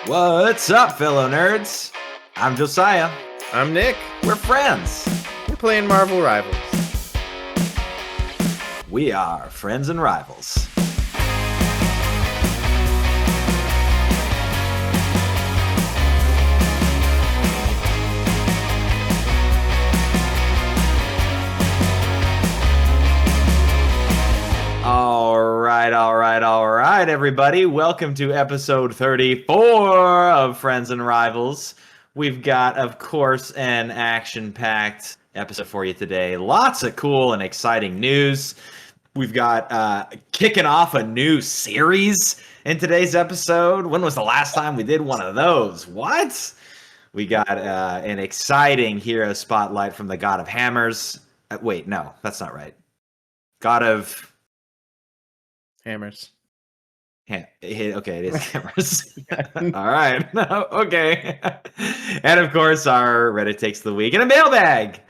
What's up, fellow nerds? I'm Josiah. I'm Nick. We're friends. We're playing Marvel Rivals. We are friends and rivals. All right, everybody. Welcome to episode 34 of Friends and Rivals. We've got, of course, an action-packed episode for you today. Lots of cool and exciting news. We've got kicking off a new series in today's episode. When was the last time we did one of those? What? We got an exciting hero spotlight from the God of Hammers. Wait, no, that's not right. God of... Hammers. Okay, it is Hammers. All right. Okay. And of course, our Reddit takes the week and a mailbag.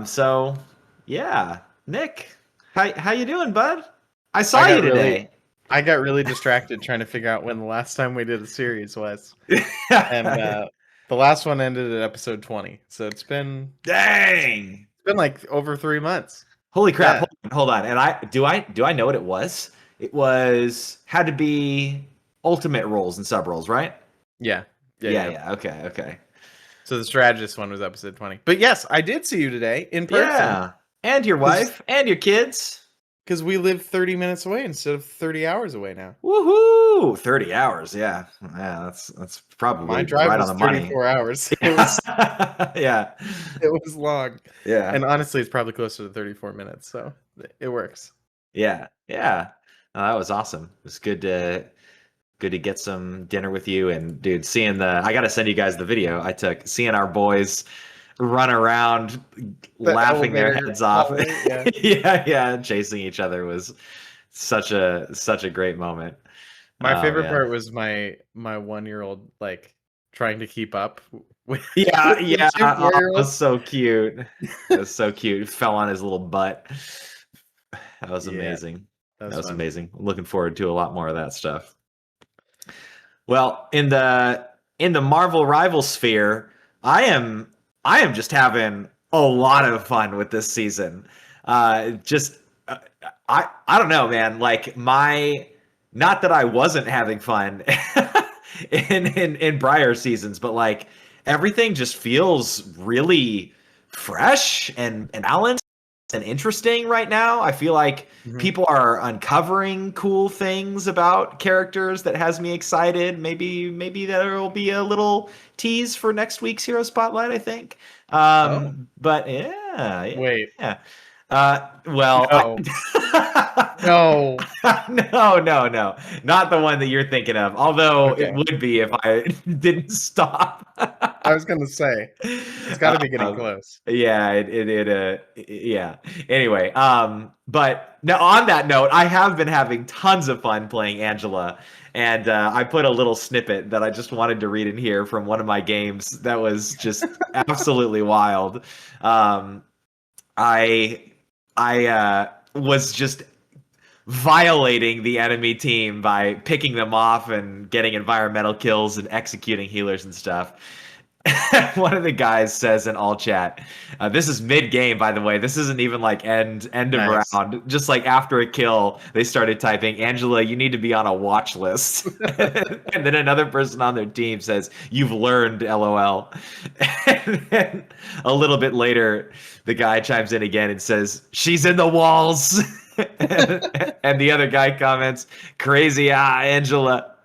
So, yeah, Nick, how you doing, bud? I saw you today. I got really distracted trying to figure out when the last time we did a series was, and the last one ended at episode 20. So it's been like over 3 months. Holy crap! Yeah. Hold on. And do I know what it was? It had to be ultimate roles and sub roles, right? Yeah. Okay. So the strategist one was episode 20. But yes, I did see you today in person. Yeah, and your wife and your kids. Because we live 30 minutes away instead of 30 hours away now. Woohoo! 30 hours, yeah. That's probably my drive right was on the 34 money. Hours. It was, yeah. It was long. Yeah. And honestly, it's probably closer to 34 minutes, so it works. Yeah. Oh, that was awesome. It was good to get some dinner with you. And dude, I gotta send you guys the video I took, seeing our boys run around laughing their heads off. Yeah, chasing each other was such a great moment. My favorite part was my 1-year-old like trying to keep up with it was so cute. It was so cute. Fell on his little butt. That was amazing. That was amazing. I'm looking forward to a lot more of that stuff. Well, in the Marvel rival sphere, I am just having a lot of fun with this season. I don't know, man. Like not that I wasn't having fun in prior seasons, but like everything just feels really fresh and balanced and interesting right now. I feel like people are uncovering cool things about characters that has me excited. Maybe there will be a little tease for next week's Hero Spotlight, I think. But yeah. Wait. Yeah. Well, no. No, not the one that you're thinking of. Although it would be if I didn't stop. I was gonna say it's got to be getting close. Yeah, yeah. Anyway, but now on that note, I have been having tons of fun playing Angela, and I put a little snippet that I just wanted to read in here from one of my games that was just absolutely wild. I was just violating the enemy team by picking them off and getting environmental kills and executing healers and stuff. One of the guys says in all chat, this is mid-game, by the way. This isn't even like end of round. Just like after a kill, they started typing, Angela, you need to be on a watch list. And then another person on their team says, you've learned, LOL. And then a little bit later, the guy chimes in again and says, she's in the walls. And the other guy comments, crazy, Angela.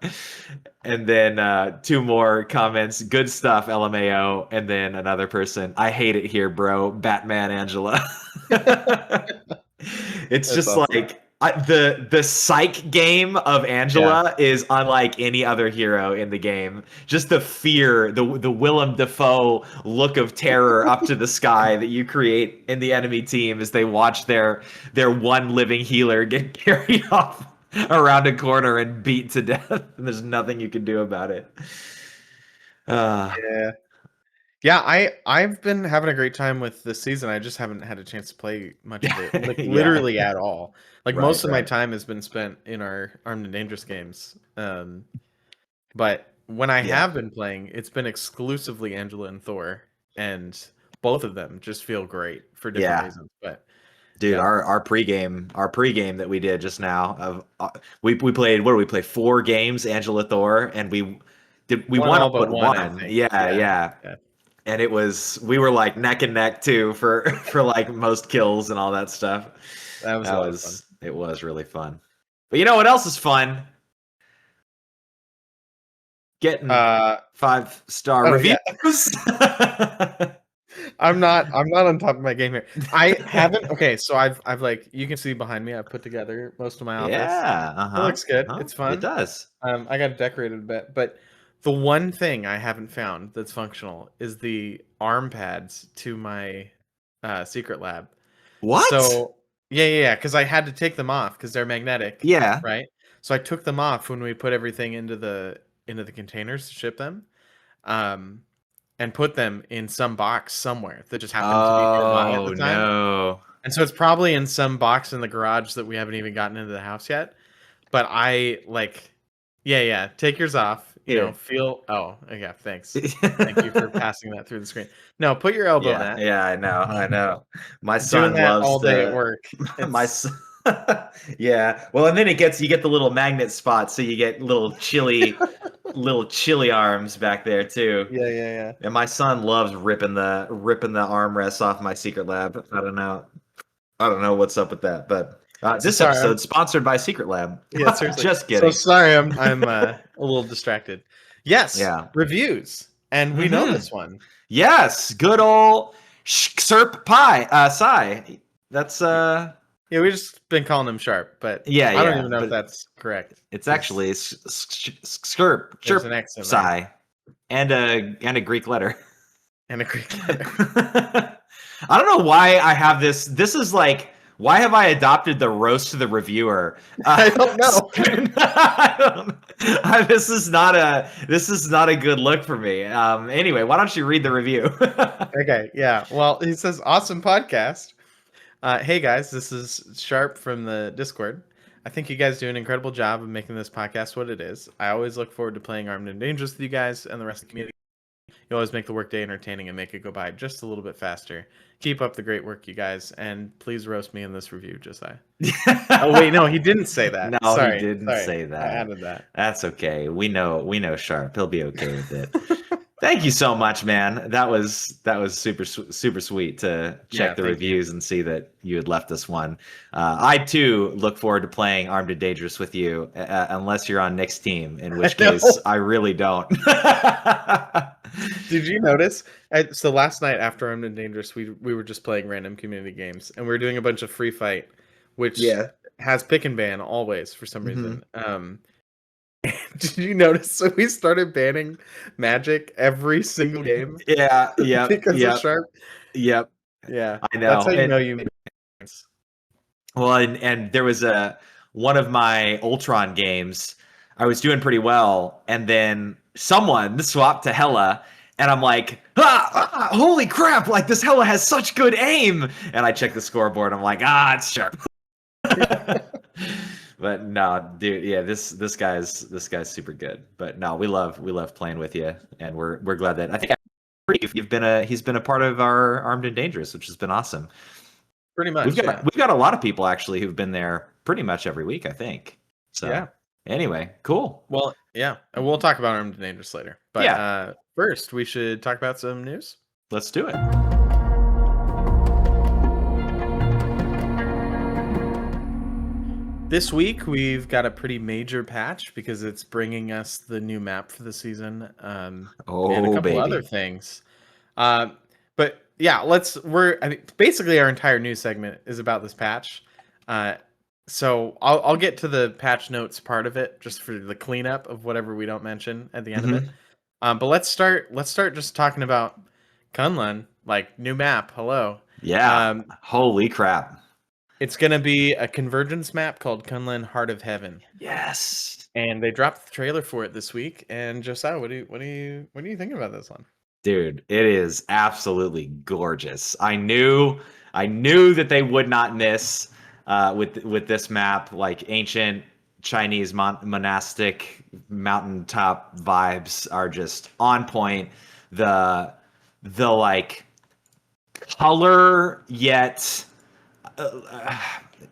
And then 2 more comments, good stuff, LMAO. And then another person, I hate it here, bro, Batman Angela. It's That's just awesome. Like the psych game of Angela is unlike any other hero in the game. Just the fear, the Willem Dafoe look of terror up to the sky that you create in the enemy team as they watch their one living healer get carried off around a corner and beat to death, and there's nothing you can do about it. I've been having a great time with this season. I just haven't had a chance to play much of it, like literally at all. Like most of my time has been spent in our Armed and Dangerous games. But when I have been playing, it's been exclusively Angela and Thor, and both of them just feel great for different reasons. But dude, our pregame that we did just now of we played, what did we play? 4 games, Angela, Thor, and we won all but one. Yeah. And we were like neck and neck too for like most kills and all that stuff. That was fun. It was really fun. But you know what else is fun? Getting 5-star reviews. Yeah. I'm not on top of my game here. I haven't. Okay, so I've like, you can see behind me, I've put together most of my office. Yeah, it looks good. It's fun. It does. I got it decorated a bit, but the one thing I haven't found that's functional is the arm pads to my secret lab. What? So yeah, because I had to take them off because they're magnetic. Yeah. Right. So I took them off when we put everything into the containers to ship them, and put them in some box somewhere that just happened to be nearby at the time. No. And so it's probably in some box in the garage that we haven't even gotten into the house yet. But I like, yeah, take yours off. You know, feel. Oh, yeah. Thanks. Thank you for passing that through the screen. No, put your elbow in that. Yeah, I know. My son doing that loves all day at work. My son. Yeah. Well, and then you get the little magnet spots, so you get little chilly arms back there too. Yeah. And my son loves ripping the armrests off my secret lab. I don't know what's up with that, but this episode's sponsored by Secret Lab. Yeah, seriously. Just kidding. So sorry, I'm a little distracted. Yes. Yeah. Reviews, and we know this one. Yes, good old Sherp Pie. Sai. That's Yeah, we've just been calling him Sharp, but I don't even know if that's correct. It's actually Sherp. There's an accent Sai, and a Greek letter. And a Greek letter. I don't know why I have this. This is like, why have I adopted the roast to the reviewer? I don't know. This is not a good look for me. Anyway, why don't you read the review? Okay, yeah. Well, he says, awesome podcast. Hey guys, this is Sharp from the Discord. I think you guys do an incredible job of making this podcast what it is. I always look forward to playing Armed and Dangerous with you guys and the rest of the community. You always make the workday entertaining and make it go by just a little bit faster. Keep up the great work, you guys, and please roast me in this review, Josiah. Oh wait, no, he didn't say that. No, Sorry, he didn't say that. I added that. That's okay. We know Sharp. He'll be okay with it. Thank you so much, man. That was super sweet to check the reviews and see that you had left us one. I too look forward to playing Armed and Dangerous with you, unless you're on Nick's team, in which case I really don't. Did you notice? So last night after Armed and Dangerous, we were just playing random community games, and we were doing a bunch of free fight, which has pick and ban always for some reason. Did you notice? So we started banning Magic every single game. Yeah. Because of Sharp. Yep. Yeah. I know. That's how you know you made sense. Well, and there was one of my Ultron games. I was doing pretty well, and then someone swapped to Hela, and I'm like, holy crap! Like, this Hela has such good aim. And I check the scoreboard. I'm like, it's Sharp. But no, dude, yeah, this guy's super good. But no, we love playing with you, and we're glad that I think he's been a part of our Armed and Dangerous, which has been awesome. Pretty much. We've got a lot of people actually who've been there pretty much every week, I think. So yeah. Anyway, cool. Well, yeah, and we'll talk about Armed and Dangerous later. But first, we should talk about some news. Let's do it. This week, we've got a pretty major patch because it's bringing us the new map for the season, and a couple other things. But yeah, basically our entire news segment is about this patch. So I'll get to the patch notes part of it just for the cleanup of whatever we don't mention at the end of it. But let's start just talking about Kunlun, like new map. Hello. Yeah. Holy crap. It's going to be a convergence map called Kunlun Heart of Heaven. Yes. And they dropped the trailer for it this week. And Josiah, what do you think about this one? Dude, it is absolutely gorgeous. I knew that they would not miss with this map, like ancient, Chinese monastic mountaintop vibes are just on point. The like color yet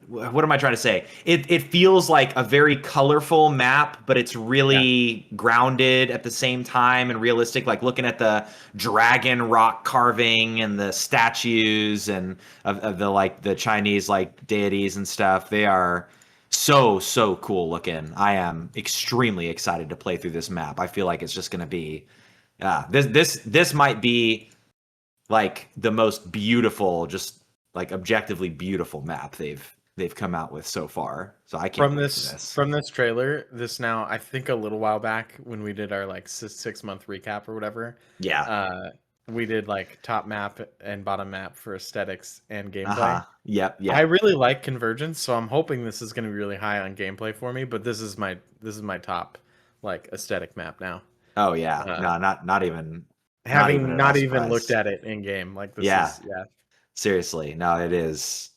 what am I trying to say? It feels like a very colorful map, but it's really grounded at the same time and realistic. Like looking at the dragon rock carving and the statues and of the like the Chinese like deities and stuff. They are so cool looking. I am extremely excited to play through this map. I feel like it's just going to be this might be like the most beautiful, just like objectively beautiful map they've come out with so far. So I can't from this trailer. This now, I think a little while back when we did our like 6-month recap or whatever. Yeah. We did like top map and bottom map for aesthetics and gameplay. Yep. I really like Convergence, so I'm hoping this is going to be really high on gameplay for me. But this is my top like aesthetic map now. Oh yeah, no, not even having not even looked at it in game. Like this is seriously, no, it is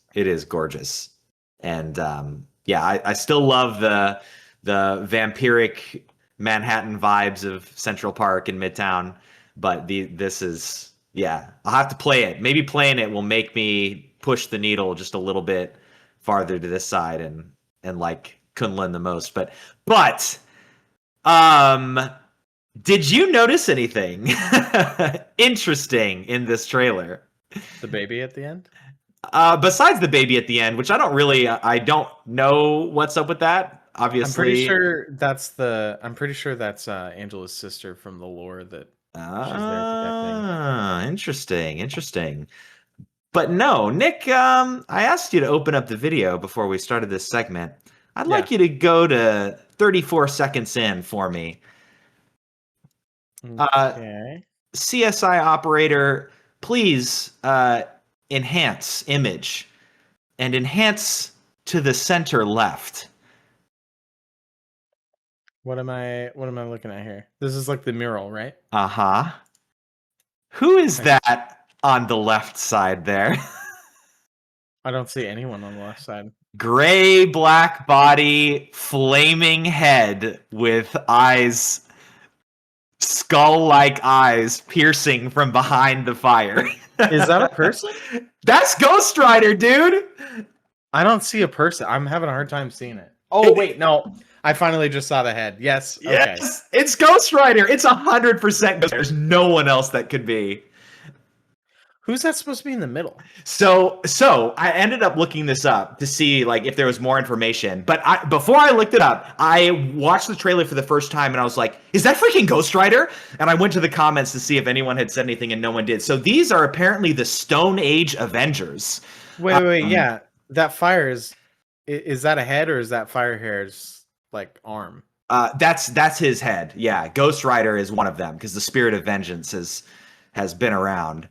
gorgeous, and I still love the vampiric Manhattan vibes of Central Park and Midtown. But this is, I'll have to play it. Maybe playing it will make me push the needle just a little bit farther to this side and like Kunlun the most. But did you notice anything interesting in this trailer? The baby at the end? Besides the baby at the end, which I don't know what's up with that. Obviously, I'm pretty sure that's Angela's sister from the lore that. Interesting. But no, Nick, I asked you to open up the video before we started this segment. I'd like you to go to 34 seconds in for me. Okay. CSI operator, please enhance image and enhance to the center left. What am I looking at here? This is like the mural, right? Uh-huh. Who is that on the left side there? I don't see anyone on the left side. Gray black body, flaming head with eyes, skull-like eyes piercing from behind the fire. Is that a person? That's Ghost Rider, dude. I don't see a person. I'm having a hard time seeing it. Oh wait, no. I finally just saw the head. Yes. Okay. Yes, it's Ghost Rider. It's 100% Ghost Rider. There's no one else that could be. Who's that supposed to be in the middle? So I ended up looking this up to see like if there was more information. But before I looked it up, I watched the trailer for the first time and I was like, is that freaking Ghost Rider? And I went to the comments to see if anyone had said anything and no one did. So these are apparently the Stone Age Avengers. Wait, yeah. That fire is that a head or is that Firehair's like arm? That's his head. Yeah, Ghost Rider is one of them because the Spirit of Vengeance has been around.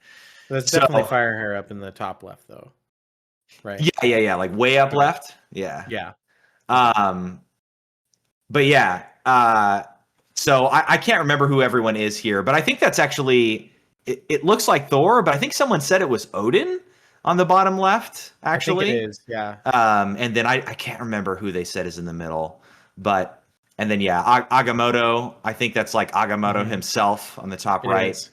That's definitely Firehair up in the top left, though. Right? Yeah, like way up left. Yeah. Yeah. But yeah. So I can't remember who everyone is here, but I think that's actually it looks like Thor, but I think someone said it was Odin on the bottom left. Actually, I think it is. Yeah. And then I can't remember who they said is in the middle, but and then Agamotto. I think that's like Agamotto himself on the top right. Is.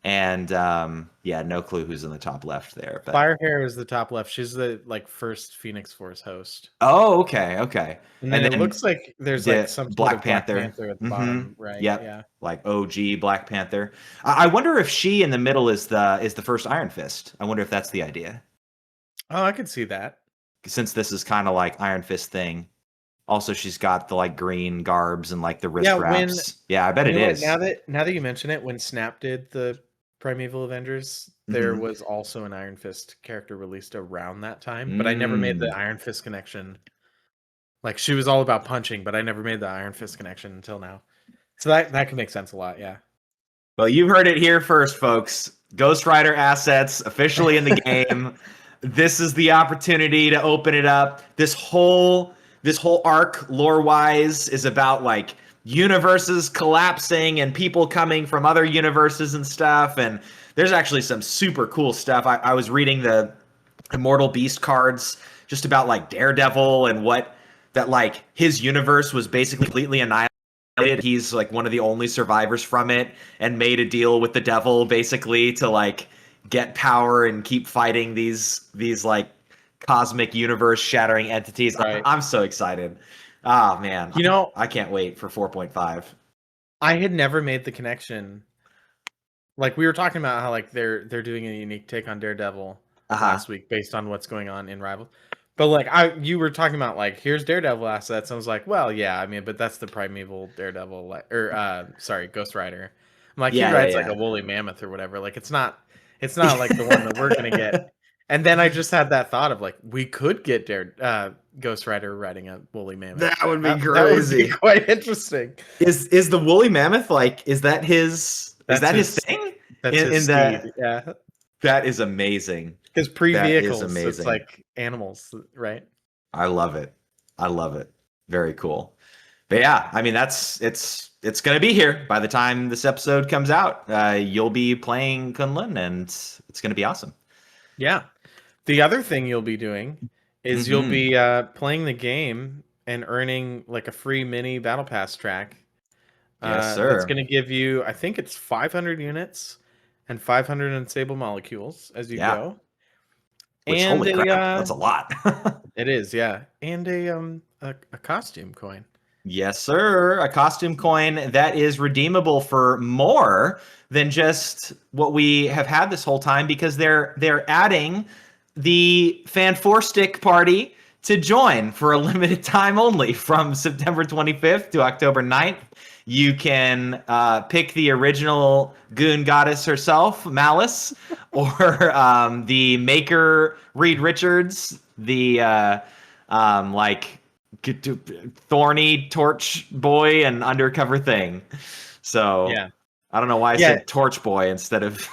And no clue who's in the top left there. But Firehair is the top left. She's the like first Phoenix Force host. Oh, okay. And then it looks like there's like some Black Panther at the bottom, right? Yep. Yeah. Like OG Black Panther. I wonder if she in the middle is the first Iron Fist. I wonder if that's the idea. Oh, I could see that. Since this is kind of like Iron Fist thing. Also, she's got the like green garbs and like the wrist wraps. I bet it is. Now that you mention it, when Snap did the Primeval Avengers, there was also an Iron Fist character released around that time, but I never made the Iron Fist connection. Like she was all about punching, but I never made the Iron Fist connection until now. So that can make sense a lot, yeah. Well, you've heard it here first, folks. Ghost Rider assets officially in the game. This is the opportunity to open it up. This whole arc, lore-wise, is about like universes collapsing and people coming from other universes and stuff. And there's actually some super cool stuff. I was reading the Immortal Beast cards just about like Daredevil and what that like his universe was basically completely annihilated. He's like one of the only survivors from it, and made a deal with the devil basically to like get power and keep fighting these like cosmic universe shattering entities. Right. I'm so excited. Oh man, you know, I can't wait for 4.5. I had never made the connection. Like we were talking about how like they're doing a unique take on Daredevil last week based on what's going on in Rivals. But like you were talking about like here's Daredevil assets. I was like, well, yeah, I mean, but that's the primeval Daredevil, Ghost Rider. I'm like, he rides like a woolly mammoth or whatever. Like it's not like the one that we're gonna get. And then I just had that thought of like we could get Ghost Rider riding a woolly mammoth. That would be crazy. That would be quite interesting. Is the woolly mammoth like? Is that his? Is that his thing? That's his steed. Yeah. That is amazing. Because pre-vehicles, it's like animals, right? I love it. Very cool. But yeah, I mean, it's going to be here by the time this episode comes out. You'll be playing Kunlun, and it's going to be awesome. Yeah. The other thing you'll be doing is you'll be playing the game and earning like a free mini battle pass track. Yes, sir. It's going to give you, I think it's 500 units and 500 unstable molecules as you go. Which, and holy crap, that's a lot. It is, yeah. And a costume coin. Yes, sir. A costume coin that is redeemable for more than just what we have had this whole time, because they're adding the Fan 4 Stick party to join for a limited time only from September 25th to October 9th. You can pick the original Goon Goddess herself, Malice, or the Maker Reed Richards, the like thorny Torch Boy and Undercover Thing. So yeah. I don't know why I said Torch Boy instead of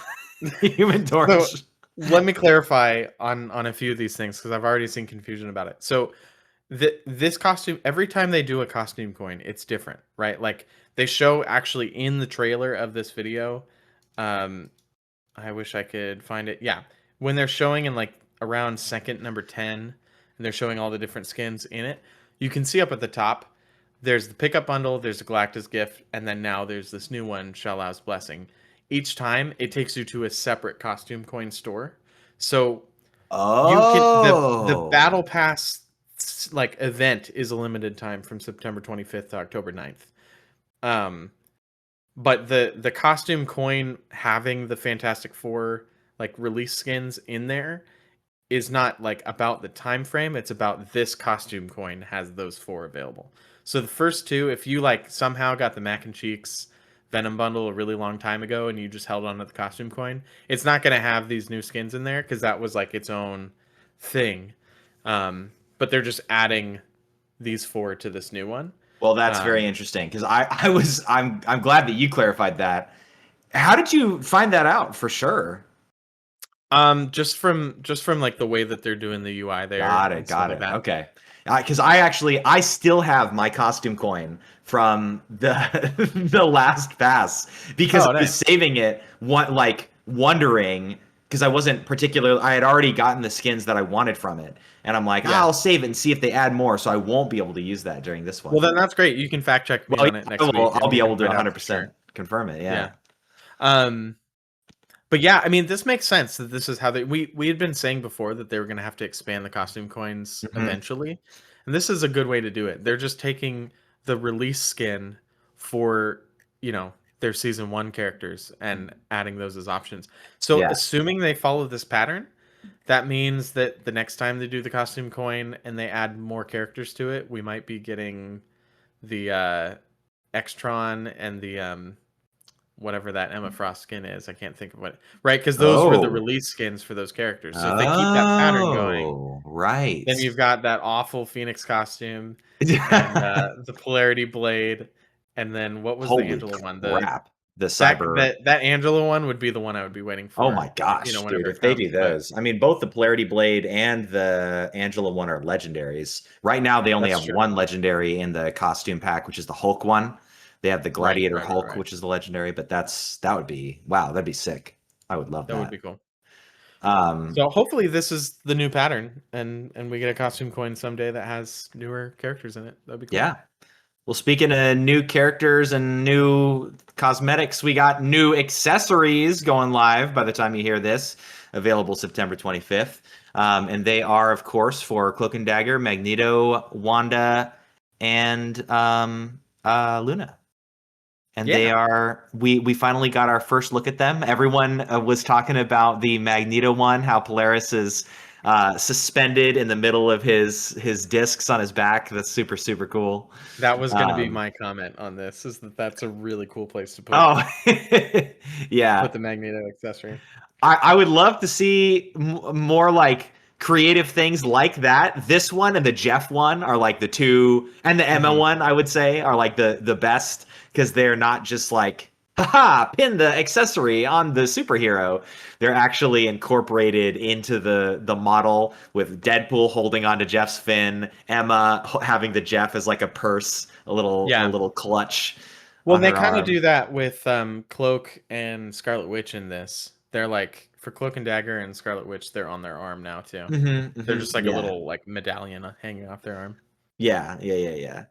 Human Torch. So, let me clarify on a few of these things because I've already seen confusion about it. So this costume, every time they do a costume coin, it's different, right? Like they show actually in the trailer of this video. I wish I could find it. Yeah. When they're showing in like around second number 10 and they're showing all the different skins in it, you can see up at the top, there's the pickup bundle, there's the Galactus gift, and then now there's this new one, Shalao's Blessing. Each time it takes you to a separate costume coin store. So the battle pass like event is a limited time from September 25th to October 9th. But the costume coin having the Fantastic Four like release skins in there is not like about the time frame. It's about this costume coin has those 4 available. So the first 2, if you like somehow got the Mac and Cheeks Venom bundle a really long time ago and you just held on to the costume coin, it's not going to have these new skins in there because that was like its own thing. But they're just adding these 4 to this new one. Well, that's very interesting because I'm glad that you clarified that. How did you find that out for sure? Just from like the way that they're doing the UI there. Got it. Okay. Because I still have my costume coin from the last pass because I was saving it, wondering, because I wasn't particularly, I had already gotten the skins that I wanted from it. And I'm like, I'll save it and see if they add more, so I won't be able to use that during this one. Well, then that's great. You can fact check me on it next week. I'll be able to 100% confirm it, yeah. But yeah, I mean, this makes sense that this is how we had been saying before that they were going to have to expand the costume coins eventually. And this is a good way to do it. They're just taking the release skin for, their season 1 characters and adding those as options. So assuming they follow this pattern, that means that the next time they do the costume coin and they add more characters to it, we might be getting the Extron and the whatever that Emma Frost skin is. I can't think of what. Right, because those were the release skins for those characters. So if they keep that pattern going, right, then you've got that awful Phoenix costume and the Polarity Blade. And then what was the Angela one? The cyber that Angela one would be the one I would be waiting for. Oh my gosh, dude, if they do those. I mean, both the Polarity Blade and the Angela one are legendaries. Right now, they only have one legendary in the costume pack, which is the Hulk one. They have the Gladiator Hulk, which is the legendary, but that'd be sick. I would love that. That would be cool. So hopefully this is the new pattern, and we get a costume coin someday that has newer characters in it. That'd be cool. Yeah. Well, speaking of new characters and new cosmetics, we got new accessories going live by the time you hear this, available September 25th. And they are, of course, for Cloak and Dagger, Magneto, Wanda, and Luna. And they are, we finally got our first look at them. Everyone was talking about the Magneto one, how Polaris is suspended in the middle of his discs on his back. That's super, super cool. That was going to be my comment on this, is that's a really cool place to put. Oh, yeah. Put the Magneto accessory. I would love to see more like creative things like that. This one and the Jeff one are like the two, and the Emma one, I would say, are like the best, because they're not just like, haha, pin the accessory on the superhero. They're actually incorporated into the model, with Deadpool holding onto Jeff's fin, Emma having the Jeff as like a purse, a little clutch. Well, they kind of do that with Cloak and Scarlet Witch in this. They're like, for Cloak and Dagger and Scarlet Witch, they're on their arm now too. They're just like a little like medallion hanging off their arm. Yeah.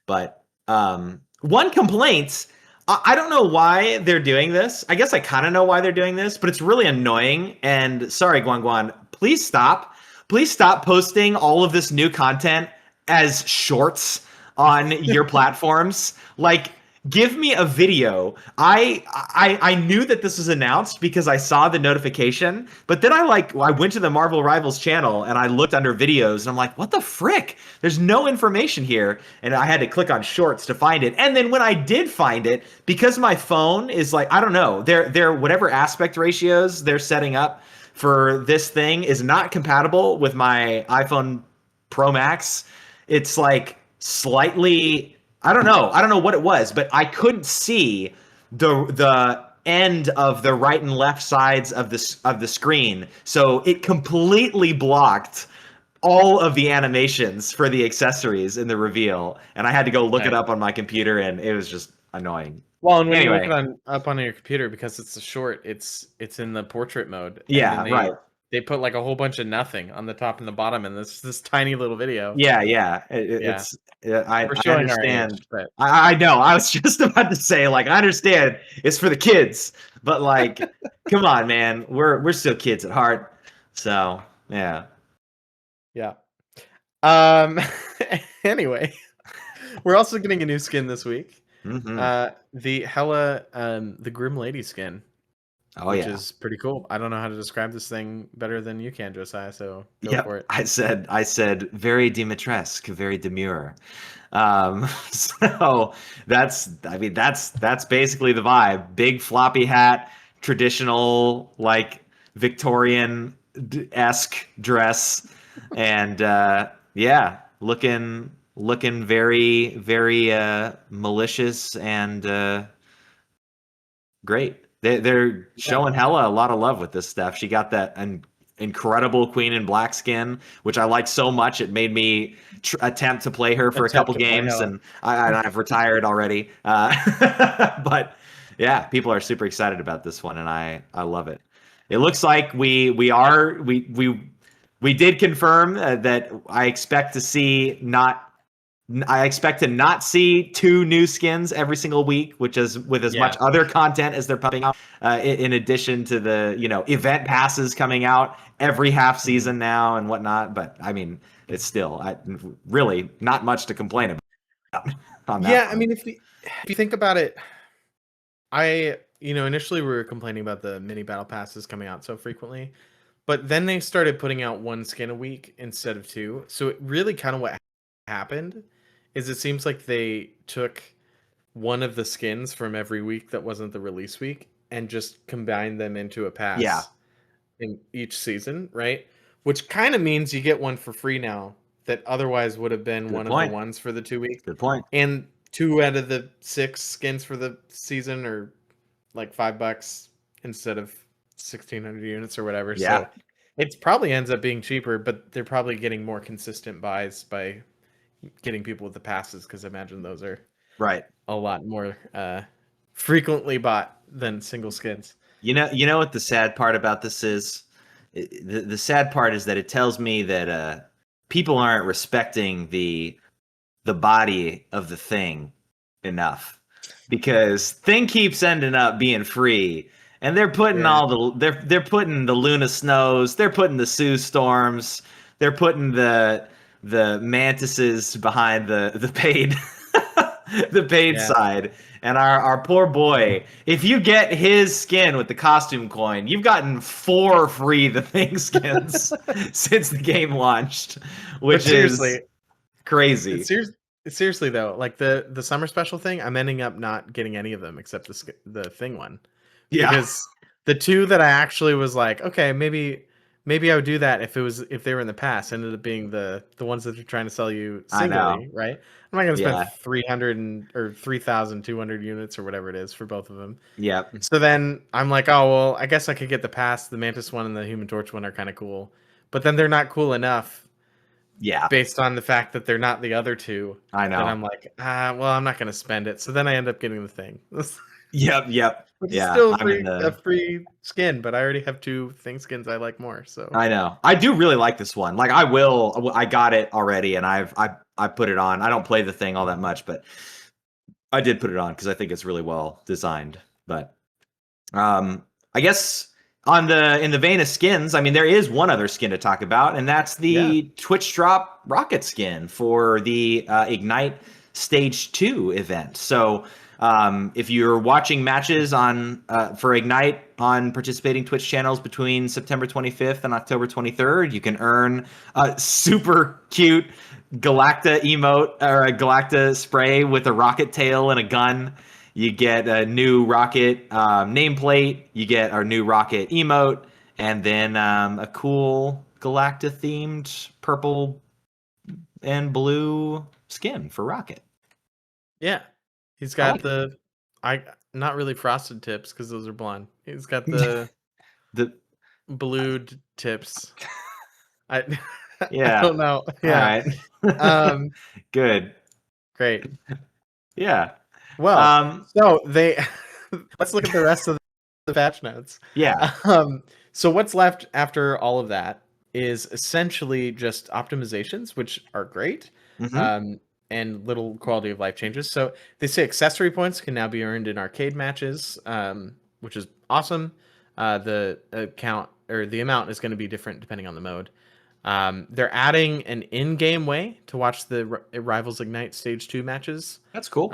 But one complaint, I don't know why they're doing this. I guess I kind of know why they're doing this, but it's really annoying. And sorry, Guan, please stop. Please stop posting all of this new content as shorts on your platforms. Like, give me a video. I knew that this was announced because I saw the notification, but then I went to the Marvel Rivals channel and I looked under videos and I'm like, what the frick? There's no information here. And I had to click on shorts to find it. And then when I did find it, because my phone is like, I don't know, they're whatever aspect ratios they're setting up for this thing is not compatible with my iPhone Pro Max. It's like slightly, I don't know what it was, but I couldn't see the end of the right and left sides of the screen. So it completely blocked all of the animations for the accessories in the reveal, and I had to go look it up on my computer, and it was just annoying. Well, and when you look it up on your computer, because it's a short, it's in the portrait mode. Yeah, right. They put like a whole bunch of nothing on the top and the bottom, and this tiny little video. Yeah. I understand. Age, but... I know. I was just about to say, like, I understand it's for the kids, but like, come on, man, we're still kids at heart. So yeah. Anyway, we're also getting a new skin this week. The Hela, the Grim Lady skin. Which is pretty cool. I don't know how to describe this thing better than you can, Josiah. So go for it. I said very Dimitrescu, very demure. So that's basically the vibe. Big floppy hat, traditional like Victorian-esque dress, and looking very, very malicious and great. They're showing Hela a lot of love with this stuff. She got that incredible Queen in Black skin, which I like so much. It made me attempt to play her for a couple games, and I've retired already. But yeah, people are super excited about this one, and I love it. It looks like we did confirm that I expect to not see 2 new skins every single week, which is with as much other content as they're pumping out, in addition to the event passes coming out every half season now and whatnot. But I mean, it's still really not much to complain about on that point. I mean, if you think about it, initially we were complaining about the mini battle passes coming out so frequently, but then they started putting out 1 skin a week instead of 2. So it really kind of what happened is it seems like they took one of the skins from every week that wasn't the release week and just combined them into a pass in each season, right? Which kind of means you get one for free now that otherwise would have been one of the ones for the 2 weeks. Good point. And 2 out of the 6 skins for the season are like $5 instead of 1,600 units or whatever. Yeah. So it probably ends up being cheaper, but they're probably getting more consistent buys by getting people with the passes, because I imagine those are a lot more frequently bought than single skins. You know what the sad part about this is the sad part is that it tells me that people aren't respecting the body of the thing enough, because thing keeps ending up being free, and they're putting all the they're putting the Luna Snows, they're putting the Sue Storms, they're putting the mantises behind the paid the paid side. And our poor boy, if you get his skin with the costume coin, you've gotten 4 free the Thing skins since the game launched, which is crazy. Seriously though, like the summer special thing, I'm ending up not getting any of them except the Thing one. Yeah. Because the 2 that I actually was like, okay, maybe I would do that if they were in the past, ended up being the ones that they're trying to sell you singly, right? I'm not going to spend 300 or 3,200 units or whatever it is for both of them. Yeah. So then I'm like, oh, well, I guess I could get the pass. The Mantis one and the Human Torch one are kind of cool. But then they're not cool enough. Yeah. Based on the fact that they're not the other 2. I know. And I'm like, well, I'm not going to spend it. So then I end up getting the Thing. Yep. Which is still a free skin, but I already have 2 Thing skins I like more. So I know. I do really like this one. Like I got it already, and I put it on. I don't play the Thing all that much, but I did put it on because I think it's really well designed. But I guess in the vein of skins, I mean, there is one other skin to talk about, and that's the Twitch Drop Rocket skin for the Ignite Stage 2 event. So if you're watching matches for Ignite on participating Twitch channels between September 25th and October 23rd, you can earn a super cute Galacta emote or a Galacta spray with a rocket tail and a gun. You get a new rocket nameplate. You get our new rocket emote, and then a cool Galacta themed purple and blue skin for Rocket. Yeah. He's got not really frosted tips because those are blonde. He's got the blued tips. I don't know. Yeah. All right. Good. Great. Yeah. Well, so let's look at the rest of the patch notes. Yeah. So what's left after all of that is essentially just optimizations, which are great. Mm-hmm. And little quality of life changes. So they say accessory points can now be earned in arcade matches, which is awesome. The account or the amount is going to be different depending on the mode. They're adding an in-game way to watch the Rivals Ignite Stage 2 matches. That's cool.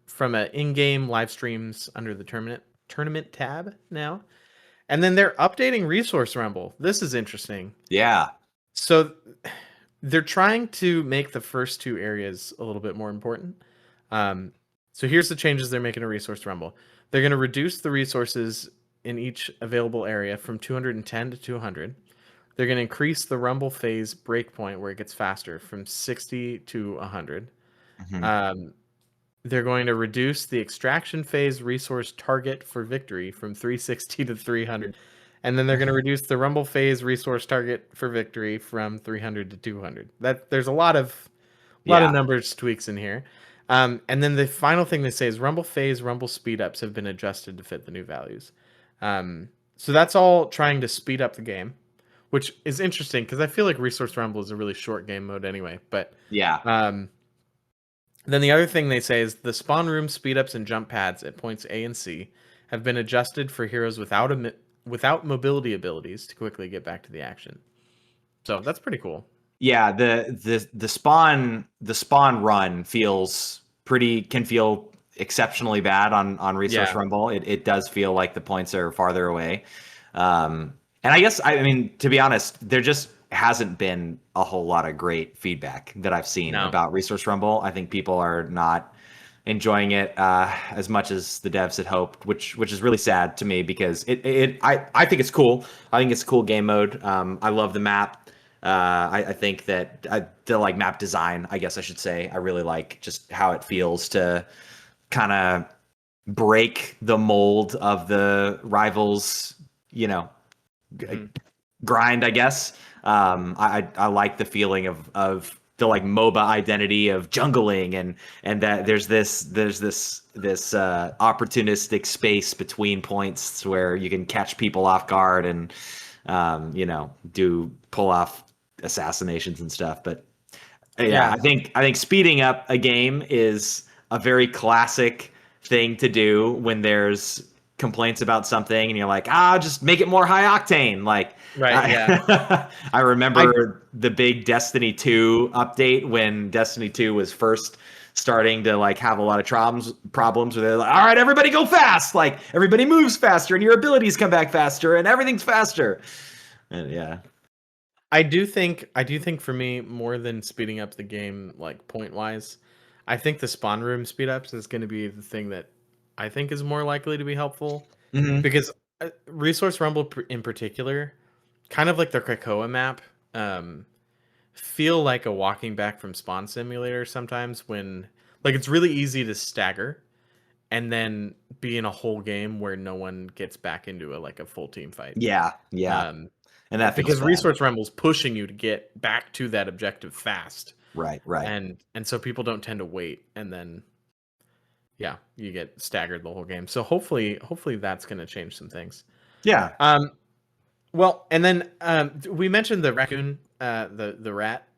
From an in-game live streams under the tournament tab now. And then they're updating Resource Rumble. This is interesting. Yeah. So they're trying to make the first 2 areas a little bit more important. So here's the changes they're making to Resource Rumble. They're going to reduce the resources in each available area from 210 to 200. They're going to increase the Rumble phase breakpoint where it gets faster from 60 to 100. Mm-hmm. They're going to reduce the extraction phase resource target for victory from 360 to 300. And then they're going to reduce the Rumble phase resource target for victory from 300 to 200. There's a lot of numbers tweaks in here. And then the final thing they say is Rumble phase, Rumble speed ups have been adjusted to fit the new values. So that's all trying to speed up the game, which is interesting because I feel like Resource Rumble is a really short game mode anyway. But yeah. Then the other thing they say is the spawn room speed ups and jump pads at points A and C have been adjusted for heroes without mobility abilities to quickly get back to the action. So that's pretty cool. Yeah, the spawn run can feel exceptionally bad on Resource Rumble. It does feel like the points are farther away. And I guess I mean, to be honest, there just hasn't been a whole lot of great feedback that I've seen about Resource Rumble. I think people are not enjoying it as much as the devs had hoped, which is really sad to me because I think it's cool. I think it's a cool game mode. I love the map. I think that the like map design, I guess I should say, I really like just how it feels to kind of break the mold of the Rivals, grind, I guess. I like the feeling of the like MOBA identity of jungling and that there's this opportunistic space between points where you can catch people off guard and do pull off assassinations and stuff. But yeah, I think speeding up a game is a very classic thing to do when there's complaints about something and you're like, just make it more high octane. Like, I remember the big Destiny 2 update when Destiny 2 was first starting to like have a lot of problems where they're like, all right, everybody go fast. Like everybody moves faster and your abilities come back faster and everything's faster. And yeah. I do think for me, more than speeding up the game, like point wise, I think the spawn room speed ups is going to be the thing that I think is more likely to be helpful, because Resource Rumble in particular, kind of like the Krakoa map, feel like a walking back from Spawn Simulator sometimes, when like it's really easy to stagger and then be in a whole game where no one gets back into a full team fight. Yeah. And that because Resource Rumble's pushing you to get back to that objective fast. Right. And so people don't tend to wait, and then you get staggered the whole game. So hopefully that's going to change some things. Yeah. Well, and then we mentioned the raccoon, the rat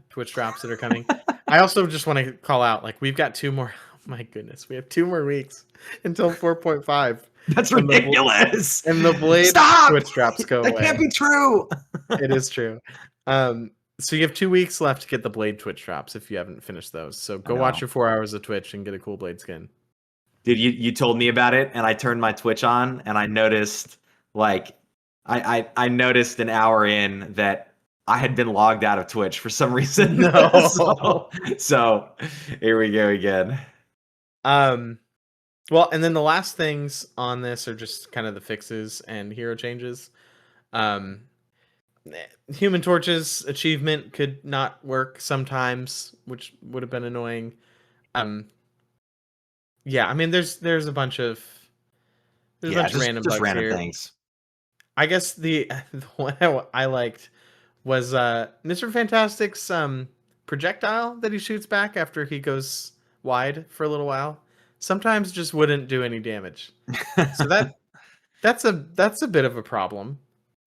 Twitch drops that are coming. I also just want to call out, like, we've got 2 more. Oh my goodness, we have 2 more weeks until 4.5. That's ridiculous. And the Blade Twitch drops go away. That can't be true. It is true. So you have 2 weeks left to get the Blade Twitch drops if you haven't finished those. So go watch your 4 hours of Twitch and get a cool Blade skin. Dude, you told me about it, and I turned my Twitch on, and I noticed, like, I noticed an hour in that I had been logged out of Twitch for some reason. No. so here we go again. Well, and then the last things on this are just kind of the fixes and hero changes. Human Torch's achievement could not work sometimes, which would have been annoying. Yeah, I mean, there's a bunch of random things. I guess the one I liked was Mr. Fantastic's projectile that he shoots back after he goes wide for a little while. Sometimes just wouldn't do any damage. So that's a bit of a problem.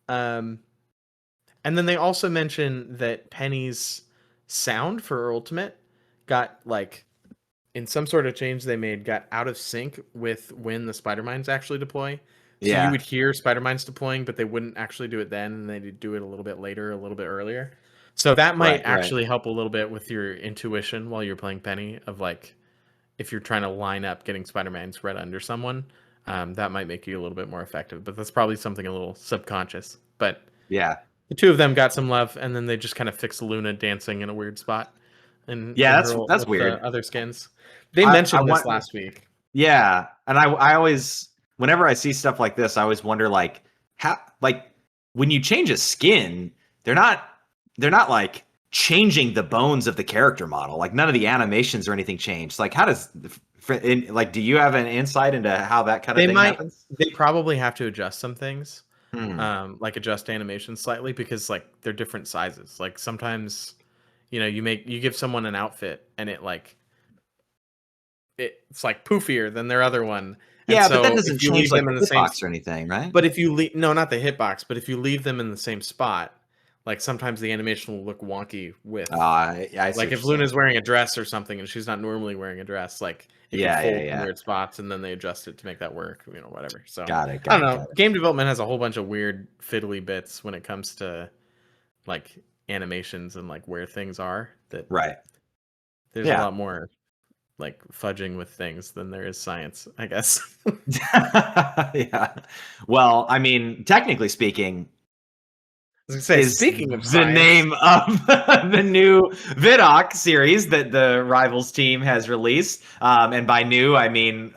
And then they also mention that Penny's sound for her ultimate got, like, in some sort of change they made, got out of sync with when the spider mines actually deploy. So you would hear spider mines deploying, but they wouldn't actually do it then, and they'd do it a little bit later, a little bit earlier. So that might actually help a little bit with your intuition while you're playing Penny, of, like, if you're trying to line up getting spider mines right under someone, that might make you a little bit more effective. But that's probably something a little subconscious. But yeah, the 2 of them got some love, and then they just kind of fixed Luna dancing in a weird spot. And that's weird. Other skins. They mentioned this last week. Yeah, and I always, whenever I see stuff like this, I always wonder, like, how, like, when you change a skin, they're not like changing the bones of the character model. Like, none of the animations or anything changed. Like, how does, like, do you have an insight into how that kind of thing happens? They probably have to adjust some things, like adjust animations slightly, because, like, they're different sizes. Like, sometimes, you give someone an outfit and it's like poofier than their other one. And but that doesn't change, like, the hitbox or anything, right? But if you not the hitbox, but if you leave them in the same spot, like, sometimes the animation will look wonky with, I like, if Luna's wearing a dress or something and she's not normally wearing a dress, like, it can fold in weird spots, and then they adjust it to make that work, whatever. So got it. I don't know. Game development has a whole bunch of weird fiddly bits when it comes to, like, animations and, like, where things are. That there's a lot more, like, fudging with things than there is science, I guess. Yeah. Well, I mean, technically speaking, I was gonna say, speaking of the science, name of the new Vidok series that the Rivals team has released, and by new I mean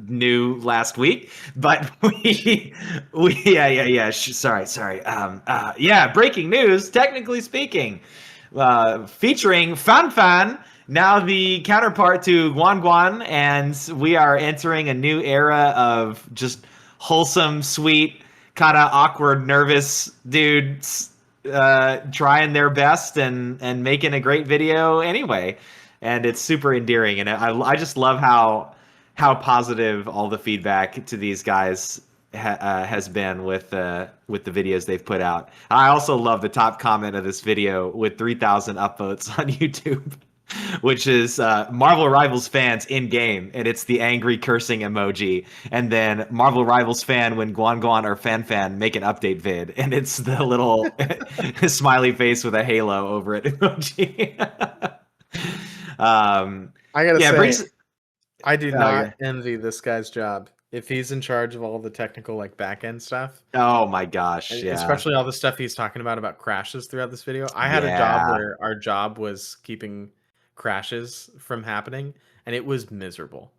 new last week. But sorry. Breaking news. Technically speaking, featuring Fan, now the counterpart to Guan, and we are entering a new era of just wholesome, sweet, kind of awkward, nervous dudes trying their best and making a great video anyway. And it's super endearing. And I just love how positive all the feedback to these guys has been with the videos they've put out. I also love the top comment of this video with 3,000 upvotes on YouTube, which is Marvel Rivals fans in game, and it's the angry cursing emoji, and then Marvel Rivals fan when Guan Guan or Fan make an update vid, and it's the little smiley face with a halo over it emoji. I gotta say, I do not envy this guy's job. If he's in charge of all the technical like back end stuff. Oh my gosh, yeah. Especially all the stuff he's talking about crashes throughout this video. I had a job where our job was keeping crashes from happening, and it was miserable.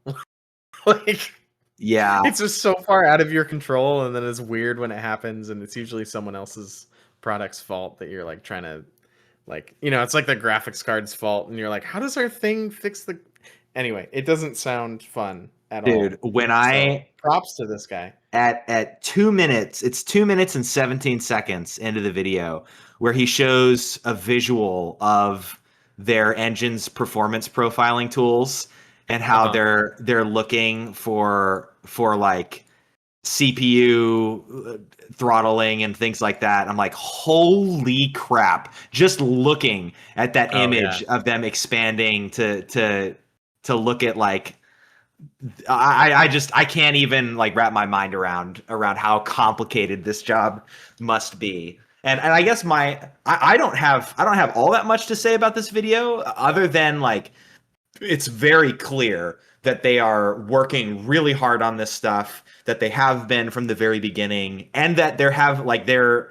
Like, yeah, it's just so far out of your control, and then it's weird when it happens, and it's usually someone else's product's fault that you're like trying to, like, you know, it's like the graphics card's fault, and you're like, how does our thing fix the? Anyway, it doesn't sound fun at all. Dude, when props to this guy. At 2 minutes, it's 2 minutes and 17 seconds into the video where he shows a visual of their engine's performance profiling tools and how they're looking for like CPU throttling and things like that. I'm like, holy crap! Just looking at that image of them expanding to look at like. I can't even like wrap my mind around how complicated this job must be. And I guess I don't have all that much to say about this video other than like it's very clear that they are working really hard on this stuff, that they have been from the very beginning, and that they're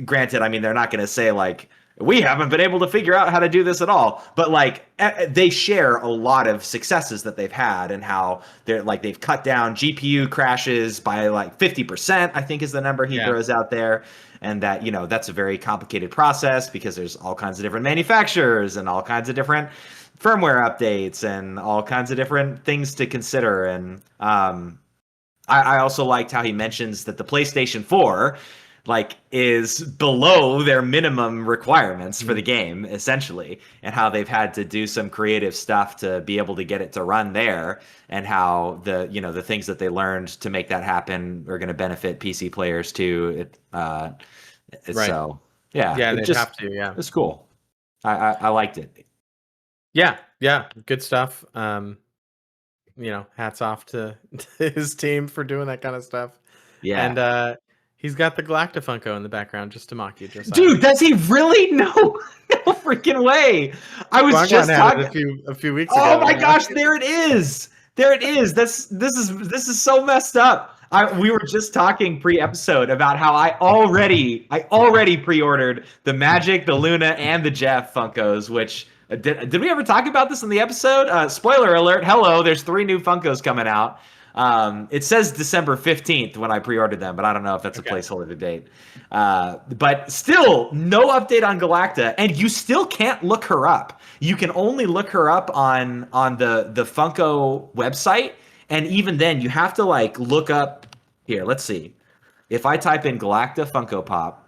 granted, I mean, they're not going to say like we haven't been able to figure out how to do this at all, but like they share a lot of successes that they've had and how they've cut down GPU crashes by like 50%, I think is the number he throws out there. And that, you know, that's a very complicated process because there's all kinds of different manufacturers and all kinds of different firmware updates and all kinds of different things to consider. And I also liked how he mentions that the PlayStation 4 like is below their minimum requirements for the game essentially, and how they've had to do some creative stuff to be able to get it to run there, and how the things that they learned to make that happen are going to benefit PC players too. Right. So yeah, they have to. Yeah, it's cool. I liked it. Yeah, good stuff. Hats off to his team for doing that kind of stuff. Yeah, and he's got the Galacta Funko in the background just to mock you, Josiah. Dude, does he really? No freaking way! I was just talking a few weeks ago. Oh my gosh, there it is! There it is. This is so messed up. We were just talking pre-episode about how I already pre-ordered the Magic, the Luna, and the Jeff Funkos. Which did we ever talk about this in the episode? Spoiler alert! Hello, there's 3 new Funkos coming out. It says December 15th when I pre-ordered them, but I don't know if that's a placeholder date. But still, no update on Galacta, and you still can't look her up. You can only look her up on the Funko website, and even then, you have to like look up. Here, let's see. If I type in Galacta Funko Pop,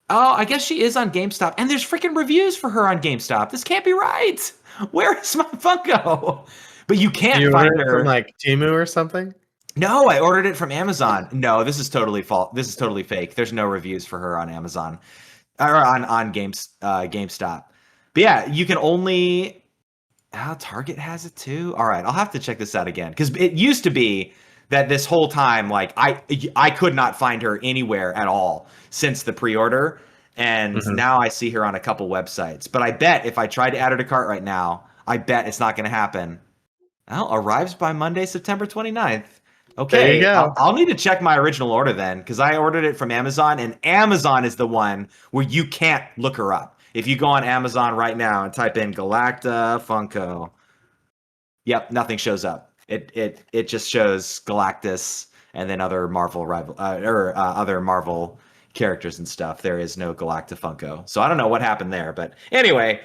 oh, I guess she is on GameStop, and there's freaking reviews for her on GameStop. This can't be right. Where is my Funko? But you can't find her from like Temu or something. No, I ordered it from Amazon. No, this is totally false. This is totally fake. There's no reviews for her on Amazon or on GameStop. But yeah, you can only. Target has it too. All right, I'll have to check this out again because it used to be that this whole time, like I could not find her anywhere at all since the pre-order, and now I see her on a couple websites. But I bet if I tried to add her to cart right now, I bet it's not going to happen. Well, arrives by Monday, September 29th. Okay, there you go. I'll need to check my original order then, because I ordered it from Amazon, and Amazon is the one where you can't look her up. If you go on Amazon right now and type in Galacta Funko, yep, nothing shows up. It just shows Galactus and then other Marvel other Marvel characters and stuff. There is no Galacta Funko, so I don't know what happened there. But anyway,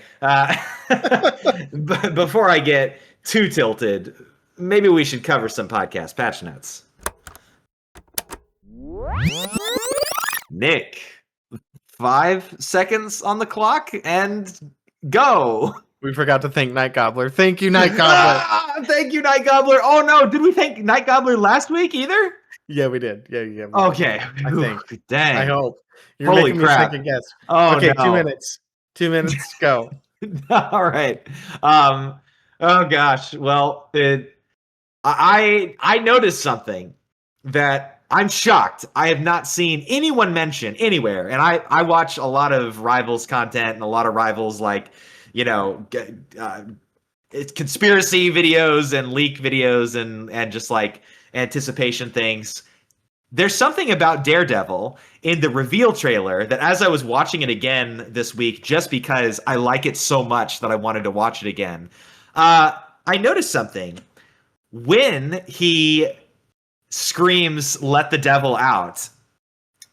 before I get too tilted, maybe we should cover some podcast patch notes. Nick, 5 seconds on the clock and go. We forgot to thank Night Gobbler. Thank you, Night Gobbler. Thank you, Night Gobbler. Oh no, did we thank Night Gobbler last week either? Yeah, we did. Yeah. Okay. I think. Dang. I hope. You're Holy making crap. me second guess. Oh, okay, no. 2 minutes. 2 minutes, go. All right. Oh gosh. Well, I noticed something that I'm shocked. I have not seen anyone mention anywhere, and I watch a lot of Rivals content and a lot of Rivals it's conspiracy videos and leak videos and just like anticipation things. There's something about Daredevil in the reveal trailer that as I was watching it again this week, just because I like it so much that I wanted to watch it again, I noticed something. When he screams, "Let the devil out,"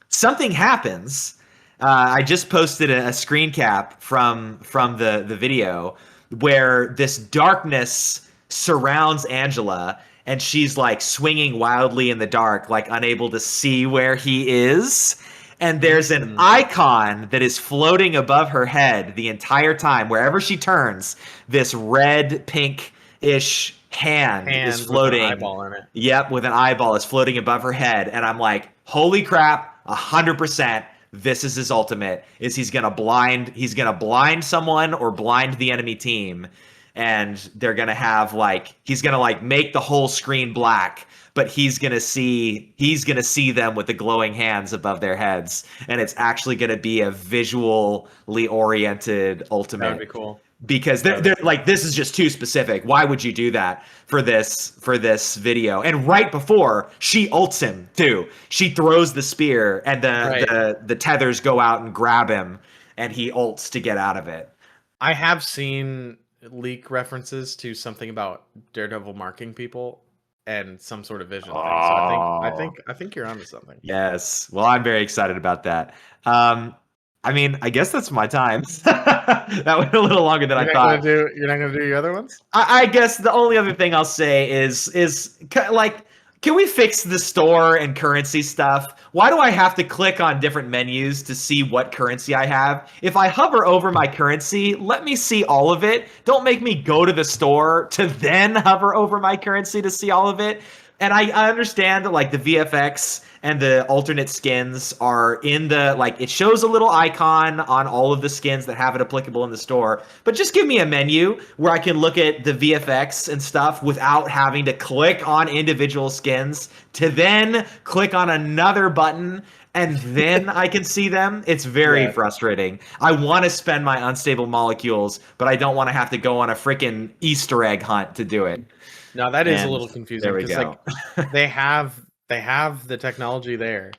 something happens. I just posted a screen cap from the video where this darkness surrounds Angela and she's like swinging wildly in the dark, like unable to see where he is. And there's an icon that is floating above her head the entire time. Wherever she turns, this red, pink-ish hand is floating. With an eyeball in it. Yep, with an eyeball is floating above her head. And I'm like, holy crap, 100%. This is his ultimate. He's gonna blind someone or blind the enemy team. And they're gonna have he's gonna make the whole screen black, but he's gonna see them with the glowing hands above their heads, and it's actually gonna be a visually oriented ultimate. That would be cool. Because they're like, this is just too specific. Why would you do that for this video? And right before she ults him too, she throws the spear and the tethers go out and grab him, and he ults to get out of it. I have seen leak references to something about Daredevil marking people and some sort of vision thing. So I think you're onto something. Yes. Well, I'm very excited about that. I mean, I guess that's my time. That went a little longer than I thought. You're not gonna do your other ones? I guess the only other thing I'll say is can we fix the store and currency stuff? Why do I have to click on different menus to see what currency I have? If I hover over my currency, let me see all of it. Don't make me go to the store to then hover over my currency to see all of it. And I understand that the VFX and the alternate skins are in the, it shows a little icon on all of the skins that have it applicable in the store. But just give me a menu where I can look at the VFX and stuff without having to click on individual skins to then click on another button and then I can see them. It's very frustrating. I want to spend my unstable molecules, but I don't want to have to go on a freaking Easter egg hunt to do it. Now that is a little confusing. There we go. They have the technology there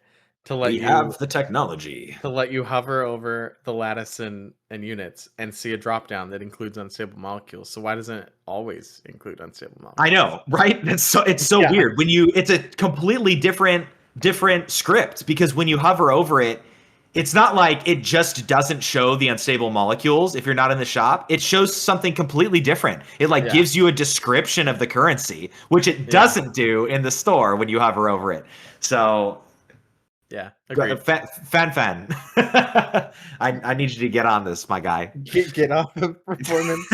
to let to let you hover over the lattice and units and see a drop down that includes unstable molecules. So why doesn't it always include unstable molecules? I know, right? It's so weird. It's a completely different script, because when you hover over it, it's not like it just doesn't show the unstable molecules if you're not in the shop. It shows something completely different. It gives you a description of the currency, which it doesn't do in the store when you hover over it. So yeah, agreed. Fan. I need you to get on this, my guy. Get off the performance.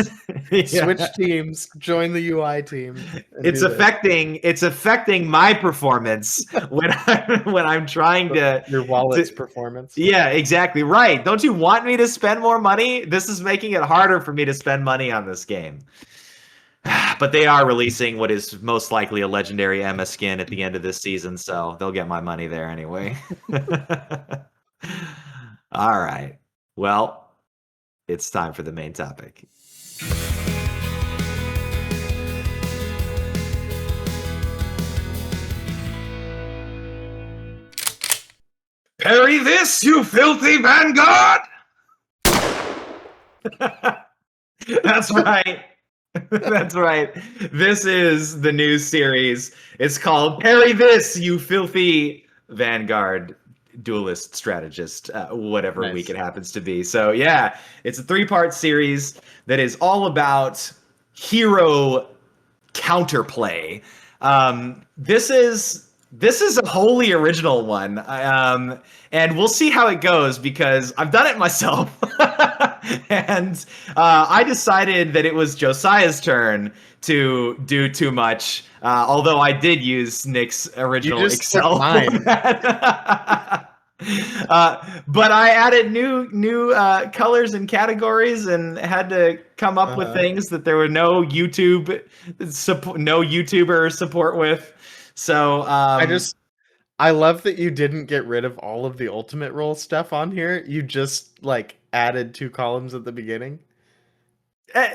Switch teams. Join the UI team. It's affecting my performance when I'm trying to your wallet's performance. Yeah, exactly right. Don't you want me to spend more money? This is making it harder for me to spend money on this game. But they are releasing what is most likely a legendary Emma skin at the end of this season, so they'll get my money there anyway. All right. Well, it's time for the main topic. Parry this, you filthy Vanguard! That's right. That's right. This is the new series. It's called Parry This, you filthy Vanguard duelist strategist, whatever week it happens to be. So yeah, it's a 3-part series that is all about hero counterplay. This is This is a wholly original one, and we'll see how it goes because I've done it myself, and I decided that it was Josiah's turn to do too much. Although I did use Nick's original Excel format. But I added new colors and categories, and had to come up with things that there were no YouTuber support with. So I love that you didn't get rid of all of the ultimate role stuff on here. You just like added 2 columns at the beginning.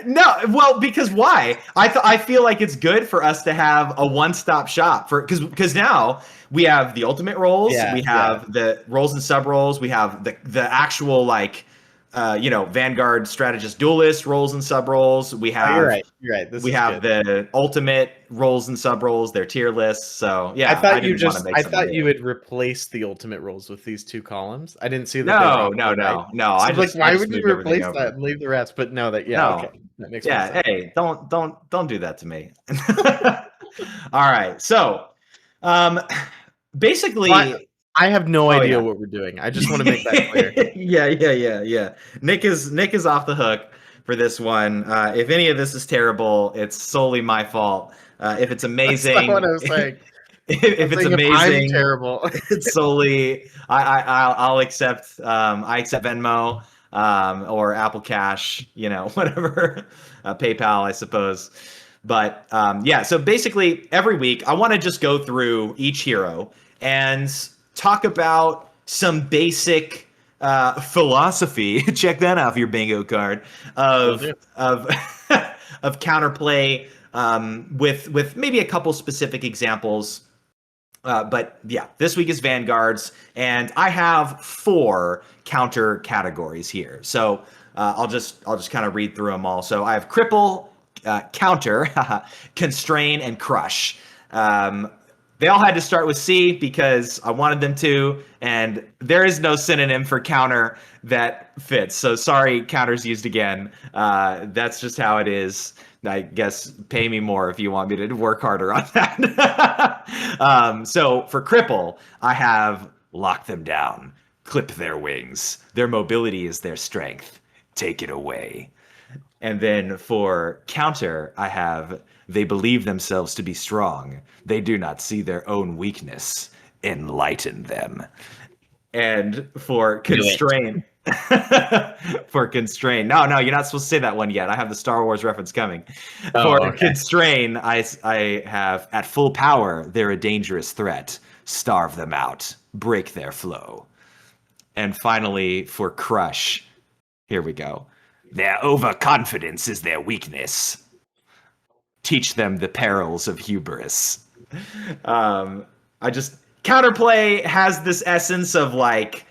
No, well, because why? I feel like it's good for us to have a one-stop shop because now we have the ultimate roles, we have the roles and sub roles, we have the actual Vanguard strategist duelist roles and sub roles. We have you're right. We have the ultimate roles and sub roles, their tier lists. So yeah, I thought you would replace the ultimate roles with these 2 columns. I didn't see that. No. So why would you replace that and leave the rest? But no, okay, that makes sense. Hey, don't do that to me. All right, so basically. I have no idea what we're doing. I just want to make that clear. Yeah. Nick is off the hook for this one. If any of this is terrible, it's solely my fault. If it's amazing, that's not what I was saying. If it's amazing, I'm terrible. It's solely I'll accept. I accept Venmo or Apple Cash. Whatever, PayPal, I suppose. But so basically every week I want to just go through each hero and talk about some basic philosophy. Check that out for your bingo card of counterplay with maybe a couple specific examples. But yeah, this week is Vanguards, and I have 4 counter categories here. So I'll just kind of read through them all. So I have cripple, counter, constrain, and crush. They all had to start with C because I wanted them to, and there is no synonym for counter that fits. So sorry, counter's used again. That's just how it is. I guess pay me more if you want me to work harder on that. So for cripple, I have lock them down, clip their wings. Their mobility is their strength. Take it away. And then for counter, I have they believe themselves to be strong. They do not see their own weakness. Enlighten them. And for constrain, no, you're not supposed to say that one yet. I have the Star Wars reference coming. Constrain, I have at full power, they're a dangerous threat. Starve them out. Break their flow. And finally, for crush, here we go. Their overconfidence is their weakness. Teach them the perils of hubris. Counterplay has this essence of like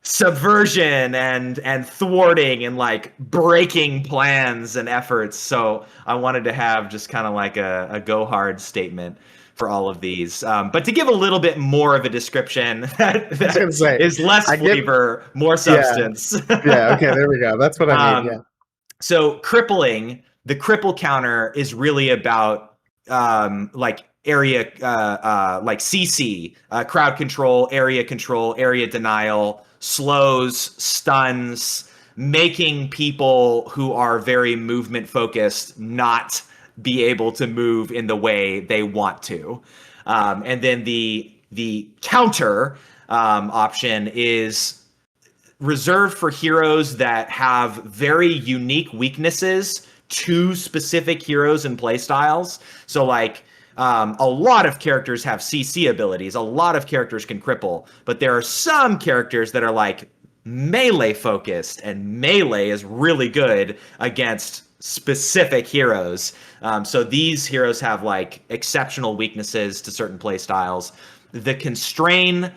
subversion and thwarting and like breaking plans and efforts. So I wanted to have just kind of like a go hard statement for all of these. But to give a little bit more of a description that is less flavor, more substance. Yeah, okay, there we go. That's what I mean. Yeah. So crippling, the cripple counter is really about like area, like CC, crowd control, area denial, slows, stuns, making people who are very movement focused not be able to move in the way they want to. And then the counter option is reserved for heroes that have very unique weaknesses to specific heroes and playstyles. So like a lot of characters have CC abilities. A lot of characters can cripple, but there are some characters that are like melee focused, and melee is really good against specific heroes. So these heroes have like exceptional weaknesses to certain playstyles. The constrain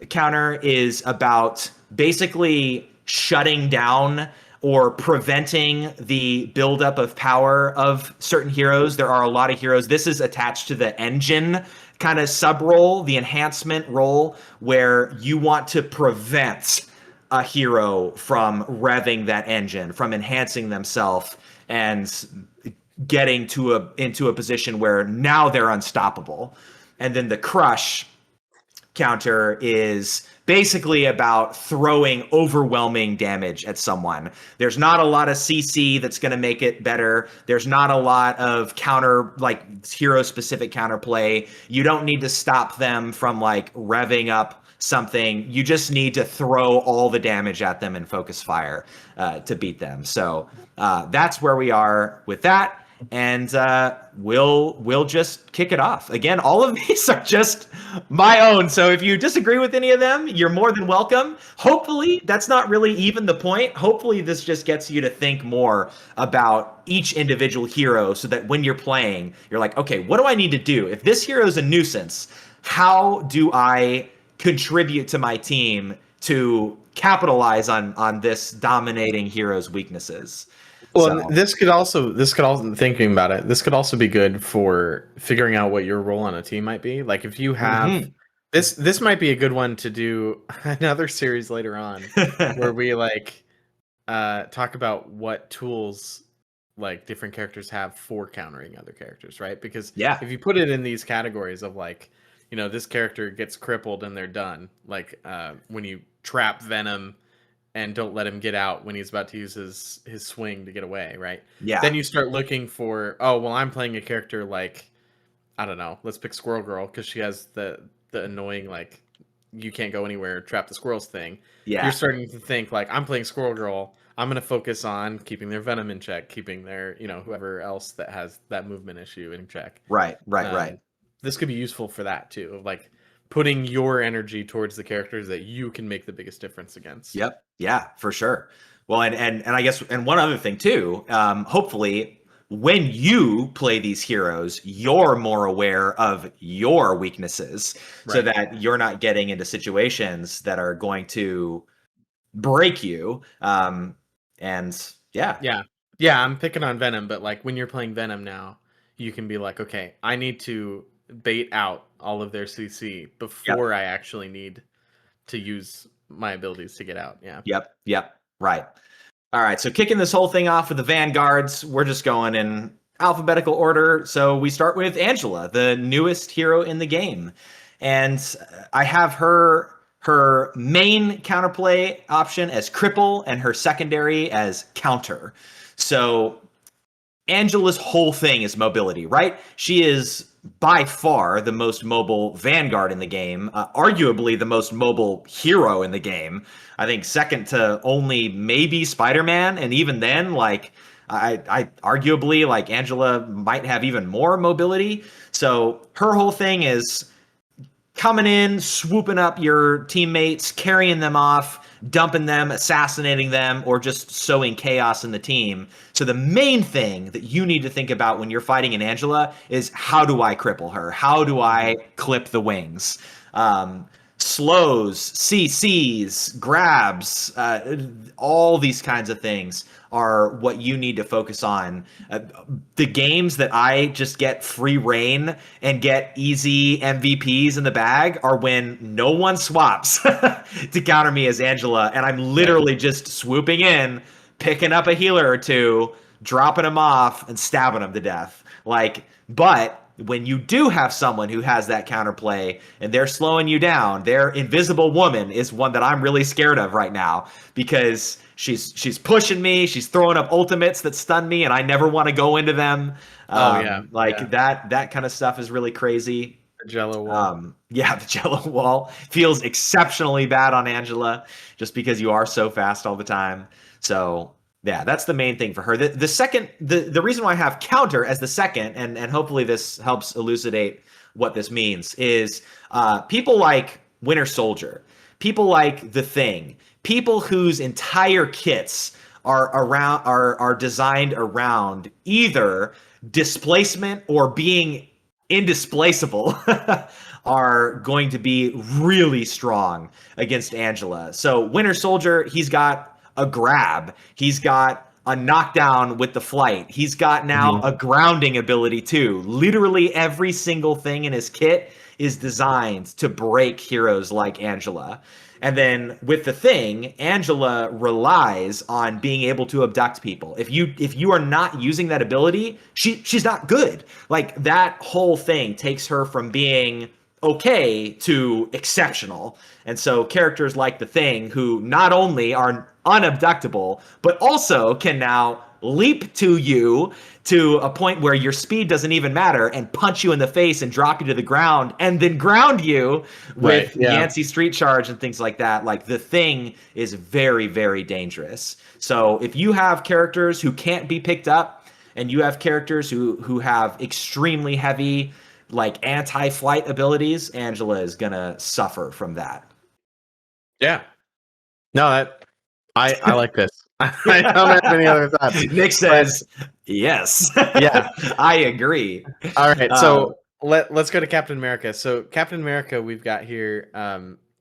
counter is about basically shutting down or preventing the buildup of power of certain heroes. There are a lot of heroes. This is attached to the engine kind of sub role, the enhancement role, where you want to prevent a hero from revving that engine, from enhancing themselves and getting into a position where now they're unstoppable. And then the crush counter is basically about throwing overwhelming damage at someone. There's not a lot of CC that's going to make it better. There's not a lot of counter, like hero specific counterplay. You don't need to stop them from like revving up something. You just need to throw all the damage at them and focus fire to beat them. So that's where we are with that. And we'll just kick it off. Again, all of these are just my own. So if you disagree with any of them, you're more than welcome. Hopefully, that's not really even the point. Hopefully, this just gets you to think more about each individual hero so that when you're playing, you're like, okay, what do I need to do? If this hero is a nuisance, how do I contribute to my team to capitalize on this dominating hero's weaknesses? Well, so. This could also thinking about it, this could also be good for figuring out what your role on a team might be. Like if you have this might be a good one to do another series later on where we like talk about what tools like different characters have for countering other characters, right? Because if you put it in these categories of like, you know, this character gets crippled and they're done. Like when you trap Venom and don't let him get out when he's about to use his swing to get away, right? Yeah. Then you start looking for, oh, well, I'm playing a character like, I don't know, let's pick Squirrel Girl because she has the annoying, like, you can't go anywhere, trap the squirrels thing. Yeah. You're starting to think, like, I'm playing Squirrel Girl. I'm going to focus on keeping their Venom in check, keeping their, you know, whoever else that has that movement issue in check. Right. This could be useful for that, too, of, like, putting your energy towards the characters that you can make the biggest difference against. Yep. Yeah, for sure. Well, and I guess, and one other thing too, hopefully when you play these heroes, you're more aware of your weaknesses so that you're not getting into situations that are going to break you. And yeah, I'm picking on Venom, but like when you're playing Venom now, you can be like, okay, I need to bait out all of their CC before I actually need to use my abilities to get out. Yep. Right. All right. So kicking this whole thing off with the Vanguards, we're just going in alphabetical order. So we start with Angela, the newest hero in the game. And I have her main counterplay option as cripple and her secondary as counter. So Angela's whole thing is mobility, right? She is by far the most mobile Vanguard in the game, arguably the most mobile hero in the game. I think second to only maybe Spider-Man, and even then, like I arguably like Angela might have even more mobility. So her whole thing is coming in, swooping up your teammates, carrying them off, dumping them, assassinating them, or just sowing chaos in the team. So the main thing that you need to think about when you're fighting an Angela is, how do I cripple her? How do I clip the wings? Slows, CCs, grabs, all these kinds of things are what you need to focus on. The games that I just get free reign and get easy MVPs in the bag are when no one swaps to counter me as Angela, and I'm literally just swooping in, picking up a healer or two, dropping them off, and stabbing them to death. But when you do have someone who has that counterplay and they're slowing you down, their Invisible Woman is one that I'm really scared of right now, because she's pushing me, she's throwing up ultimates that stun me, and I never want to go into them. That kind of stuff is really crazy. The Jello wall. The Jello wall feels exceptionally bad on Angela just because you are so fast all the time. So yeah, that's the main thing for her. The second, the reason why I have counter as the second, and hopefully this helps elucidate what this means, is people like Winter Soldier, people like The Thing, people whose entire kits are designed around either displacement or being indisplaceable are going to be really strong against Angela. So Winter Soldier, he's got a grab, he's got a knockdown with the flight, he's got now a grounding ability too. Literally every single thing in his kit is designed to break heroes like Angela. And then with The Thing, Angela relies on being able to abduct people. If you are not using that ability, she's not good. Like, that whole thing takes her from being okay to exceptional. And so characters like the Thing, who not only are unabductable, but also can now leap to you to a point where your speed doesn't even matter and punch you in the face and drop you to the ground and then ground you with Yancey Street Charge and things like that. Like, the Thing is very, very dangerous. So if you have characters who can't be picked up and you have characters who have extremely heavy like anti-flight abilities, Angela is gonna suffer from that. Yeah. No, I like this. I don't have any other thoughts. Nick says, yes. Yeah. I agree. All right. So let's go to Captain America. So Captain America, we've got here,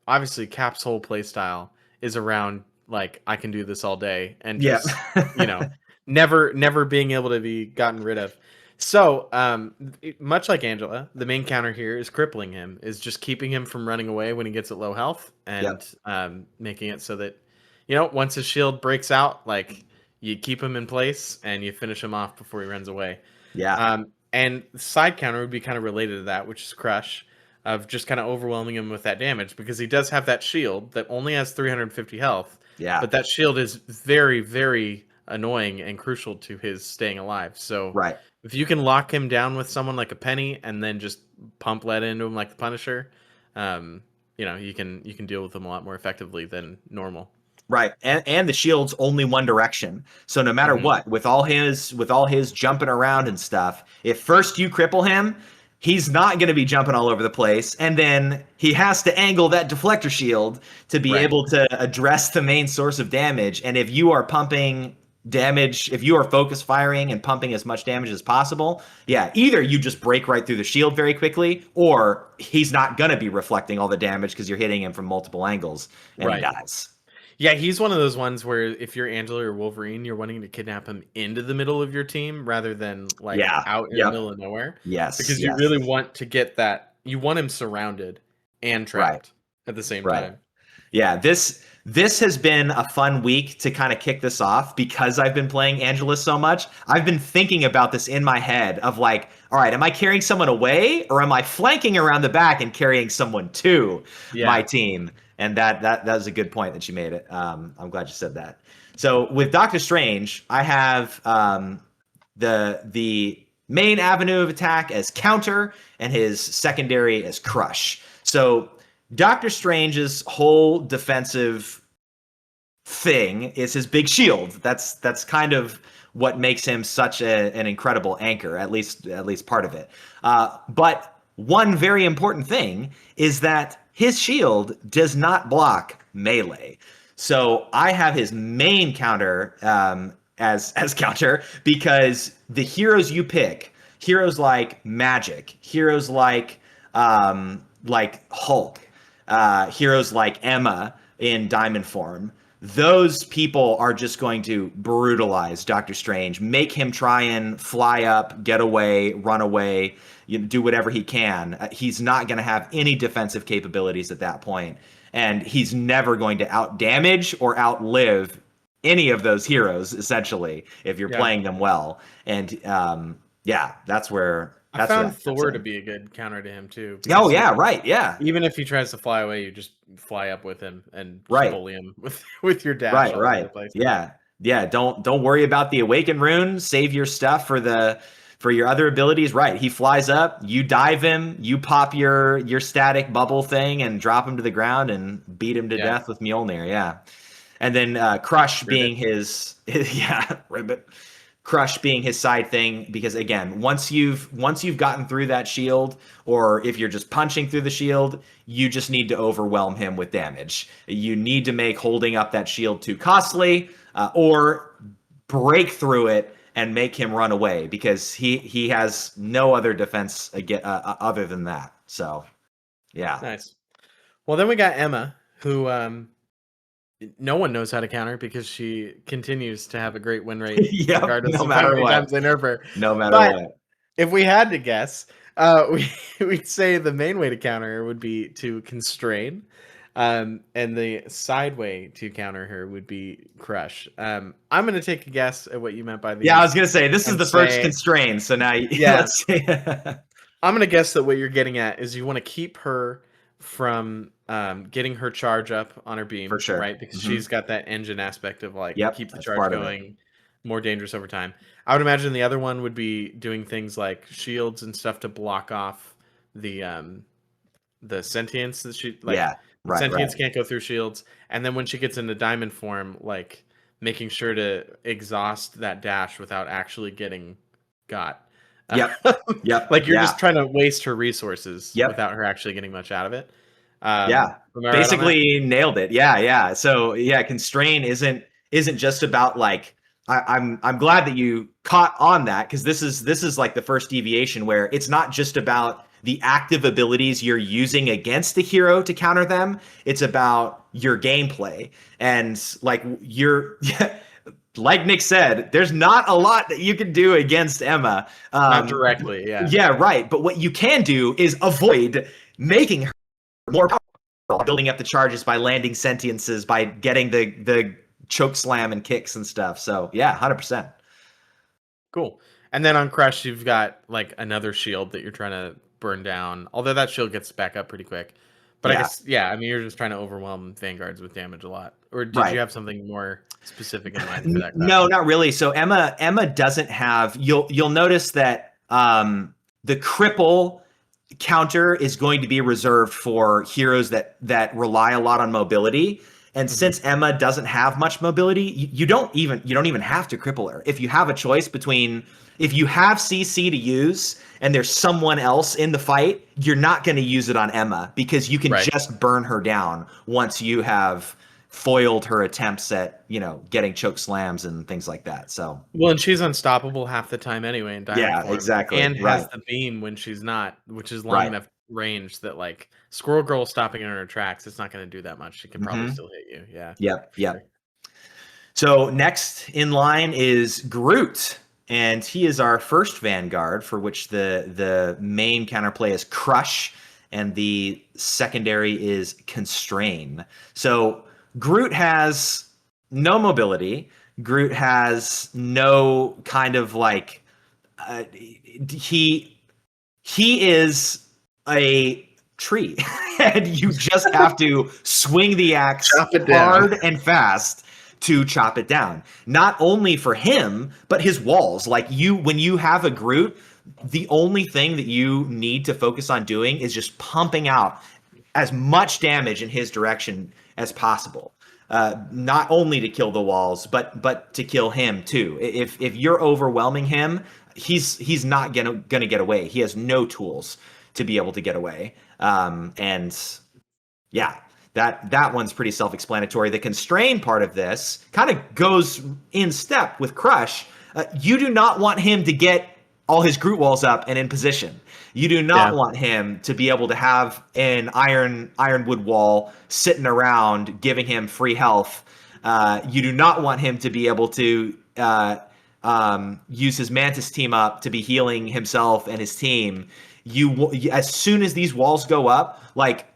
obviously Cap's whole play style is around, like, I can do this all day and just, never being able to be gotten rid of. So, much like Angela, the main counter here is crippling him, is just keeping him from running away when he gets at low health, and making it so that, once his shield breaks out, like, you keep him in place and you finish him off before he runs away. Yeah. And the side counter would be kind of related to that, which is Crush, of just kind of overwhelming him with that damage, because he does have that shield that only has 350 health. Yeah. But that shield is very, very annoying and crucial to his staying alive. So if you can lock him down with someone like a Penny and then just pump lead into him like the Punisher, you can deal with him a lot more effectively than normal. Right. And the shield's only one direction. So no matter what, with all his jumping around and stuff, if first you cripple him, he's not going to be jumping all over the place. And then he has to angle that deflector shield to be able to address the main source of damage. And if you are pumping damage, if you are focus firing and pumping as much damage as possible, either you just break right through the shield very quickly, or he's not going to be reflecting all the damage because you're hitting him from multiple angles and he dies. Yeah, he's one of those ones where if you're Angela or Wolverine, you're wanting to kidnap him into the middle of your team rather than out in the middle of nowhere. Yes. Because you really want to get that. You want him surrounded and trapped at the same time. Yeah, this has been a fun week to kind of kick this off because I've been playing Angela so much. I've been thinking about this in my head of like, all right, am I carrying someone away or am I flanking around the back and carrying someone to my team? And that was a good point that you made it. I'm glad you said that. So with Doctor Strange, I have the main avenue of attack as counter and his secondary as crush. So Doctor Strange's whole defensive thing is his big shield. That's kind of what makes him such an incredible anchor, at least part of it. But one very important thing is that his shield does not block melee. So I have his main counter as counter because the heroes you pick, heroes like Magic, heroes like Hulk, heroes like Emma in Diamond form, those people are just going to brutalize Doctor Strange, make him try and fly up, get away, run away, do whatever he can. He's not going to have any defensive capabilities at that point, and he's never going to out-damage or outlive any of those heroes, essentially, if you're playing them well. And that's where... I found Thor to be a good counter to him too. Oh yeah, right, yeah. Even if he tries to fly away, you just fly up with him and bully him with your dash. Right. Yeah. Don't worry about the Awaken Rune. Save your stuff for your other abilities. Right, he flies up, you dive him, you pop your static bubble thing and drop him to the ground and beat him to death with Mjolnir. Yeah, and then Crush being his Ribbit. Crush being his side thing, because again, once you've gotten through that shield, or if you're just punching through the shield, you just need to overwhelm him with damage. You need to make holding up that shield too costly, or break through it and make him run away, because he has no other defense other than that. So, yeah. Nice. Well, then we got Emma, who no one knows how to counter because she continues to have a great win rate. No matter what. Times they nerf her. No matter what. If we had to guess, we'd say the main way to counter her would be to constrain. And the side way to counter her would be Crush. I'm going to take a guess at what you meant by the... Yeah, I was going to say, this is the first constrain. So now... Yes. I'm gonna guess that what you're getting at is you want to keep her from getting her charge up on her beam, For sure. right? Because she's got that engine aspect of like Yep, keep the that's charge part of it. going, more dangerous over time. I would imagine the other one would be doing things like shields and stuff to block off the sentience that she like. Yeah, The right, sentience right. can't go through shields, and then when she gets into diamond form, like making sure to exhaust that dash without actually getting got. Yep, yep, Like you're yeah, just trying to waste her resources yep. without her actually getting much out of it. Yeah, Am I right on that? basically nailed it. Yeah, yeah. So yeah, constrain isn't just about like I'm glad that you caught on that, because this is like the first deviation where it's not just about the active abilities you're using against the hero to counter them. It's about your gameplay, and like you're like Nick said, there's not a lot that you can do against Emma. Not directly, yeah. Yeah, right. But what you can do is avoid making her more powerful, building up the charges by landing sentiences, by getting the choke slam and kicks and stuff. So yeah, 100%. Cool. And then on Crush, you've got like another shield that you're trying to burn down. Although that shield gets back up pretty quick. But I Yeah, guess, yeah, I mean, you're just trying to overwhelm Vanguards with damage a lot. Or did you right. have something more specific in mind for that Crush? No, not really. So Emma doesn't have. You'll notice that the cripple counter is going to be reserved for heroes that rely a lot on mobility. And since Emma doesn't have much mobility, you don't even have to cripple her. If you have a choice between, if you have CC to use and there's someone else in the fight, you're not going to use it on Emma, because you can just burn her down once you have foiled her attempts at, getting choke slams and things like that. So Well, and she's unstoppable half the time anyway in diamond yeah, form, exactly. and Right. has the beam when she's not, which is long Right. enough range that like Squirrel Girl stopping her in her tracks, it's not going to do that much. She can probably still hit you. Yeah. Yep. For Yep. sure. So next in line is Groot, and he is our first Vanguard, for which the main counterplay is Crush, and the secondary is Constrain. So Groot has no mobility. Groot has no kind of like he is a tree, and you just have to swing the axe hard and fast to chop it down. Not only for him, but his walls. Like when you have a Groot, the only thing that you need to focus on doing is just pumping out as much damage in his direction as possible. Not only to kill the walls, but to kill him too. If you're overwhelming him, he's not gonna get away. He has no tools to be able to get away. And yeah, that one's pretty self-explanatory. The constrained part of this kind of goes in step with Crush. You do not want him to get all his Groot walls up and in position. You do not want him to be able to have an ironwood wall sitting around giving him free health. You do not want him to be able to use his Mantis team up to be healing himself and his team. As soon as these walls go up, like,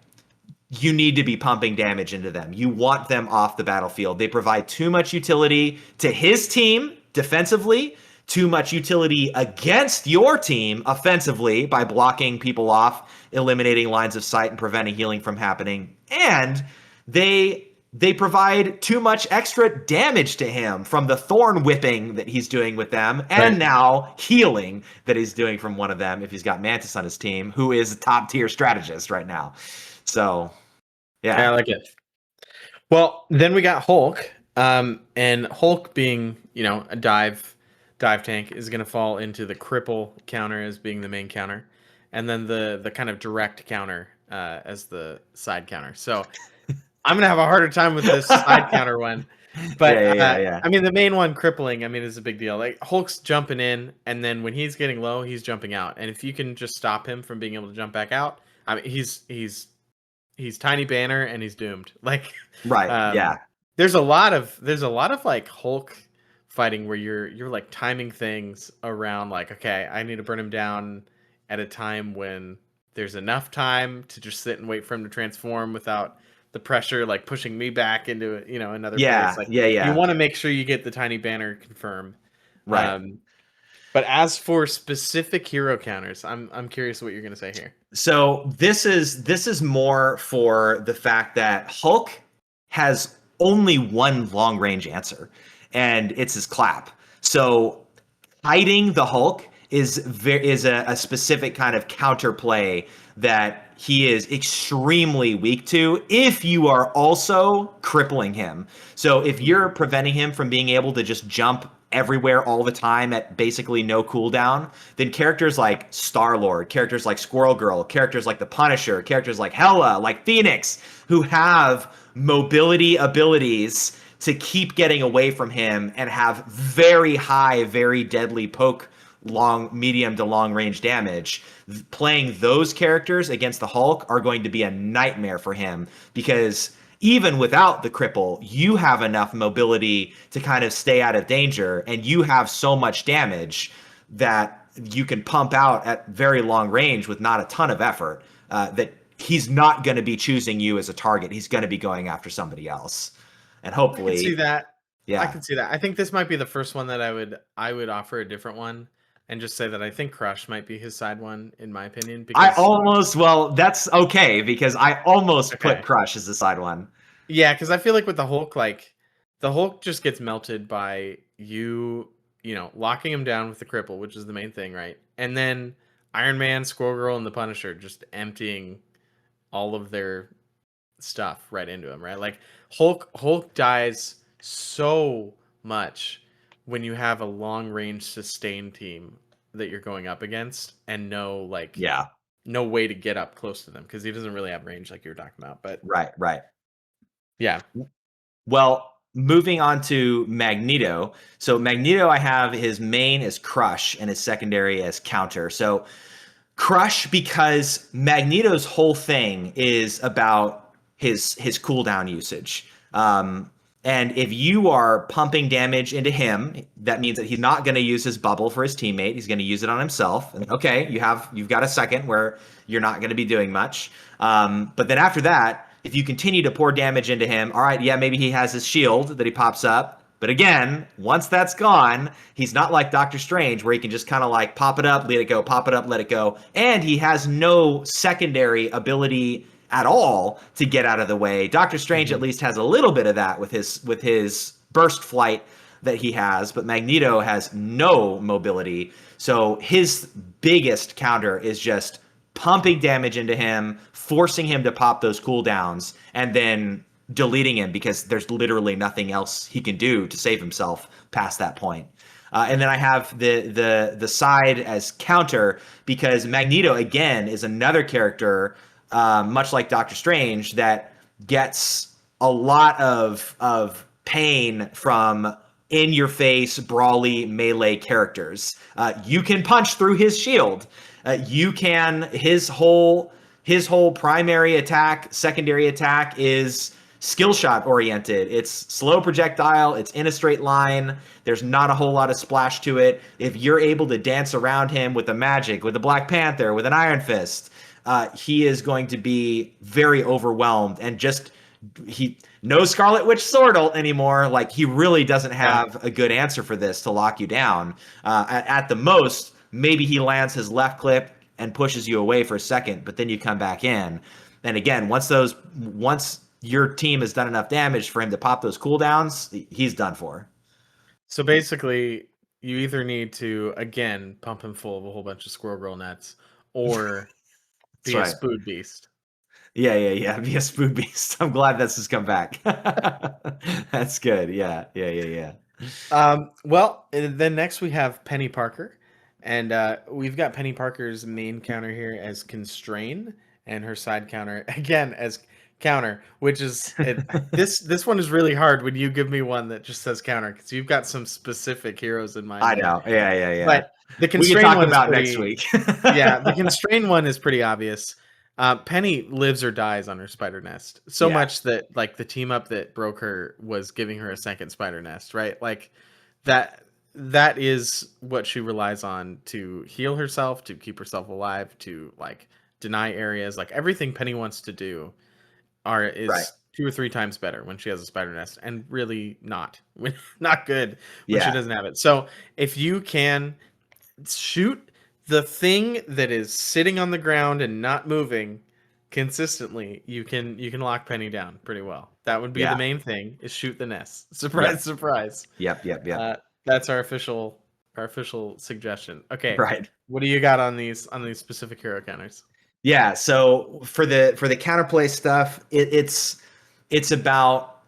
you need to be pumping damage into them. You want them off the battlefield. They provide too much utility to his team defensively, too much utility against your team offensively by blocking people off, eliminating lines of sight, and preventing healing from happening. And they provide too much extra damage to him from the thorn whipping that he's doing with them, and now healing that he's doing from one of them if he's got Mantis on his team, who is a top tier strategist right now. So yeah, I like it. Well, then we got Hulk, and Hulk being, a dive tank is going to fall into the cripple counter as being the main counter, and then the kind of direct counter as the side counter. So I'm going to have a harder time with this side counter one. But yeah. I mean, the main one, crippling, I mean, is a big deal. Like Hulk's jumping in, and then when he's getting low, he's jumping out. And if you can just stop him from being able to jump back out, I mean, he's Tiny Banner and he's doomed. Like, right, yeah. There's a lot of like Hulk fighting where you're like timing things around, like, okay, I need to burn him down at a time when there's enough time to just sit and wait for him to transform without the pressure like pushing me back into another place. Like, yeah. You want to make sure you get the Tiny Banner confirm. Right. But as for specific hero counters, I'm curious what you're going to say here. So this is more for the fact that Hulk has only one long range answer, and it's his clap. So hiding the Hulk is a specific kind of counterplay that he is extremely weak to if you are also crippling him. So if you're preventing him from being able to just jump everywhere all the time at basically no cooldown, then characters like Star-Lord, characters like Squirrel Girl, characters like the Punisher, characters like Hela, like Phoenix, who have mobility abilities to keep getting away from him and have very high, very deadly poke, medium to long range damage. Playing those characters against the Hulk are going to be a nightmare for him, because even without the cripple, you have enough mobility to kind of stay out of danger, and you have so much damage that you can pump out at very long range with not a ton of effort, that he's not going to be choosing you as a target. He's going to be going after somebody else. And hopefully, I can see that. Yeah, I can see that. I think this might be the first one that I would offer a different one and just say that I think Crush might be his side one, in my opinion. Because that's okay, because I almost put Crush as the side one. Yeah, because I feel like with the Hulk, like the Hulk just gets melted by you know, locking him down with the cripple, which is the main thing, right? And then Iron Man, Squirrel Girl, and the Punisher just emptying all of their stuff right into him, right? Like Hulk dies so much when you have a long range sustained team that you're going up against and no way to get up close to them, because he doesn't really have range like you were talking about. But right. Yeah. Well, moving on to Magneto. So Magneto, I have his main as Crush and his secondary as Counter. So Crush, because Magneto's whole thing is about his cooldown usage. And if you are pumping damage into him, that means that he's not going to use his bubble for his teammate. He's going to use it on himself. And okay, you've got a second where you're not going to be doing much. But then after that, if you continue to pour damage into him, all right, yeah, maybe he has his shield that he pops up. But again, once that's gone, he's not like Doctor Strange, where he can just kind of like pop it up, let it go, pop it up, let it go. And he has no secondary ability at all to get out of the way. Doctor Strange at least has a little bit of that with his burst flight that he has, but Magneto has no mobility. So his biggest counter is just pumping damage into him, forcing him to pop those cooldowns, and then deleting him, because there's literally nothing else he can do to save himself past that point. And then I have the side as Counter, because Magneto, again, is another character, much like Doctor Strange, that gets a lot of pain from in-your-face, brawly, melee characters. You can punch through his shield. His whole primary attack, secondary attack is skill shot oriented. It's slow projectile. It's in a straight line. There's not a whole lot of splash to it. If you're able to dance around him with the magic, with the Black Panther, with an Iron Fist, he is going to be very overwhelmed, and no Scarlet Witch Swordle anymore. Like, he really doesn't have a good answer for this to lock you down. At the most, maybe he lands his left clip and pushes you away for a second, but then you come back in. And again, once your team has done enough damage for him to pop those cooldowns, he's done for. So basically, you either need to, again, pump him full of a whole bunch of Squirrel Girl nuts, or be a Spood Beast. Yeah. Be a Spood Beast. I'm glad this has come back. That's good. Yeah. Well, then next we have Penny Parker. And we've got Penny Parker's main counter here as Constrain, and her side counter, again, as Counter, which is this one is really hard when you give me one that just says Counter, because you've got some specific heroes in mind. I know. Yeah. But the Constrain one about next week. Yeah, the Constrain one is pretty obvious. Penny lives or dies on her spider nest, so much that like the team up that broke her was giving her a second spider nest, right? Like that is what she relies on to heal herself, to keep herself alive, to like deny areas. Like, everything Penny wants to do is 2 or 3 times better when she has a spider nest, and really not good when she doesn't have it. So if you can shoot the thing that is sitting on the ground and not moving consistently. You can lock Penny down pretty well. That would be the main thing, is shoot the nest. Surprise, surprise. Yep. That's our official suggestion. Okay. Right. What do you got on these specific hero counters? Yeah, so for the counterplay stuff, it's about,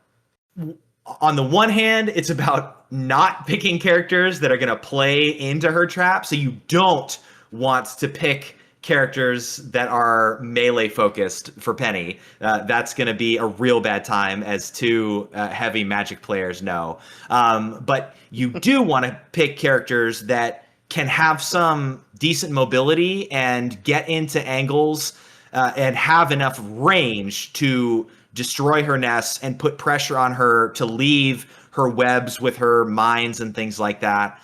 on the one hand, it's about not picking characters that are going to play into her trap. So you don't want to pick characters that are melee focused for Penny. That's going to be a real bad time, as two heavy Magic players know. But you do want to pick characters that can have some decent mobility and get into angles and have enough range to destroy her nests and put pressure on her to leave her webs with her mines and things like that.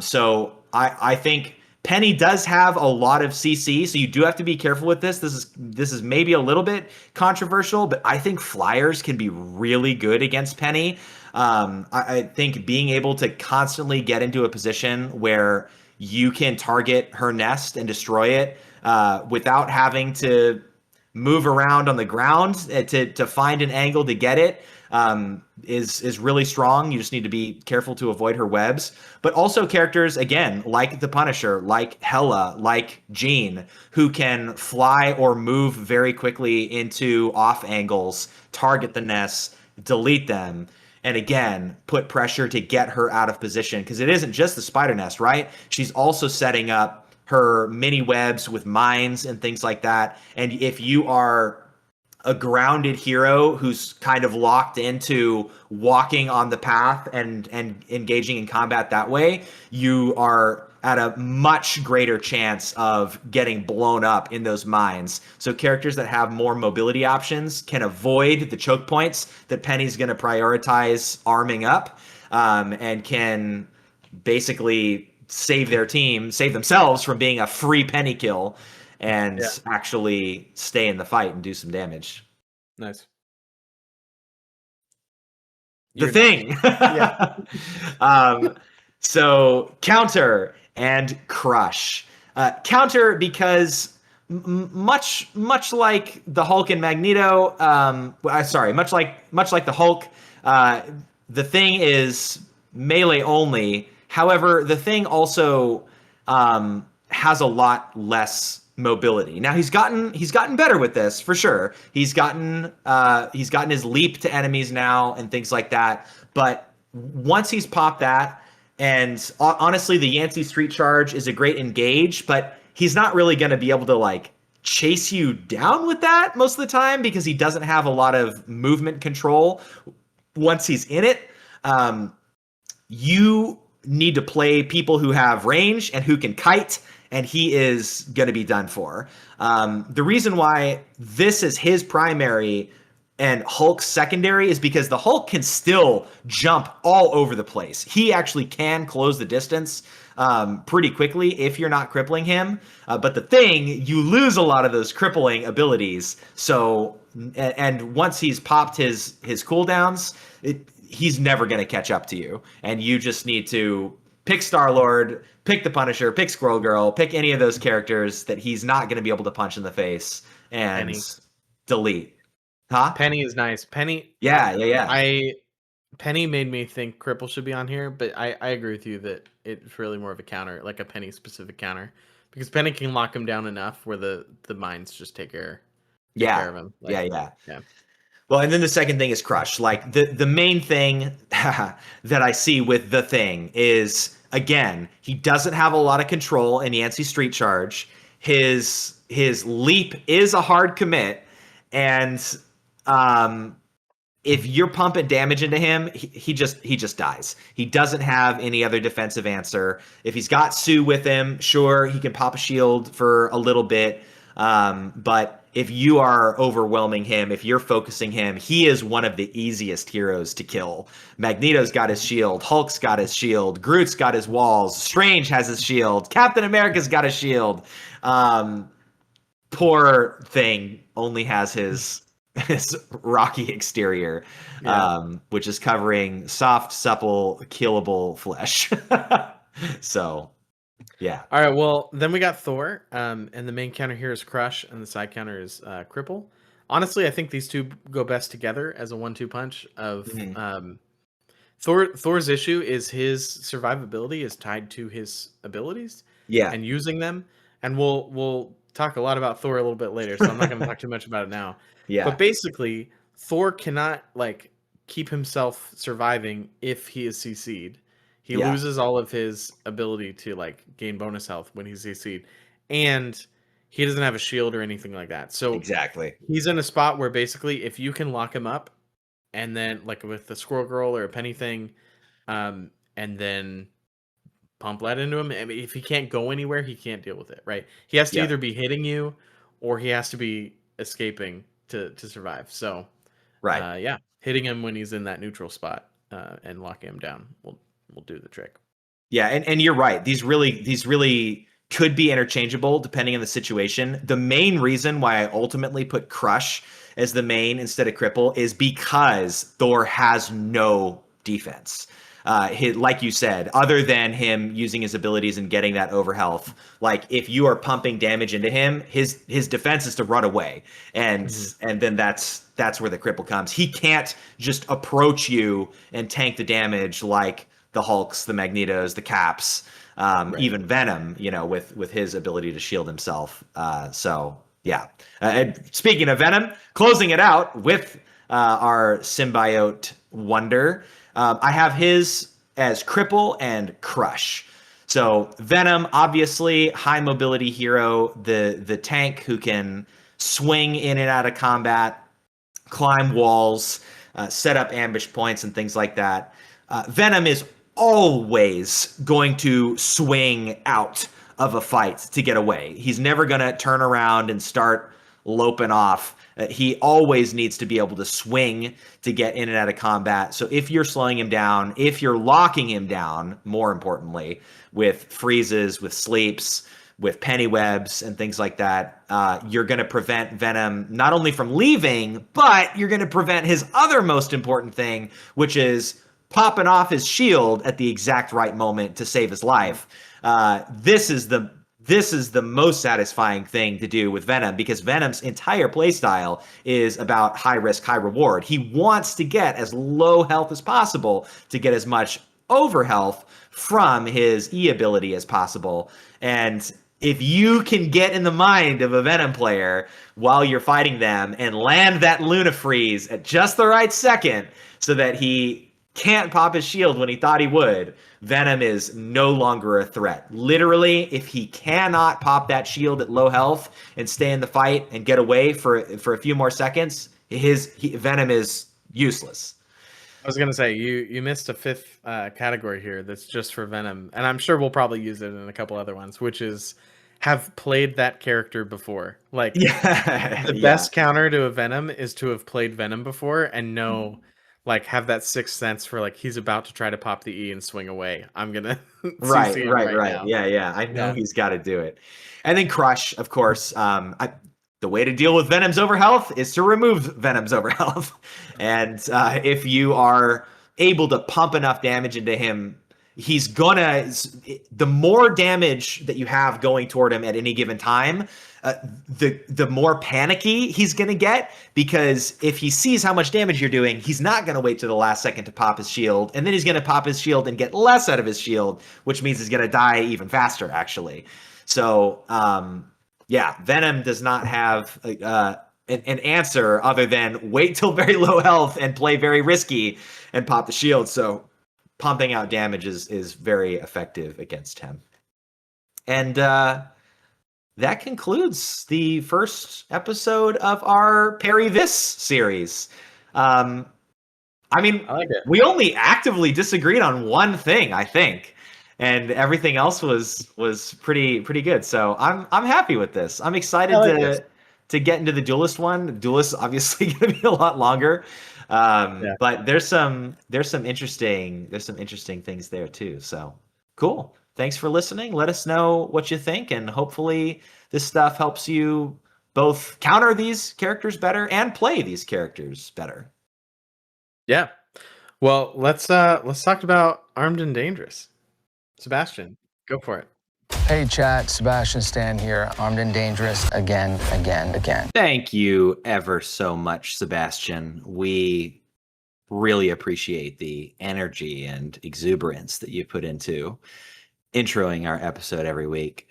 So I think Penny does have a lot of CC, so you do have to be careful with this. This is maybe a little bit controversial, but I think flyers can be really good against Penny. I think being able to constantly get into a position where you can target her nest and destroy it without having to move around on the ground to find an angle to get it is really strong. You just need to be careful to avoid her webs. But also characters, again, like the Punisher, like Hela, like Jean, who can fly or move very quickly into off angles, target the nests, delete them, and again, put pressure to get her out of position. Because it isn't just the spider nest, right? She's also setting up her mini webs with mines and things like that. And if you are a grounded hero who's kind of locked into walking on the path and engaging in combat that way, you are at a much greater chance of getting blown up in those mines. So characters that have more mobility options can avoid the choke points that Penny's going to prioritize arming up, and can basically save their team, save themselves from being a free Penny kill, and actually stay in the fight and do some damage. Nice. The Thing. So counter and crush. Counter because much like the Hulk and Magneto, much like the Hulk, the Thing is melee only. However, the Thing also has a lot less mobility. Now he's gotten better with this for sure. He's gotten his leap to enemies now and things like that. But once he's popped that, and honestly, the Yancey Street Charge is a great engage, but he's not really going to be able to like chase you down with that most of the time because he doesn't have a lot of movement control once he's in it. You need to play people who have range and who can kite, and he is going to be done for. The reason why this is his primary and Hulk's secondary is because the Hulk can still jump all over the place. He actually can close the distance pretty quickly if you're not crippling him. But the Thing, you lose a lot of those crippling abilities. So, and once he's popped his cooldowns, he's never going to catch up to you. And you just need to pick Star-Lord, pick the Punisher, pick Squirrel Girl, pick any of those characters that he's not going to be able to punch in the face and delete. Huh? Penny is nice. Penny. Yeah. Penny made me think Cripple should be on here, but I agree with you that it's really more of a counter, like a Penny specific counter, because Penny can lock him down enough where the mines just take care of him. Like, yeah. Well, and then the second thing is crush. Like the main thing that I see with the Thing is, again, he doesn't have a lot of control in Yancey Street Charge. His leap is a hard commit, and if you're pumping damage into him, he just dies. He doesn't have any other defensive answer. If he's got Sue with him, sure, he can pop a shield for a little bit, but if you are overwhelming him, if you're focusing him, he is one of the easiest heroes to kill. Magneto's got his shield. Hulk's got his shield. Groot's got his walls. Strange has his shield. Captain America's got a shield. Poor Thing only has his rocky exterior, which is covering soft, supple, killable flesh. So Yeah. All right. Well, then we got Thor, and the main counter here is Crush, and the side counter is Cripple. Honestly, I think these two go best together as a 1-2 punch. Of Thor's issue is his survivability is tied to his abilities, and using them. And we'll talk a lot about Thor a little bit later, so I'm not going to talk too much about it now. Yeah. But basically, Thor cannot keep himself surviving if he is CC'd. He loses all of his ability to gain bonus health when he's CC'd, and he doesn't have a shield or anything like that. So exactly, he's in a spot where basically if you can lock him up, and then with the Squirrel Girl or a Penny thing, and then pump lead into him. I mean, if he can't go anywhere, he can't deal with it, right? He has to either be hitting you, or he has to be escaping to survive. So, hitting him when he's in that neutral spot and locking him down will do the trick. Yeah, and you're right. These really could be interchangeable depending on the situation. The main reason why I ultimately put Crush as the main instead of Cripple is because Thor has no defense. Like you said, other than him using his abilities and getting that overhealth, if you are pumping damage into him, his defense is to run away, and then that's where the cripple comes. He can't just approach you and tank the damage like the Hulks, the Magnetos, the Caps, even Venom, with his ability to shield himself. And speaking of Venom, closing it out with our symbiote Wonder. I have his as Cripple and Crush. So Venom, obviously, high mobility hero, the tank who can swing in and out of combat, climb walls, set up ambush points and things like that. Venom is always going to swing out of a fight to get away. He's never going to turn around and start loping off. He always needs to be able to swing to get in and out of combat. So if you're slowing him down, if you're locking him down, more importantly, with freezes, with sleeps, with penny webs and things like that, you're going to prevent Venom not only from leaving, but you're going to prevent his other most important thing, which is popping off his shield at the exact right moment to save his life. This is the most satisfying thing to do with Venom, because Venom's entire playstyle is about high risk, high reward. He wants to get as low health as possible to get as much over health from his E ability as possible. And if you can get in the mind of a Venom player while you're fighting them and land that Luna Freeze at just the right second so that he can't pop his shield when he thought he would, Venom is no longer a threat. Literally, if he cannot pop that shield at low health and stay in the fight and get away for a few more seconds, Venom is useless. I was gonna say you missed a fifth category here that's just for Venom, and I'm sure we'll probably use it in a couple other ones, which is have played that character before. The best counter to a Venom is to have played Venom before and know. Have that sixth sense for he's about to try to pop the E and swing away. I'm gonna right. Now. Yeah. I know he's got to do it. And then Crush, of course. The way to deal with Venom's overhealth is to remove Venom's overhealth. And if you are able to pump enough damage into him, he's gonna. The more damage that you have going toward him at any given time, the more panicky he's going to get, because if he sees how much damage you're doing, he's not going to wait to the last second to pop his shield, and then he's going to pop his shield and get less out of his shield, which means he's going to die even faster, actually. So, Venom does not have an answer other than wait till very low health and play very risky and pop the shield. So pumping out damage is very effective against him. And that concludes the first episode of our Parry This series. I like it. We only actively disagreed on one thing, I think, and everything else was pretty good. So I'm happy with this. I'm excited to get into the Duelist one. The Duelist obviously going to be a lot longer, but there's some interesting things there too. So cool. Thanks for listening. Let us know what you think, and hopefully this stuff helps you both counter these characters better and play these characters better. Yeah. Well, let's talk about Armed and Dangerous. Sebastian, go for it. Hey chat, Sebastian Stan here, armed and dangerous again. Thank you ever so much, Sebastian. We really appreciate the energy and exuberance that you put into introing our episode every week.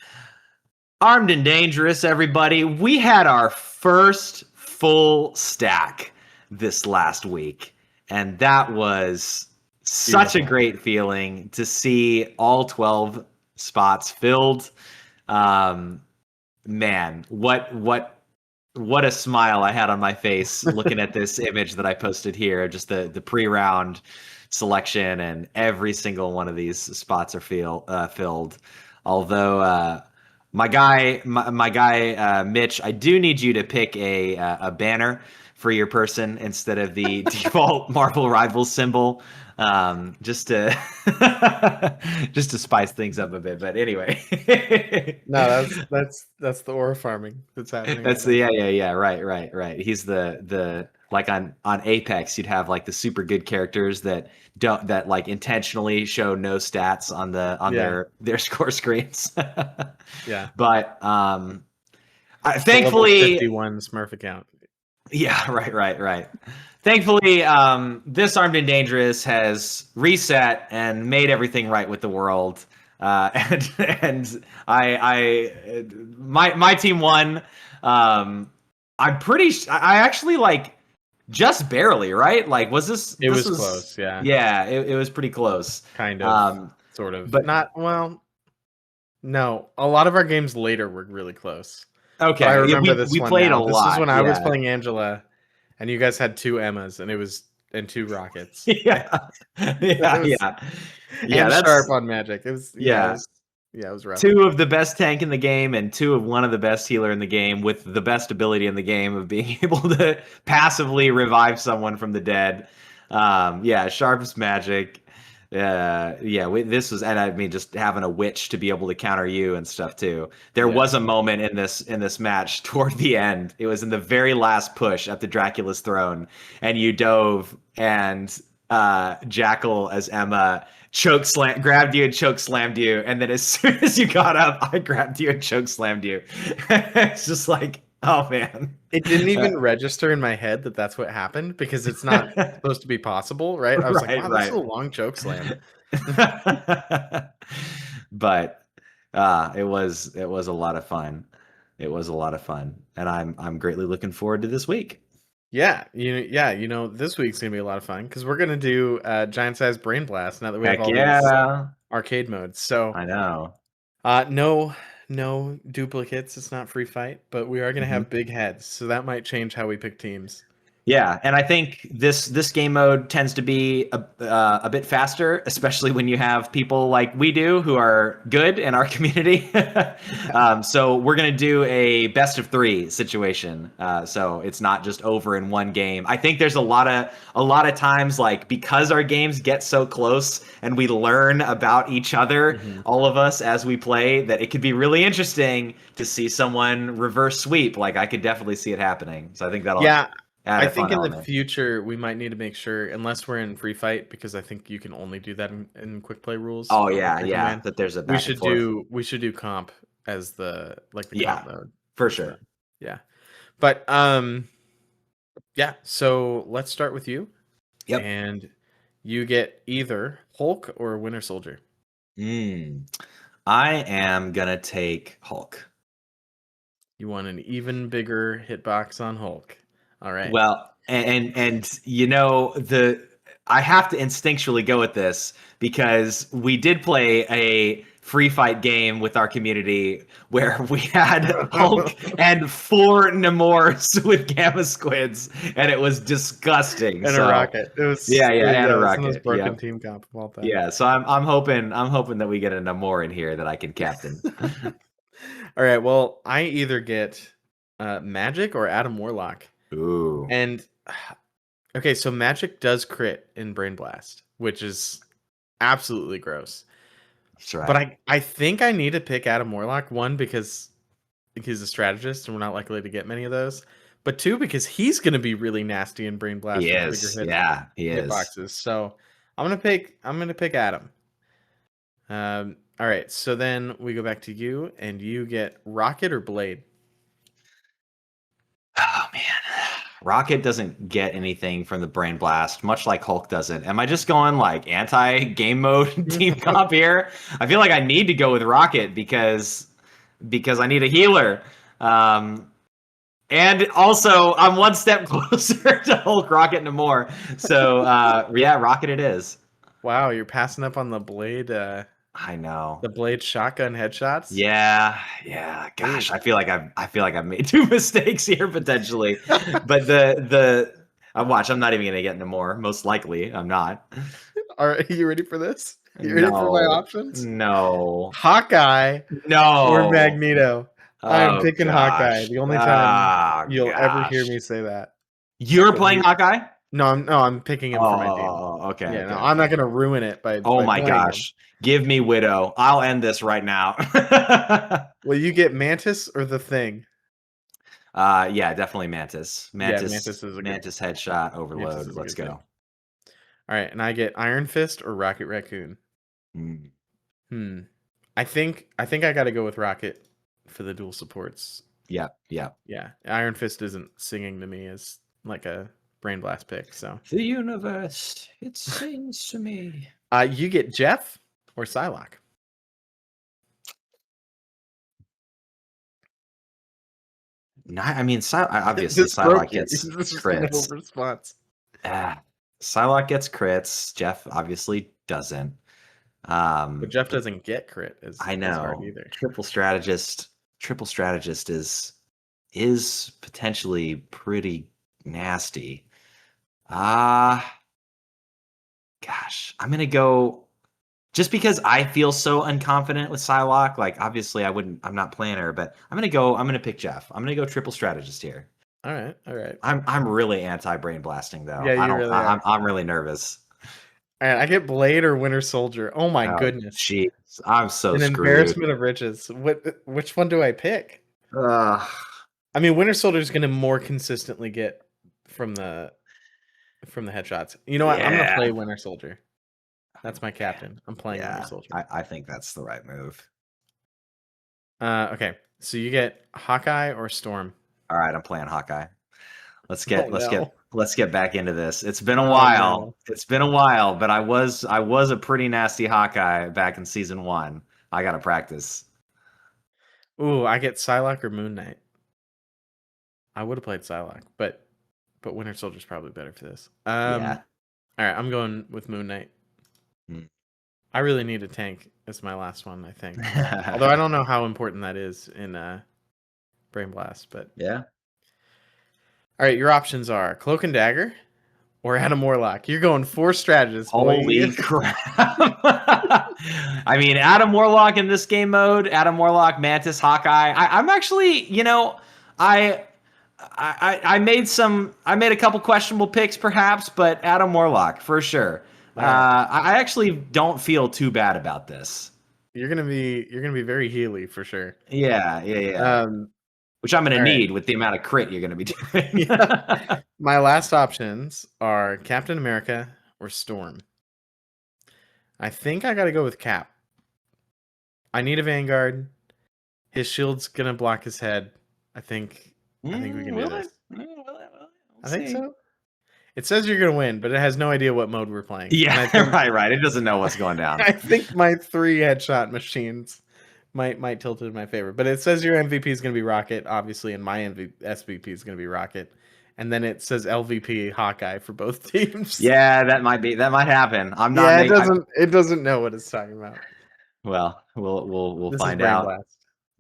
Armed and dangerous, everybody. We had our first full stack this last week, and that was such a great feeling to see all 12 spots filled. Man, what a smile I had on my face looking at this image that I posted here, just the pre-round selection, and every single one of these spots are filled. Although my guy Mitch, I do need you to pick a banner for your person instead of the default Marvel Rivals symbol, just to spice things up a bit. But anyway, no, that's the aura farming that's happening. That's the right. He's the like on Apex, you'd have like the super good characters that like intentionally show no stats on their score screens. Yeah, but thankfully 51 Smurf account. Yeah, right. Thankfully, this Armed and Dangerous has reset and made everything right with the world. And my team won. I actually like just barely, right? Like, was this? It was close. Yeah. Yeah, it was pretty close. Kind of, sort of, but not well. No, a lot of our games later were really close. Okay, but I remember this. We one played now. a lot. This is when I was playing Angela, and you guys had 2 Emmas, and it was 2 Rockets. Yeah. That's sharp on Magic. It was it was rough. 2 of the best tank in the game and 2 of one of the best healer in the game, with the best ability in the game of being able to passively revive someone from the dead. Sharpest Magic. This was, and I mean, just having a witch to be able to counter you and stuff too. There was a moment in this match toward the end. It was in the very last push up to Dracula's throne, and you dove, and Jackal as Emma grabbed you and choke slammed you, and then as soon as you got up, I grabbed you and choke slammed you. It's just like, oh man. It didn't even register in my head that that's what happened, because it's not supposed to be possible, right? I was like, wow, this is a long choke slam. But it was a lot of fun. It was a lot of fun, and I'm greatly looking forward to this week. Yeah, this week's gonna be a lot of fun because we're gonna do giant size brain blast now that we have all these arcade modes. So I know. No duplicates. It's not free fight, but we are going to have big heads, so that might change how we pick teams. Yeah, and I think this game mode tends to be a bit faster, especially when you have people like we do who are good in our community. So we're gonna do a best of 3 situation. So it's not just over in one game. I think there's a lot of times, like, because our games get so close and we learn about each other, all of us as we play, that it could be really interesting to see someone reverse sweep. Like, I could definitely see it happening. So I think that'll I think in the future we might need to make sure, unless we're in free fight, because I think you can only do that in quick play rules. Oh yeah. That there's a we should do comp as the comp mode for sure. Yeah, but So let's start with you. Yep. And you get either Hulk or Winter Soldier. I am gonna take Hulk. You want an even bigger hitbox on Hulk. All right. Well, and I have to instinctually go with this because we did play a free fight game with our community where we had Hulk and 4 Namors with gamma squids, and it was disgusting. And a rocket. It was and a rocket. It was broken team comp of all time. Yeah, so I'm hoping that we get a Namor in here that I can captain. All right. Well, I either get Magic or Adam Warlock. Ooh. And okay, so Magic does crit in Brain Blast, which is absolutely gross. That's right. But I think I need to pick Adam Warlock, 1, because he's a strategist and we're not likely to get many of those. But 2, because he's going to be really nasty in Brain Blast. He is. He is. Boxes. So I'm gonna pick Adam. All right, so then we go back to you, and you get Rocket or Blade. Oh man, Rocket doesn't get anything from the Brain Blast, much like Hulk doesn't. Am I just going like anti-game mode team comp here? I feel like I need to go with Rocket because I need a healer. And also, I'm one step closer to Hulk, Rocket, and more. So, yeah, Rocket it is. Wow, you're passing up on the Blade. I know the Blade shotgun headshots. Yeah. Gosh, I feel like I've made 2 mistakes here potentially. But watch. I'm not even gonna get into more. Most likely, I'm not. Are you ready for this? You ready for my options? No. Hawkeye. No. Or Magneto. I am picking Hawkeye. The only time you'll ever hear me say that. You're playing Hawkeye? No, I'm picking him for my team. Okay. Yeah, I'm not gonna ruin it by. Oh my gosh! Give me Widow. I'll end this right now. Will you get Mantis or the Thing? Yeah, definitely Mantis. Mantis is a Mantis headshot overload. Let's go. All right, and I get Iron Fist or Rocket Raccoon. I think I got to go with Rocket for the dual supports. Yeah. Iron Fist isn't singing to me as like a Brain Blast pick. So the universe, it sings to me. You get Jeff or Psylocke. I mean, obviously Psylocke gets crits. No response. Psylocke gets crits. Jeff obviously doesn't. But Jeff doesn't get crit. I know. Either. Triple strategist is potentially pretty nasty. Gosh, I'm gonna go just because I feel so unconfident with Psylocke. Like, obviously, I'm not playing her, but I'm gonna pick Jeff. I'm gonna go triple strategist here. All right. I'm really anti-brain blasting though. Yeah, I'm really nervous. All right, I get Blade or Winter Soldier. Oh my goodness. Jeez, I'm so screwed. Embarrassment of riches. Which one do I pick? I mean, Winter Soldier is going to more consistently get from the headshots. You know what? I'm going to play Winter Soldier. That's my captain. I'm playing Winter Soldier. I think that's the right move. Okay, so you get Hawkeye or Storm. All right, I'm playing Hawkeye. Let's get back into this. It's been a while. No. It's been a while, but I was a pretty nasty Hawkeye back in season 1. I gotta practice. Ooh, I get Psylocke or Moon Knight. I would have played Psylocke, but Winter Soldier's probably better for this. Yeah. All right, I'm going with Moon Knight. I really need a tank as my last one, I think. Although I don't know how important that is in Brain Blast, but yeah. All right, your options are Cloak and Dagger or Adam Warlock. You're going 4 strategists. Holy crap. I mean, Adam Warlock in this game mode, Adam Warlock, Mantis, Hawkeye. I'm actually, I made a couple questionable picks perhaps, but Adam Warlock for sure. I actually don't feel too bad about this. You're gonna be very Healy for sure. Yeah. Which I'm going to need with the amount of crit you're going to be doing. My last options are Captain America or Storm. I think I got to go with Cap. I need a Vanguard. His shield's going to block his head. I think we can do this. I think so. It says you're going to win, but it has no idea what mode we're playing. Yeah, right. It doesn't know what's going down. I think my 3 headshot machines might tilt it in my favor, but it says your MVP is going to be Rocket, obviously, and my SVP is going to be Rocket, and then it says LVP Hawkeye for both teams. Yeah, that might happen. I'm not. Yeah, it doesn't know what it's talking about. Well, we'll find out. Blast.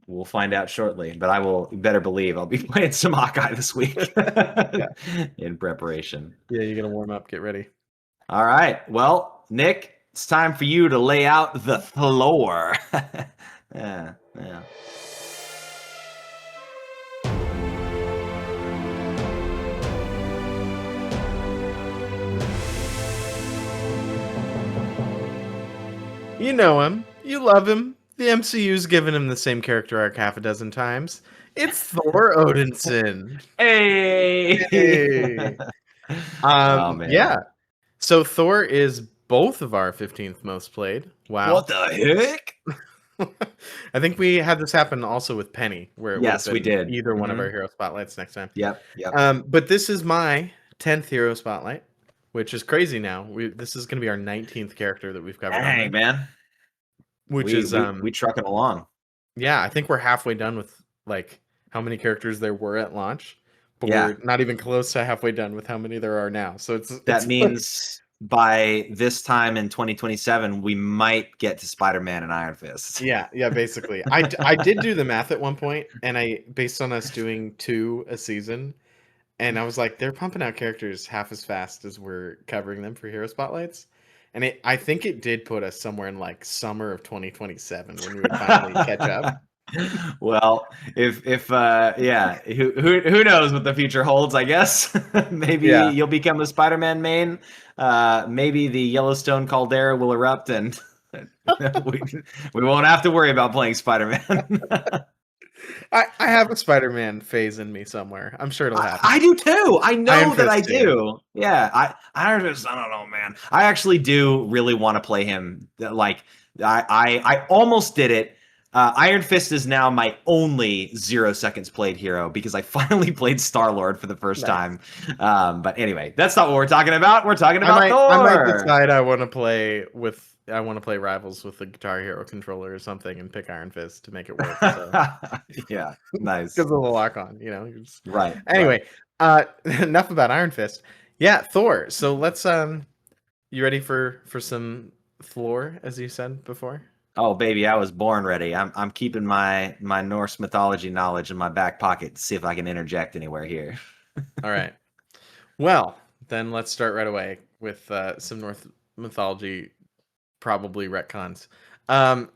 We'll find out shortly, but you better believe I'll be playing some Hawkeye this week in preparation. Yeah, you're gonna warm up. Get ready. All right. Well, Nick, it's time for you to lay out the floor. Yeah. You know him. You love him. The MCU's given him the same character arc half a dozen times. It's Thor Odinson. Hey. Oh, man. Yeah. So Thor is both of our 15th most played. Wow. What the heck? I think we had this happen also with Penny, where it yes, we did. Either one of our hero spotlights next time. Yep. But this is my 10th hero spotlight, which is crazy now. This is going to be our 19th character that we've covered. Dang, man. Which we trucking along. Yeah, I think we're halfway done with like how many characters there were at launch, but we're not even close to halfway done with how many there are now. So that means by this time in 2027, we might get to Spider-Man and Iron Fist. Yeah, basically. I did do the math at one point, and based on us doing 2 a season, and I was like, they're pumping out characters half as fast as we're covering them for hero spotlights. And I think it did put us somewhere in like summer of 2027 when we would finally catch up. Well, if who knows what the future holds, I guess. Maybe you'll become a Spider-Man main. Maybe the Yellowstone caldera will erupt and we won't have to worry about playing Spider-Man. I have a Spider-Man phase in me somewhere. I'm sure it'll happen. I do too. I know that I do. Yeah, I don't know, man. I actually do really want to play him. Like I almost did it. Iron Fist is now my only 0 seconds played hero because I finally played Star-Lord for the first time. But anyway, that's not what we're talking about. We're talking about Thor. I might decide I want to play Rivals with the Guitar Hero controller or something and pick Iron Fist to make it work. So. Yeah, nice. Because of the lock on, Right. Anyway, enough about Iron Fist. Yeah, Thor. So let's you ready for some Thor, as you said before? Oh baby, I was born ready. I'm keeping my Norse mythology knowledge in my back pocket to see if I can interject anywhere here. All right. Well, then let's start right away with some Norse mythology, probably retcons.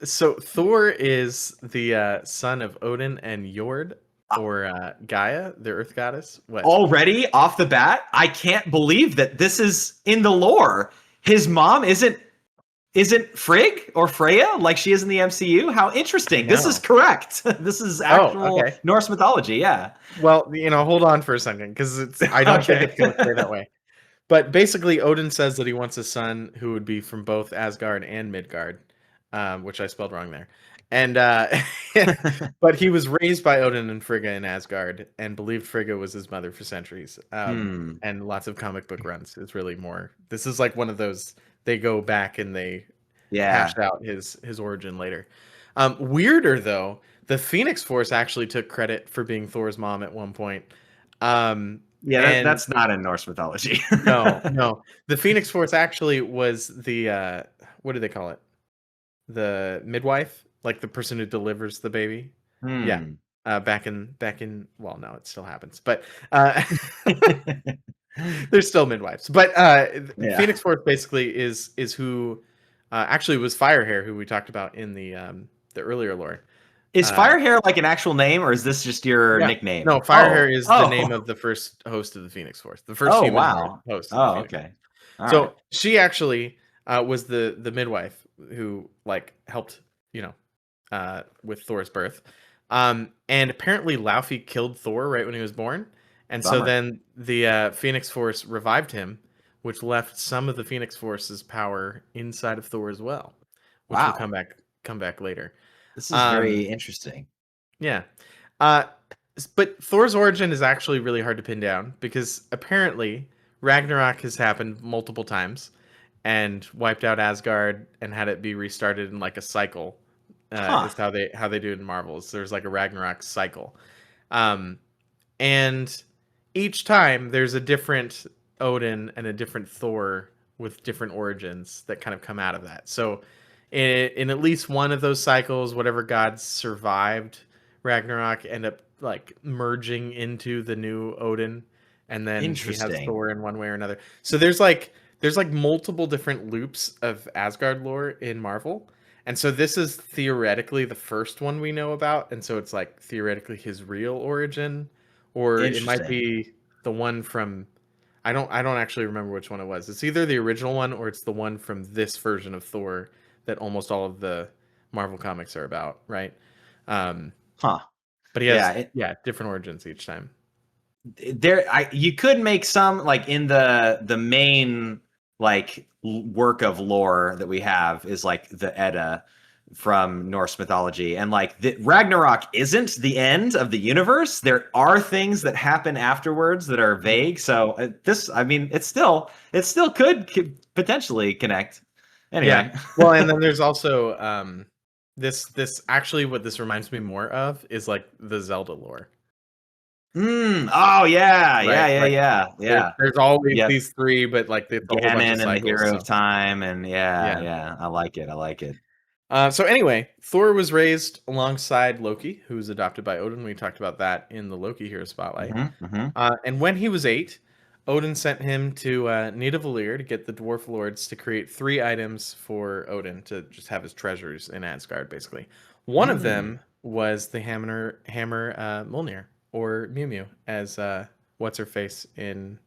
So Thor is the son of Odin and Jord, or Gaia, the Earth goddess. What? Already off the bat, I can't believe that this is in the lore. His mom isn't Frigg or Freya like she is in the MCU? How interesting. This is correct. This is actual Norse mythology, yeah. Well, hold on for a second, because I don't think it's going to stay that way. But basically, Odin says that he wants a son who would be from both Asgard and Midgard, which I spelled wrong there. And but he was raised by Odin and Frigga in Asgard and believed Frigga was his mother for centuries. And lots of comic book runs. It's really more. This is like one of those. They go back and they hash out his origin later. Weirder though, the Phoenix Force actually took credit for being Thor's mom at one point. That's not in Norse mythology. No. The Phoenix Force actually was the what do they call it? The midwife, like the person who delivers the baby. Yeah. Back in well, no, it still happens, but there's still midwives. But Phoenix Force basically is who actually was Firehair, who we talked about in the earlier lore. Is Firehair like an actual name, or is this just your nickname? No, Firehair is the name of the first host of the Phoenix Force. The first human host. Okay. So she actually was the midwife who helped with Thor's birth. And apparently Laufey killed Thor right when he was born. And so then the Phoenix Force revived him, which left some of the Phoenix Force's power inside of Thor as well, which will come back later. This is very interesting. Yeah. But Thor's origin is actually really hard to pin down because apparently Ragnarok has happened multiple times and wiped out Asgard and had it be restarted in like a cycle. Is how they do it in Marvels. There's like a Ragnarok cycle. And each time there's a different Odin and a different Thor with different origins that kind of come out of that. So in at least one of those cycles, whatever gods survived Ragnarok end up merging into the new Odin, and then he has Thor in one way or another. So there's multiple different loops of Asgard lore in Marvel. And so this is theoretically the first one we know about, and so it's theoretically his real origin, or it might be the one from I don't actually remember which one it was. It's either the original one or it's the one from this version of Thor that almost all of the Marvel comics are about, right? But he has different origins each time. You could make some in the main work of lore that we have is the Edda. from Norse mythology. And like Ragnarok isn't the end of the universe. There are things that happen afterwards that are vague. So it still could potentially connect. Anyway. Yeah. Well, and then there's also this actually what this reminds me more of is like the Zelda lore. Oh yeah, right? Yeah. There's always these three, but like the whole bunch of Ganon cycles, and the Hero of Time, and yeah. I like it. So anyway, Thor was raised alongside Loki, who was adopted by Odin. We talked about that in the Loki Hero Spotlight. And when he was 8, Odin sent him to Nidavellir to get the Dwarf Lords to create 3 items for Odin to just have his treasures in Asgard, basically. One of them was the hammer Mjolnir, or Mew Mew, as what's-her-face in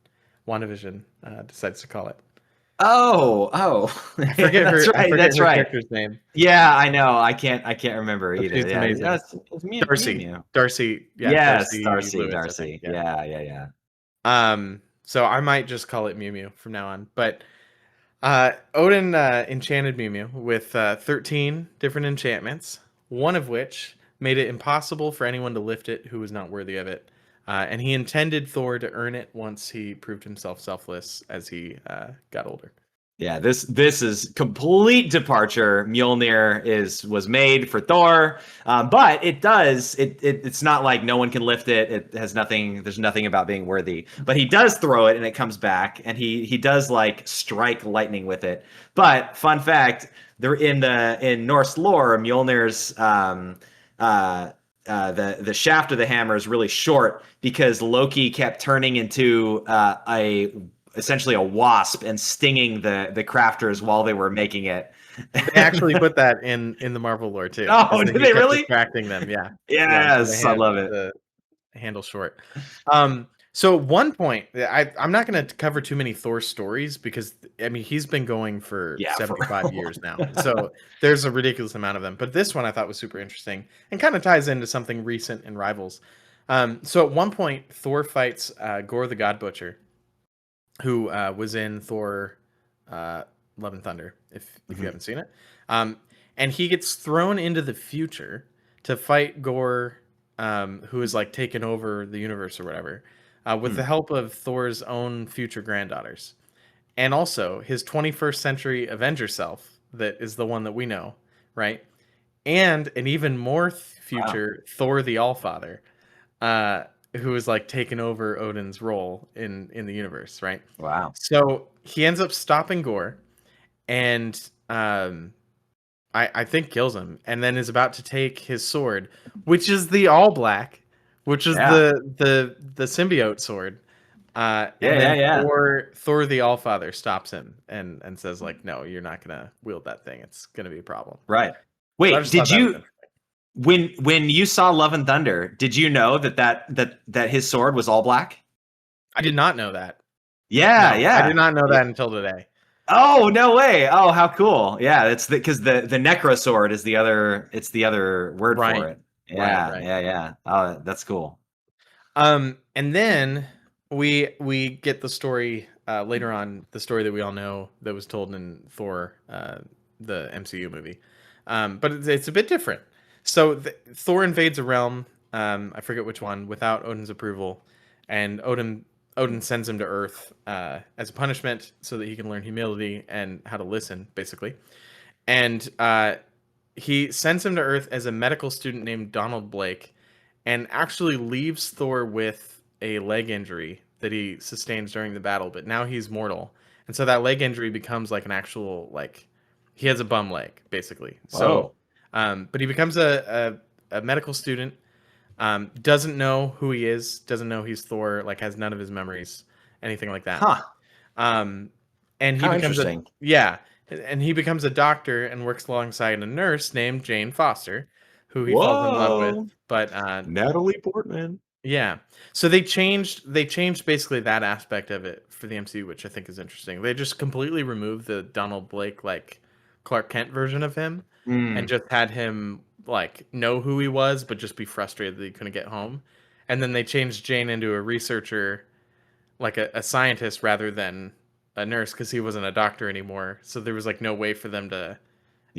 WandaVision decides to call it. Oh, I forget her. That's right. Character's name. Yeah, I know. I can't remember either. She's amazing. It's Darcy. Yeah, yes, Darcy. Lewis, Darcy. Yeah. So I might just call it Mew Mew from now on. But Odin enchanted Mew Mew with 13 different enchantments, one of which made it impossible for anyone to lift it who was not worthy of it. And he intended Thor to earn it once he proved himself selfless as he got older. Yeah, this is complete departure. Mjolnir was made for Thor, but it's not like no one can lift it. It has nothing. There's nothing about being worthy. But he does throw it and it comes back, and he does like strike lightning with it. But fun fact, in Norse lore, Mjolnir's the shaft of the hammer is really short because Loki kept turning into essentially a wasp and stinging the crafters while they were making it. They actually put that in the Marvel lore too. Oh, did they really? Distracting them, yeah. Yes, I love it. The handle short. So at one point, I'm not going to cover too many Thor stories because I mean he's been going for 75 years now, so there's a ridiculous amount of them. But this one I thought was super interesting and kind of ties into something recent in Rivals. So at one point, Thor fights Gore the God Butcher, who was in Thor Love and Thunder, if you haven't seen it. And he gets thrown into the future to fight Gore, who is like taken over the universe or whatever, with the help of Thor's own future granddaughters. And also his 21st century Avenger self, that is the one that we know, right? And an even more future Thor the Allfather, who is like taking over Odin's role in the universe, right? Wow. So he ends up stopping Gore and I think kills him, and then is about to take his sword, which is the all black, which is the symbiote sword. Thor the Allfather stops him and says like, no, you're not gonna wield that thing. It's gonna be a problem. Right. Wait, did you when you saw Love and Thunder, did you know that his sword was all black? I did not know that. Yeah. I did not know that until today. Oh, no way. Oh, how cool. Yeah, it's because the Necro sword is the other word for it. Yeah, right. Yeah. Oh, that's cool. And then we get the story later on, the story that we all know that was told in Thor, the MCU movie. But it's a bit different. So Thor invades a realm, I forget which one, without Odin's approval, and Odin sends him to Earth as a punishment so that he can learn humility and how to listen, basically. And he sends him to Earth as a medical student named Donald Blake, and actually leaves Thor with a leg injury that he sustains during the battle, but now he's mortal. And so that leg injury becomes like an actual, like, he has a bum leg, basically. So, but he becomes a medical student, doesn't know who he is, doesn't know he's Thor, like has none of his memories, anything like that. And he becomes and he becomes a doctor and works alongside a nurse named Jane Foster, who he falls in love with. But Natalie Portman. Yeah. So they changed basically that aspect of it for the MCU, which I think is interesting. They just completely removed the Donald Blake, like Clark Kent version of him, and just had him like know who he was, but just be frustrated that he couldn't get home. And then they changed Jane into a researcher, like a scientist rather than a nurse, because he wasn't a doctor anymore. So there was like no way for them to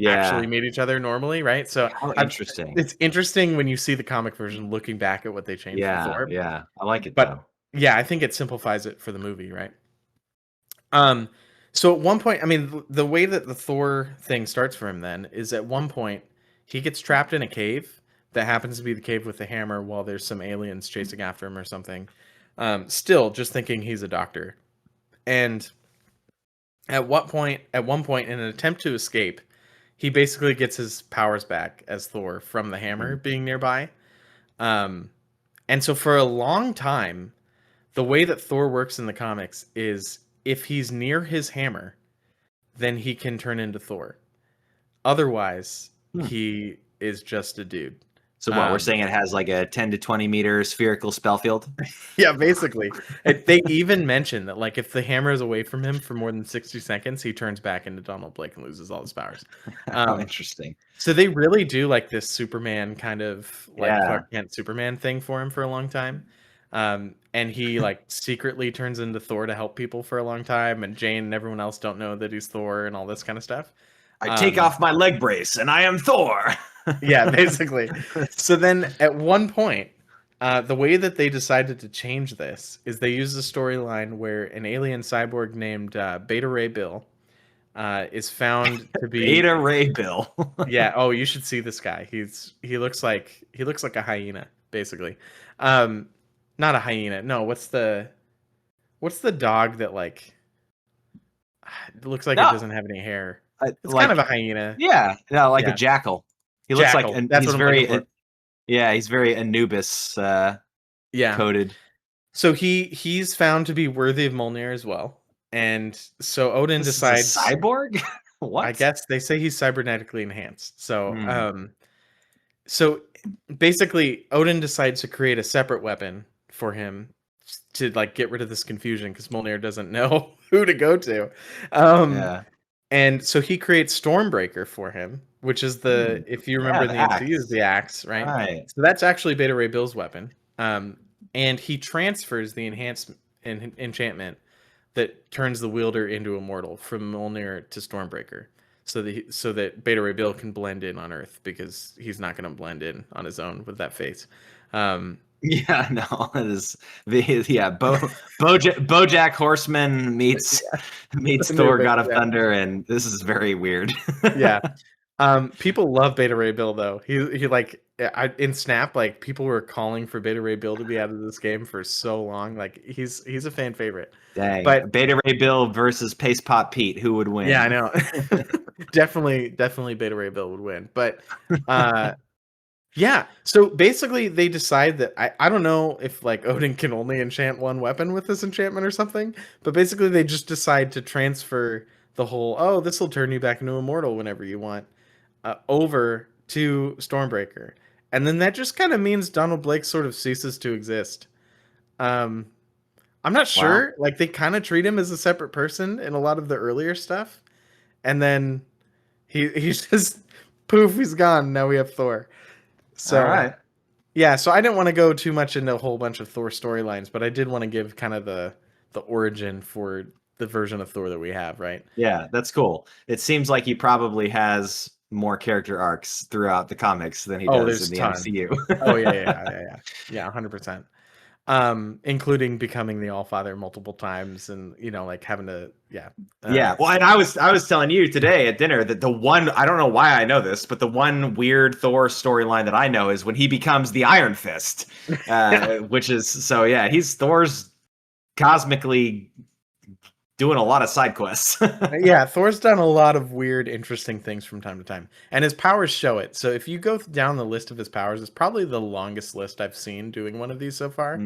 actually meet each other normally, right? So how interesting. It's interesting when you see the comic version looking back at what they changed for Thor. Yeah, I like it But though. yeah, I think it simplifies it for the movie, right? So at one point, I mean, the way that the Thor thing starts for him then is at one point he gets trapped in a cave that happens to be the cave with the hammer while there's some aliens chasing after him or something. Still just thinking he's a doctor. And at one point, in an attempt to escape, he basically gets his powers back as Thor from the hammer being nearby. And so for a long time, the way that Thor works in the comics is if he's near his hammer, then he can turn into Thor. Otherwise, he is just a dude. So what, we're saying it has like a 10 to 20 meter spherical spell field? Yeah, basically. They even mention that like if the hammer is away from him for more than 60 seconds, he turns back into Donald Blake and loses all his powers. Interesting. So they really do like this Superman kind of like Clark Kent Superman thing for him for a long time. And he like secretly turns into Thor to help people for a long time, and Jane and everyone else don't know that he's Thor and all this kind of stuff. I take off my leg brace and I am Thor. Yeah, basically. So then at one point, the way that they decided to change this is they used a storyline where an alien cyborg named Beta Ray Bill is found to be Beta Ray Bill. Yeah. Oh, you should see this guy. He looks like a hyena, basically. Not a hyena. No, what's the dog that like looks like it doesn't have any hair? It's like, kind of a hyena. Yeah. No, like a jackal. He looks like that's he's very he's very Anubis coded. So he's found to be worthy of Mjolnir as well. And so Odin decides cyborg? What? I guess they say he's cybernetically enhanced. So so basically Odin decides to create a separate weapon for him to like get rid of this confusion because Mjolnir doesn't know who to go to. And so he creates Stormbreaker for him, which is if you remember the MCU is the axe, right? So that's actually Beta Ray Bill's weapon. And he transfers the enchantment that turns the wielder into immortal from Mjolnir to Stormbreaker. So that Beta Ray Bill can blend in on Earth because he's not going to blend in on his own with that face. Yeah, no, it is BoJack Horseman meets Thor God of Thunder, and this is very weird. Yeah. People love Beta Ray Bill though. He like in Snap, like people were calling for Beta Ray Bill to be out of this game for so long. Like he's a fan favorite. Dang. But Beta Ray Bill versus Pace Pot Pete, who would win? Yeah, I know. definitely Beta Ray Bill would win. But yeah. So basically they decide that I don't know if like Odin can only enchant one weapon with this enchantment or something, but basically they just decide to transfer the whole, this will turn you back into immortal whenever you want, over to Stormbreaker. And then that just kind of means Donald Blake sort of ceases to exist. I'm not sure. Like they kind of treat him as a separate person in a lot of the earlier stuff. And then he's just poof, he's gone. Now we have Thor. So, all right. Yeah, so I didn't want to go too much into a whole bunch of Thor storylines, but I did want to give kind of the origin for the version of Thor that we have, right? Yeah, that's cool. It seems like he probably has more character arcs throughout the comics than he does in the MCU. Oh yeah, 100%. Including becoming the All-Father multiple times, and like having to well, and I was telling you today at dinner that the one, I don't know why I know this, but the one weird Thor storyline that I know is when he becomes the Iron Fist, which is he's Thor's cosmically doing a lot of side quests. Yeah, Thor's done a lot of weird, interesting things from time to time, and his powers show it. So if you go down the list of his powers, it's probably the longest list I've seen doing one of these so far.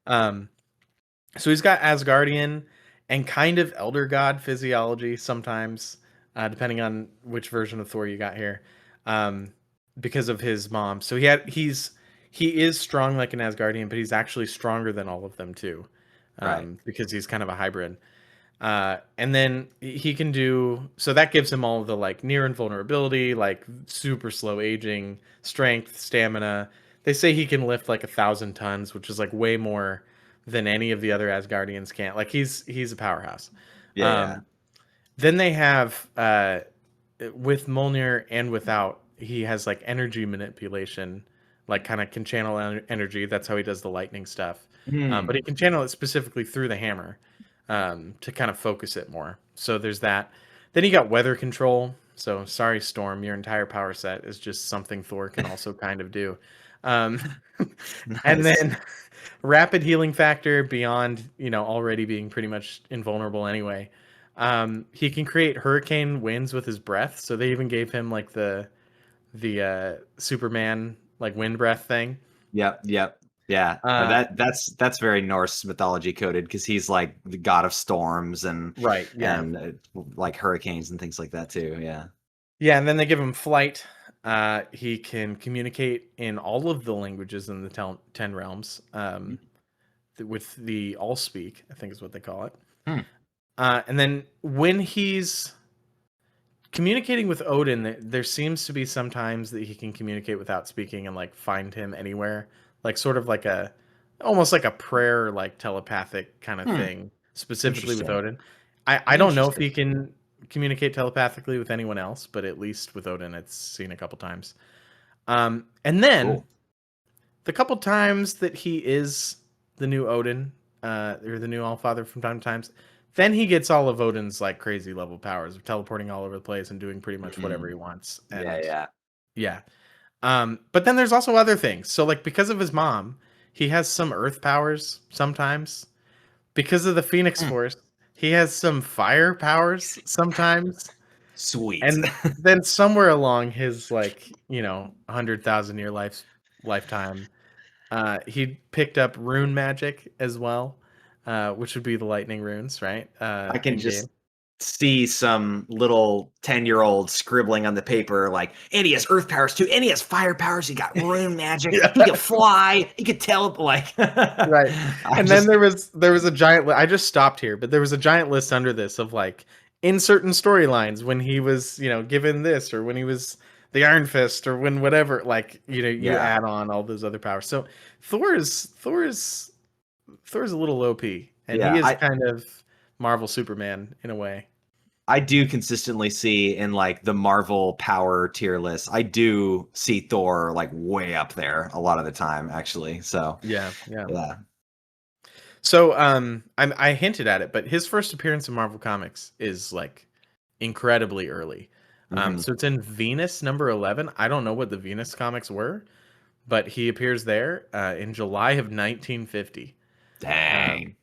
So he's got Asgardian and kind of Elder God physiology sometimes, depending on which version of Thor you got here, because of his mom. So he is strong like an Asgardian, but he's actually stronger than all of them too, because he's kind of a hybrid. And then he can so that gives him all of the like near invulnerability, like super slow aging, strength, stamina. They say he can lift like 1,000 tons, which is like way more than any of the other Asgardians can. Like he's a powerhouse. Yeah. Then they have with Mjolnir and without, he has like energy manipulation, like kind of can channel energy. That's how he does the lightning stuff. But he can channel it specifically through the hammer to kind of focus it more. So there's that. Then you got weather control. So sorry, Storm, your entire power set is just something Thor can also kind of do. Nice. And then rapid healing factor beyond, already being pretty much invulnerable anyway. He can create hurricane winds with his breath. So they even gave him like the Superman like wind breath thing. Yep. Yeah. That's very Norse mythology coded, because he's like the god of storms and right. Yeah. And like hurricanes and things like that too. Yeah. Yeah, and then they give him flight. He can communicate in all of the languages in the 10 realms with the Allspeak, I think is what they call it. And then when he's communicating with Odin, there seems to be sometimes that he can communicate without speaking and like find him anywhere, like sort of like almost like a prayer, like telepathic kind of thing, specifically with Odin. I don't know if he can communicate telepathically with anyone else, but at least with Odin, it's seen a couple times. And then the couple times that he is the new Odin, or the new Allfather from time to time, then he gets all of Odin's like crazy level powers of teleporting all over the place and doing pretty much whatever he wants. And, yeah. But then there's also other things. So like because of his mom, he has some earth powers sometimes. Because of the Phoenix Force, he has some fire powers sometimes. Sweet. And then somewhere along his 100,000 year lifetime, he picked up rune magic as well, which would be the lightning runes, right? I can just see some little 10-year-old scribbling on the paper like, and he has earth powers too, and he has fire powers, he got rune magic, he can fly, he could right. And then there was a giant I just stopped here, but there was a giant list under this of like in certain storylines when he was given this, or when he was the Iron Fist, or when whatever, like you add on all those other powers. So Thor is a little OP, and he is kind of Marvel Superman in a way. I do consistently see in like the Marvel power tier list, I do see Thor like way up there a lot of the time, actually. So yeah. So I hinted at it, but his first appearance in Marvel Comics is like incredibly early. So it's in Venus number 11. I don't know what the Venus comics were, but he appears there in July of 1950. Dang.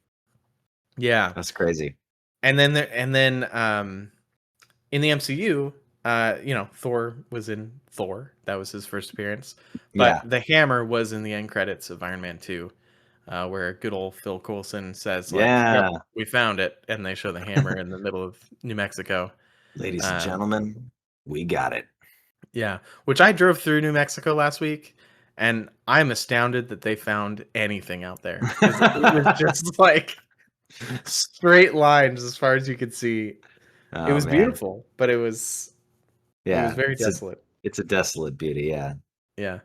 Yeah, that's crazy. And then in the MCU, Thor was in Thor. That was his first appearance. But the hammer was in the end credits of Iron Man 2, where good old Phil Coulson says, yep, we found it. And they show the hammer in the middle of New Mexico. Ladies and gentlemen, we got it. Yeah, which I drove through New Mexico last week, and I'm astounded that they found anything out there. It was just like straight lines as far as you could see. It was beautiful, but it was very desolate. It's a desolate beauty, yeah.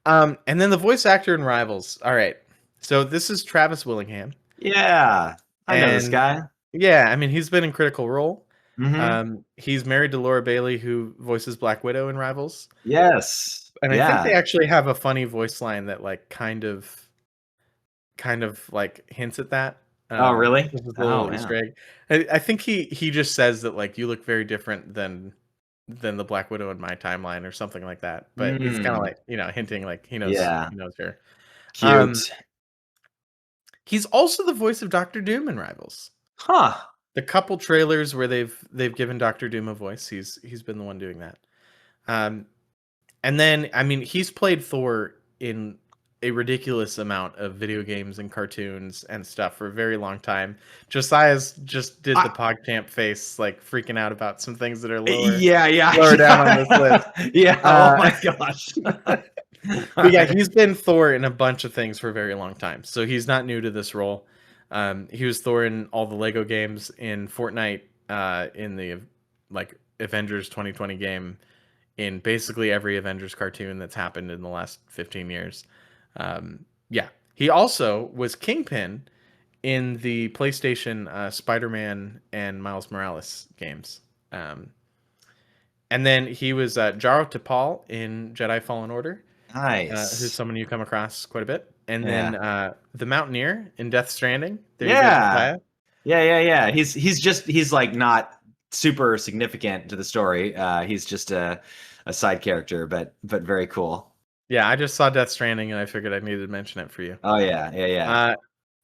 And then the voice actor in Rivals. All right, so this is Travis Willingham. Yeah, I know this guy. Yeah, I mean he's been in Critical Role. He's married to Laura Bailey, who voices Black Widow in Rivals. Yes, and I think they actually have a funny voice line that like kind of like hints at that. Oh, really? This is a little Easter egg. I think he just says that like you look very different than the Black Widow in my timeline or something like that. But it's kind of like hinting like he knows her. Cute. He's also the voice of Doctor Doom in Rivals. Huh. The couple trailers where they've given Doctor Doom a voice, he's been the one doing that. And then I mean he's played Thor in a ridiculous amount of video games and cartoons and stuff for a very long time. Josiah's just did the PogChamp face, like freaking out about some things that are lower down on this list. Oh my gosh. But yeah, he's been Thor in a bunch of things for a very long time, so he's not new to this role. He was Thor in all the Lego games, in Fortnite, in the like Avengers 2020 game, in basically every Avengers cartoon that's happened in the last 15 years. He also was Kingpin in the PlayStation Spider-Man and Miles Morales games. And then he was Jaro Tapal in Jedi Fallen Order. Nice. Who's someone you come across quite a bit. And Yeah. then the Mountaineer in Death Stranding. There Yeah. you go, Yeah. He's like not super significant to the story. He's just a side character, but very cool. Yeah, I just saw Death Stranding and I figured I needed to mention it for you. Oh yeah.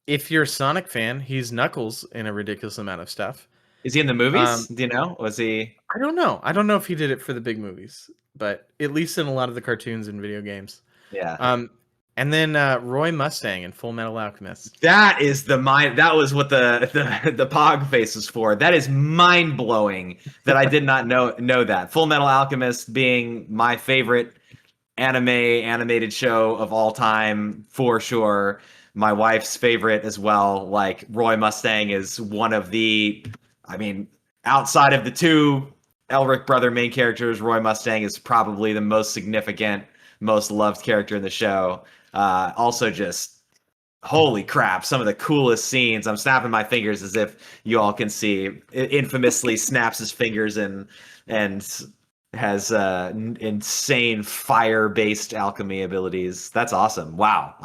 If you're a Sonic fan, he's Knuckles in a ridiculous amount of stuff. Is he in the movies? Do you know? Was he? I don't know. I don't know if he did it for the big movies, but at least in a lot of the cartoons and video games. Yeah. And then Roy Mustang in Full Metal Alchemist. That was what the Pog face was for. That is mind blowing that I did not know that. Full Metal Alchemist being my favorite animated show of all time for sure. My wife's favorite as well. Like Roy Mustang is one of the, outside of the two Elric brother main characters, Roy Mustang is probably the most significant, most loved character in the show. Also just holy crap, some of the coolest scenes. I'm snapping my fingers as if you all can see. Infamously snaps his fingers and has insane fire-based alchemy abilities. That's awesome. Wow.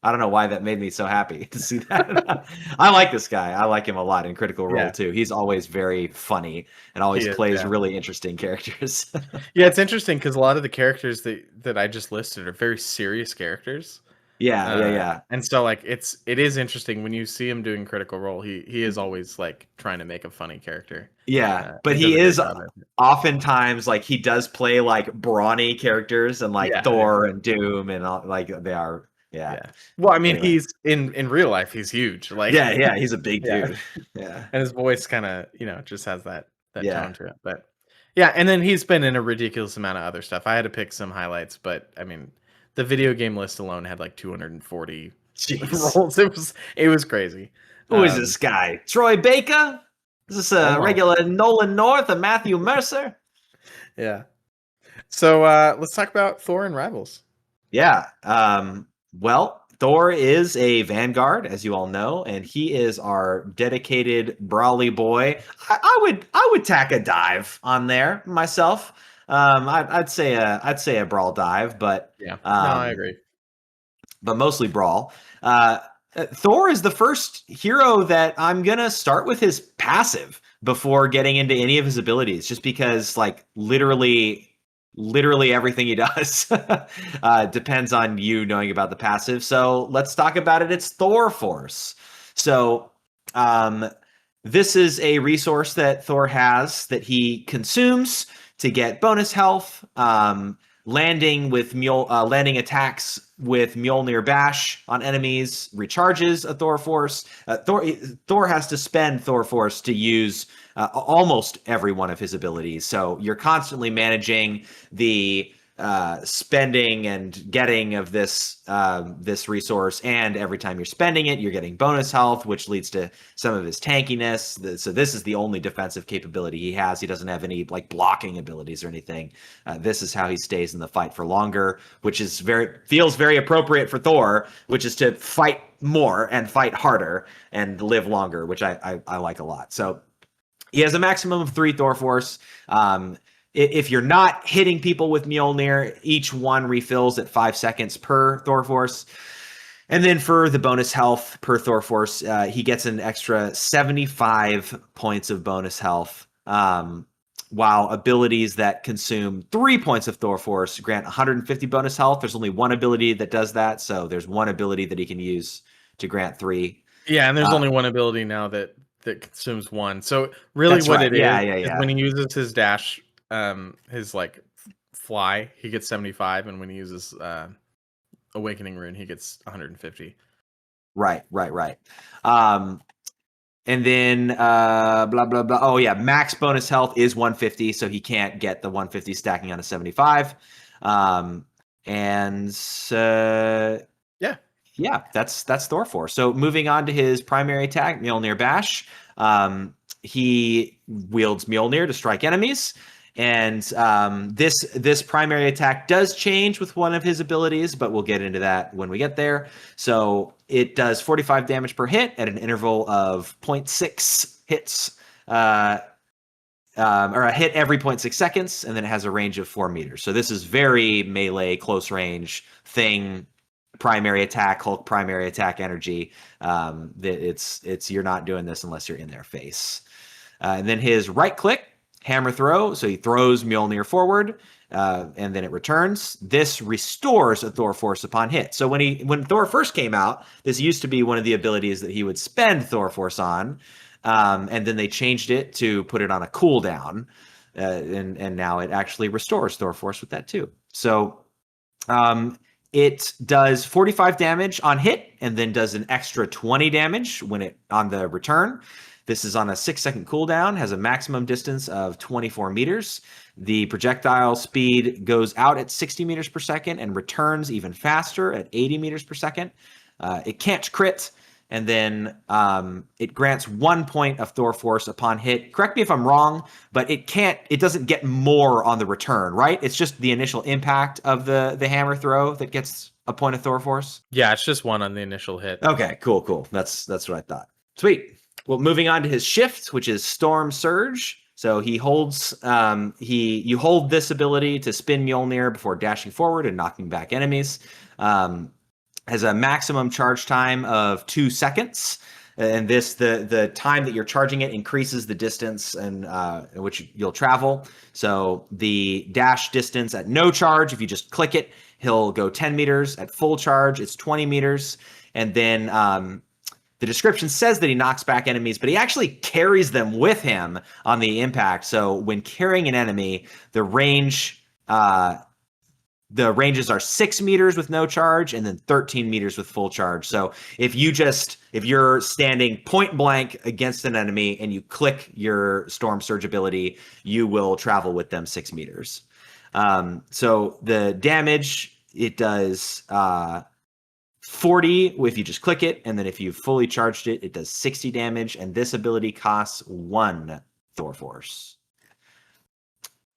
I don't know why that made me so happy to see that. I like this guy. I like him a lot in Critical Role too. He's always very funny and always plays really interesting characters. Yeah, it's interesting because a lot of the characters that I just listed are very serious characters. Yeah. And so like it is interesting when you see him doing Critical Role. He is always like trying to make a funny character. Yeah, but he is oftentimes like he does play like brawny characters and like Thor and Doom and all, like they are. Yeah. Well, I mean, he's in real life, he's huge. Like, he's a big dude. Yeah. And his voice kind of, just has that tone to it. But yeah, and then he's been in a ridiculous amount of other stuff. I had to pick some highlights, but I mean, the video game list alone had like 240 roles. It was crazy. Who is this guy? Troy Baker? Is this a regular Nolan North or Matthew Mercer? Yeah. So let's talk about Thor and Rivals. Yeah. Well, Thor is a Vanguard, as you all know, and he is our dedicated brawly boy. I would tack a dive on there myself. I'd say a brawl dive, but no, I agree. But mostly brawl. Thor is the first hero that I'm gonna start with his passive before getting into any of his abilities, just because like literally everything he does depends on you knowing about the passive. So let's talk about it. It's Thor Force. So this is a resource that Thor has that he consumes to get bonus health. Landing attacks with Mjolnir Bash on enemies recharges a Thor Force. Thor has to spend Thor Force to use almost every one of his abilities. So you're constantly managing the spending and getting of this resource, and every time you're spending it, you're getting bonus health, which leads to some of his tankiness. So this is the only defensive capability he has. He doesn't have any like blocking abilities or anything. This is how he stays in the fight for longer, which is feels very appropriate for Thor, which is to fight more and fight harder and live longer, which I like a lot. So he has a maximum of 3 Thor Force. If you're not hitting people with Mjolnir, each one refills at 5 seconds per Thor Force. And then for the bonus health per Thor Force, he gets an extra 75 points of bonus health, while abilities that consume 3 points of Thor Force grant 150 bonus health. There's only one ability that does that, so there's one ability that he can use to grant 3. Yeah, and there's only one ability now that consumes 1. So really what it is when he uses his dash, his like fly, he gets 75, and when he uses Awakening Rune, he gets 150. Right. And then blah blah blah. Oh yeah, max bonus health is 150, so he can't get the 150 stacking on a 75. Yeah, that's Thor Force. So moving on to his primary attack, Mjolnir Bash. He wields Mjolnir to strike enemies. And this primary attack does change with one of his abilities, but we'll get into that when we get there. So it does 45 damage per hit at an interval of 0.6 hits or a hit every 0.6 seconds, and then it has a range of 4 meters. So this is very melee, close range thing. Primary attack, Hulk primary attack energy. It's you're not doing this unless you're in their face. And then his right click, hammer throw. So he throws Mjolnir forward, and then it returns. This restores a Thor force upon hit. So when Thor first came out, this used to be one of the abilities that he would spend Thor force on, and then they changed it to put it on a cooldown, and now it actually restores Thor force with that too. So. It does 45 damage on hit and then does an extra 20 damage when it on the return. This is on a 6-second cooldown, has a maximum distance of 24 meters. The projectile speed goes out at 60 meters per second and returns even faster at 80 meters per second. It can't crit. And then it grants 1 point of Thor force upon hit. Correct me if I'm wrong, but it doesn't get more on the return, right? It's just the initial impact of the hammer throw that gets a point of Thor force. Yeah, it's just 1 on the initial hit. Okay, cool. That's what I thought. Sweet. Well, moving on to his shift, which is Storm Surge. So he holds you hold this ability to spin Mjolnir before dashing forward and knocking back enemies. Has a maximum charge time of 2 seconds, and the time that you're charging it increases the distance and in which you'll travel. So the dash distance at no charge, if you just click it, he'll go 10 meters. At full charge, it's 20 meters. And then the description says that he knocks back enemies, but he actually carries them with him on the impact. So when carrying an enemy, the ranges are 6 meters with no charge and then 13 meters with full charge. So if you're standing point blank against an enemy and you click your Storm Surge ability, you will travel with them 6 meters. So the damage, it does 40 if you just click it. And then if you've fully charged it, it does 60 damage. And this ability costs 1 Thor Force.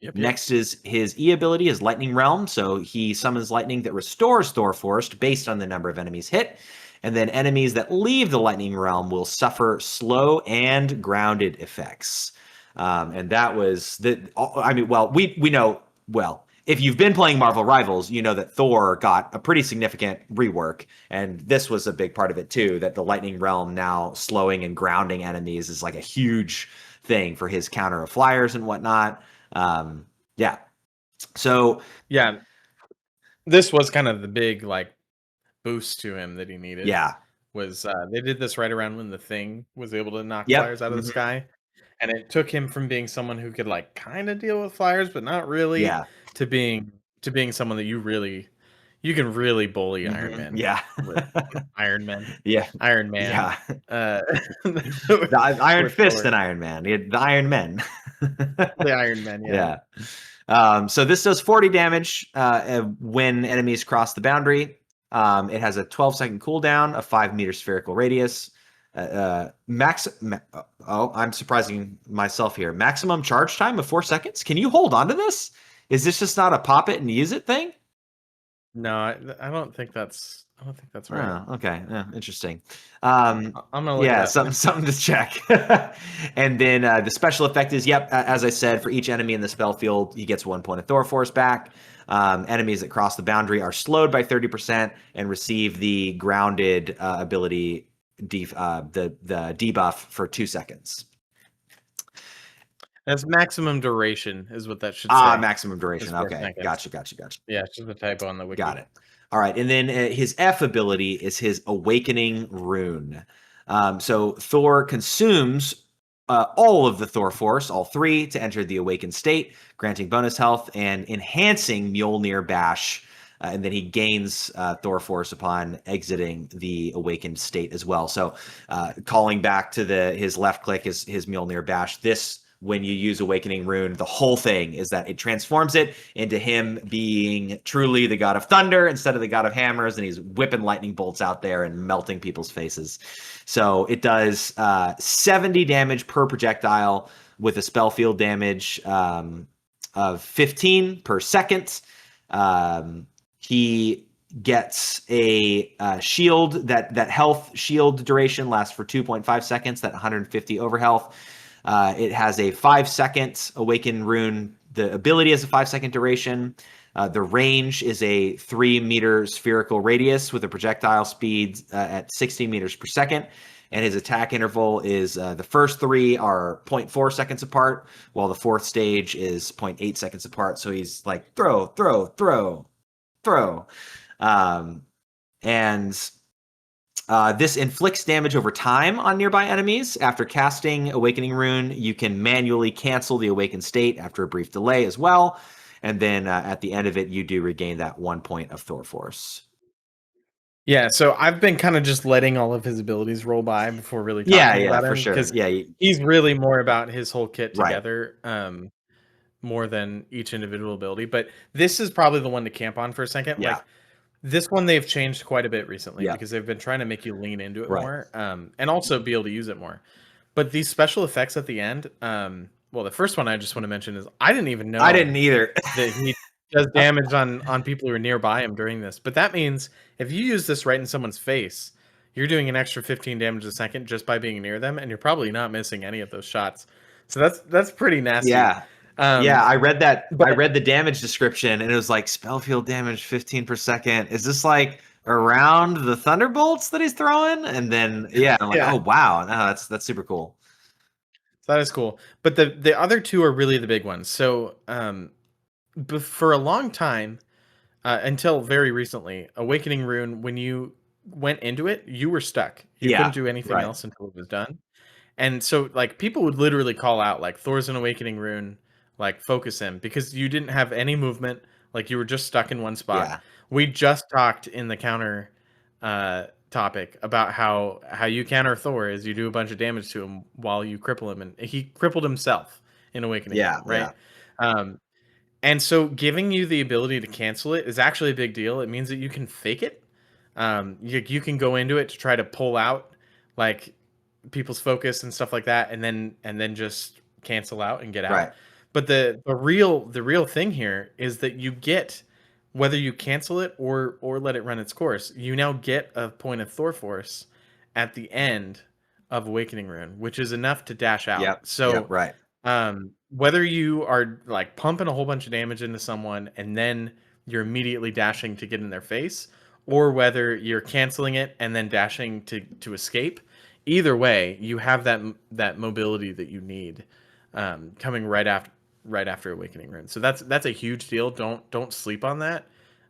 Yep. Next is his E ability, his Lightning Realm. So he summons lightning that restores Thor Force based on the number of enemies hit. And then enemies that leave the Lightning Realm will suffer slow and grounded effects. And that was we know, if you've been playing Marvel Rivals, you know that Thor got a pretty significant rework. And this was a big part of it too, that the Lightning Realm now slowing and grounding enemies is like a huge thing for his counter of flyers and whatnot. So this was kind of the big boost to him that he needed. Was they did this right around when the Thing was able to knock flyers out of the sky, and it took him from being someone who could kind of deal with flyers but not really, to being someone that you can really bully Iron Man. With Iron Man. Iron Man. The Iron Fist and Iron Man. The Iron Men. The Iron Men, so this does 40 damage when enemies cross the boundary. It has a 12-second cooldown, a 5-meter spherical radius. I'm surprising myself here. Maximum charge time of 4 seconds. Can you hold on to this? Is this just not a pop it and use it thing? No, I don't think that's right. Oh, okay. Yeah, interesting. I'm gonna look it up. something to check. And then the special effect is, as I said, for each enemy in the spell field, he gets 1 point of Thor Force back. Enemies that cross the boundary are slowed by 30% and receive the grounded ability, the debuff for 2 seconds. That's maximum duration, is what that should say. Maximum duration. Okay, gotcha. Yeah, it's just a typo on the wiki. Got it. All right, and then his F ability is his Awakening Rune. So Thor consumes all of the Thor Force, all 3, to enter the awakened state, granting bonus health and enhancing Mjolnir Bash. And then he gains Thor Force upon exiting the awakened state as well. So calling back to his left click is his Mjolnir Bash. This, when you use Awakening Rune, the whole thing is that it transforms it into him being truly the god of thunder instead of the god of hammers, and he's whipping lightning bolts out there and melting people's faces. So it does 70 damage per projectile with a spell field damage of 15 per second. He gets a shield that health shield duration lasts for 2.5 seconds, that 150 over health. It has a 5-second Awaken Rune. The ability has a 5-second duration. The range is a 3-meter spherical radius with a projectile speed at 60 meters per second. And his attack interval is the first 3 are 0.4 seconds apart, while the 4th stage is 0.8 seconds apart. So he's like throw, throw, throw, throw. This inflicts damage over time on nearby enemies. After casting Awakening Rune, you can manually cancel the awakened state after a brief delay as well. And then at the end of it, you do regain that 1 point of Thor Force. Yeah, so I've been kind of just letting all of his abilities roll by before really talking about him. For sure. Because he's really more about his whole kit together, more than each individual ability. But this is probably the one to camp on for a second. Yeah. Like, this one they've changed quite a bit recently because they've been trying to make you lean into it more, and also be able to use it more. But these special effects at the end, well, the first one I just want to mention is I didn't even know. I didn't either. That he does damage on people who are nearby him during this. But that means if you use this right in someone's face, you're doing an extra 15 damage a second just by being near them, and you're probably not missing any of those shots. So that's pretty nasty. Yeah. I read that. I read the damage description, and it was like spell field damage 15 per second. Is this like around the thunderbolts that he's throwing? And then I'm like, oh wow, no, that's super cool. That is cool. But the other 2 are really the big ones. So for a long time, until very recently, Awakening Rune, when you went into it, you were stuck. You couldn't do anything else until it was done. And so like people would literally call out like Thor's an Awakening Rune, like focus him, because you didn't have any movement, like you were just stuck in one spot. Yeah. We just talked in the counter topic about how you counter Thor is you do a bunch of damage to him while you cripple him, and he crippled himself in Awakening. Right. And so giving you the ability to cancel it is actually a big deal. It means that you can fake it. You can go into it to try to pull out like people's focus and stuff like that, and then just cancel out and get out. Right. But the real thing here is that you get, whether you cancel it or let it run its course, you now get a point of Thor Force at the end of Awakening Rune, which is enough to dash out. Whether you are like pumping a whole bunch of damage into someone and then you're immediately dashing to get in their face, or whether you're canceling it and then dashing to escape, either way, you have that mobility that you need coming right after Awakening Rune. So that's a huge deal. Don't sleep on that.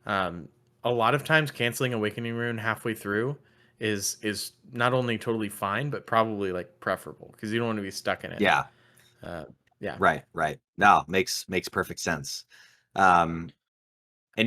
A lot of times canceling Awakening Rune halfway through is not only totally fine, but probably like preferable because you don't want to be stuck in it. Yeah. Right. No, makes perfect sense. And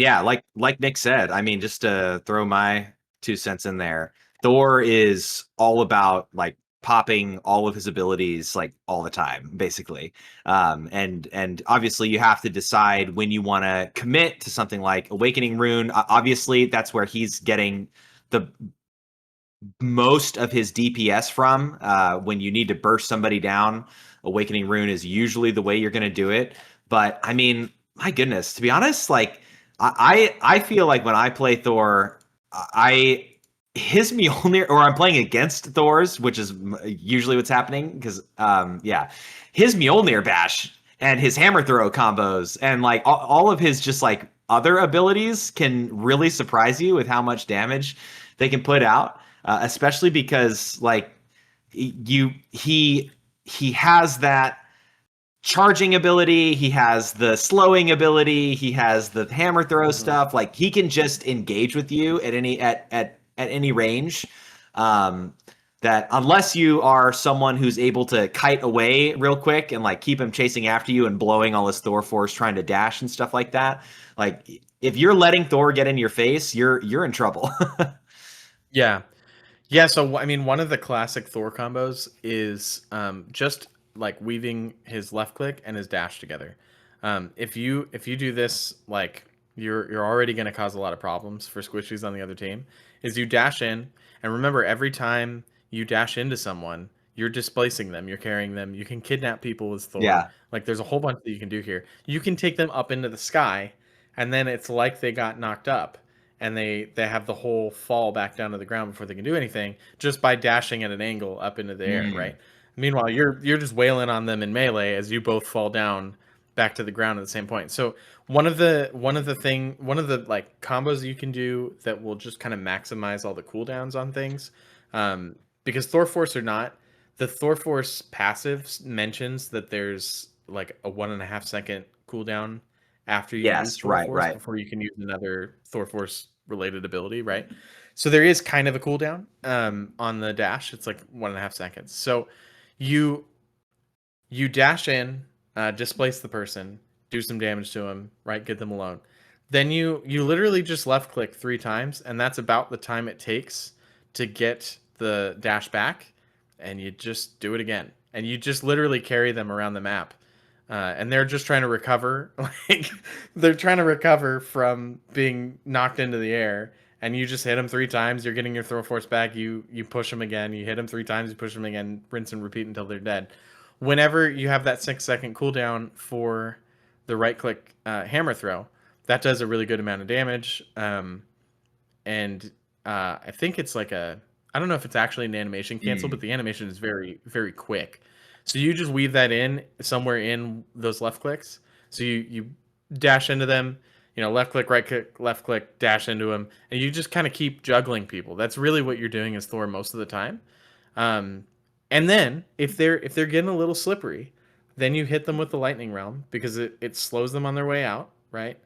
yeah, like Nick said, I mean, just to throw my 2 cents in there, Thor is all about like popping all of his abilities like all the time, basically. And obviously you have to decide when you want to commit to something like Awakening Rune. Obviously that's where he's getting the most of his DPS from. When you need to burst somebody down, Awakening Rune is usually the way you're going to do it. But I mean, my goodness, to be honest, like I feel like when I play Thor, his Mjolnir, or I'm playing against Thor's, which is usually what's happening, because his Mjolnir bash and his hammer throw combos and like all of his just like other abilities can really surprise you with how much damage they can put out, especially because like he has that charging ability, he has the slowing ability, he has the hammer throw stuff. Like he can just engage with you at any range. That unless you are someone who's able to kite away real quick and like keep him chasing after you and blowing all his Thor force trying to dash and stuff like that, like if you're letting Thor get in your face, you're in trouble. Yeah. So I mean, one of the classic Thor combos is just like weaving his left click and his dash together. If you do this, like you're already going to cause a lot of problems for squishies on the other team. Is you dash in, and remember, every time you dash into someone, you're displacing them, you're carrying them. You can kidnap people with Thor. Yeah. Like there's a whole bunch that you can do here. You can take them up into the sky, and then it's like they got knocked up, and they have the whole fall back down to the ground before they can do anything, just by dashing at an angle up into the air, right? Meanwhile, you're just wailing on them in melee as you both fall down back to the ground at the same point. So one of the like combos you can do that will just kind of maximize all the cooldowns on things, because Thor Force or not, the Thor Force passive mentions that there's like a 1.5 second cooldown after you use Thor Force before you can use another Thor Force related ability, right? So there is kind of a cooldown on the dash. It's like 1.5 seconds. So you dash in, displace the person, do some damage to them, right? Get them alone. Then you literally just left click 3 times, and that's about the time it takes to get the dash back, and you just do it again. And you just literally carry them around the map. And they're just trying to recover. Like, they're trying to recover from being knocked into the air. And you just hit them 3 times. You're getting your Thor Force back. You push them again. You hit them 3 times. You push them again. Rinse and repeat until they're dead. Whenever you have that 6-second cooldown for the right-click hammer throw, that does a really good amount of damage. And I think it's like I don't know if it's actually an animation cancel, but the animation is very, very quick. So you just weave that in somewhere in those left clicks. So you dash into them, left click, right click, left click, dash into them, and you just kind of keep juggling people. That's really what you're doing as Thor most of the time. And then if they're getting a little slippery, then you hit them with the lightning realm because it slows them on their way out, right?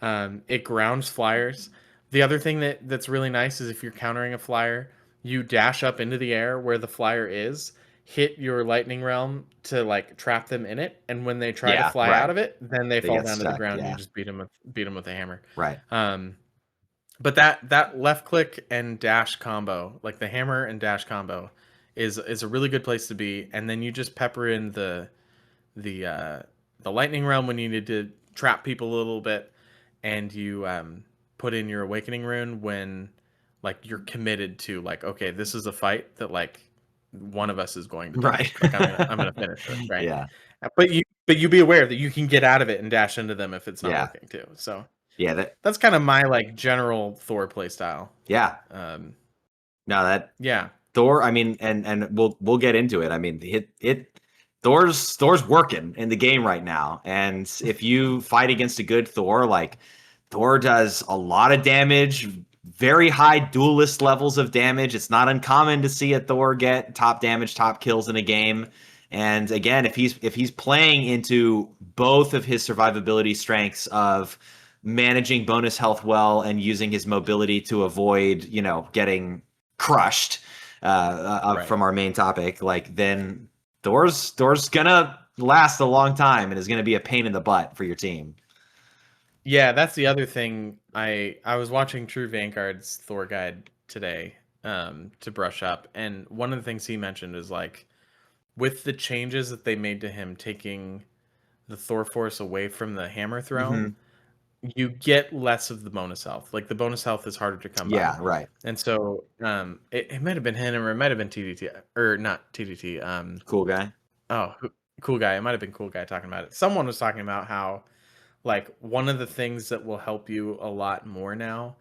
It grounds flyers. The other thing that's really nice is if you're countering a flyer, you dash up into the air where the flyer is, hit your lightning realm to like trap them in it, and when they try to fly out of it, then they fall down to the ground. And you just beat them with a hammer. Right. But that left click and dash combo, like the hammer and dash combo, is a really good place to be. And then you just pepper in the lightning realm when you need to trap people a little bit, and you put in your awakening rune when like you're committed to like, okay, this is a fight that like one of us is going to right. Like, I'm gonna finish it, right? Yeah. But you be aware that you can get out of it and dash into them if it's not working too. So yeah, that's kind of my like general Thor play style. Yeah. Thor. I mean, and we'll get into it. I mean, Thor's working in the game right now, and if you fight against a good Thor, like Thor does a lot of damage. Very high duelist levels of damage. It's not uncommon to see a Thor get top damage, top kills in a game. And again, if he's playing into both of his survivability strengths of managing bonus health well and using his mobility to avoid, getting crushed from our main topic, like then Thor's gonna last a long time and is gonna be a pain in the butt for your team. Yeah, that's the other thing. I was watching True Vanguard's Thor guide today to brush up, and one of the things he mentioned is like with the changes that they made to him, taking the Thor Force away from the hammer throw, you get less of the bonus health. Like the bonus health is harder to come by. Yeah, right. And so it might have been him, or it might have been TDT, or not TDT. Cool Guy. Oh, Cool Guy. It might have been Cool Guy talking about it. Someone was talking about how like one of the things that will help you a lot more now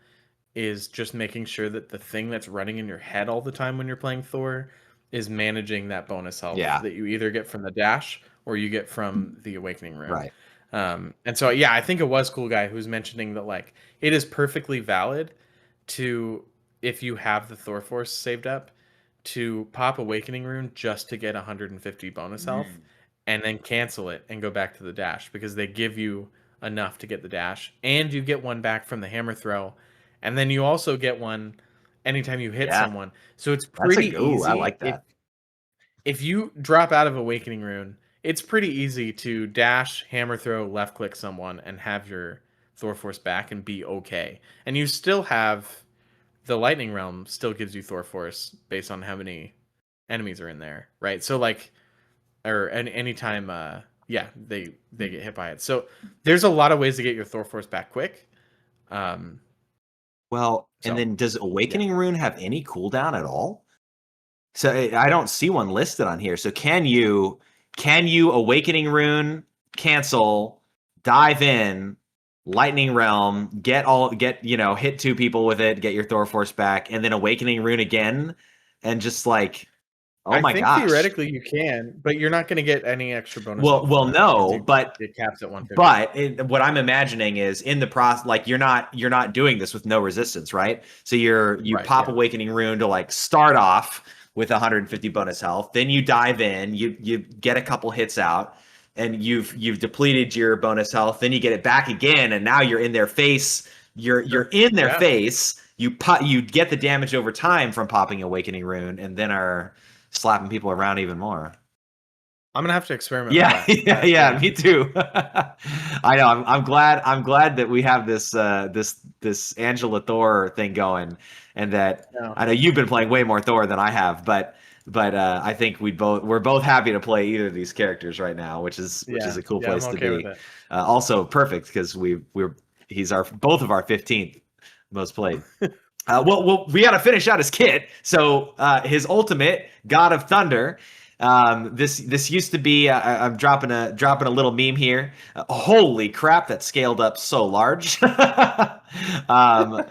is just making sure that the thing that's running in your head all the time when you're playing Thor is managing that bonus health that you either get from the dash or you get from the awakening rune. Right. And so, I think it was Cool Guy who's mentioning that like it is perfectly valid to, if you have the Thor Force saved up, to pop awakening rune just to get 150 bonus health and then cancel it and go back to the dash, because they give you enough to get the dash, and you get one back from the hammer throw, and then you also get one anytime you hit someone. So it's pretty easy. I like that. If you drop out of awakening rune, it's pretty easy to dash, hammer throw, left click someone and have your Thor Force back and be okay. And you still have the lightning realm still gives you Thor Force based on how many enemies are in there, right? So like, or anytime they get hit by it. So there's a lot of ways to get your Thor Force back quick. And then does Awakening Rune have any cooldown at all? So I don't see one listed on here. So can you Awakening Rune, cancel, dive in, Lightning Realm, hit 2 people with it, get your Thor Force back, and then Awakening Rune again, and just like Oh my gosh! Theoretically you can, but you're not going to get any extra bonus. Well, no, but it caps at 150. But what I'm imagining is in the process, like you're not doing this with no resistance, right? So you pop Awakening Rune to like start off with 150 bonus health, then you dive in, you get a couple hits out, and you've depleted your bonus health, then you get it back again, and now you're in their face. You're in their face. You get the damage over time from popping Awakening Rune, and then are slapping people around even more. I'm gonna have to experiment. Yeah, with that. Yeah, me too. I know. I'm glad that we have this this Angela Thor thing going, and that I know you've been playing way more Thor than I have, but I think we're both happy to play either of these characters right now, which is a cool place to be. Also perfect because he's both of our 15th most played. Well, we got to finish out his kit. So his ultimate, God of Thunder. This used to be. I'm dropping a little meme here. Holy crap! That scaled up so large. Of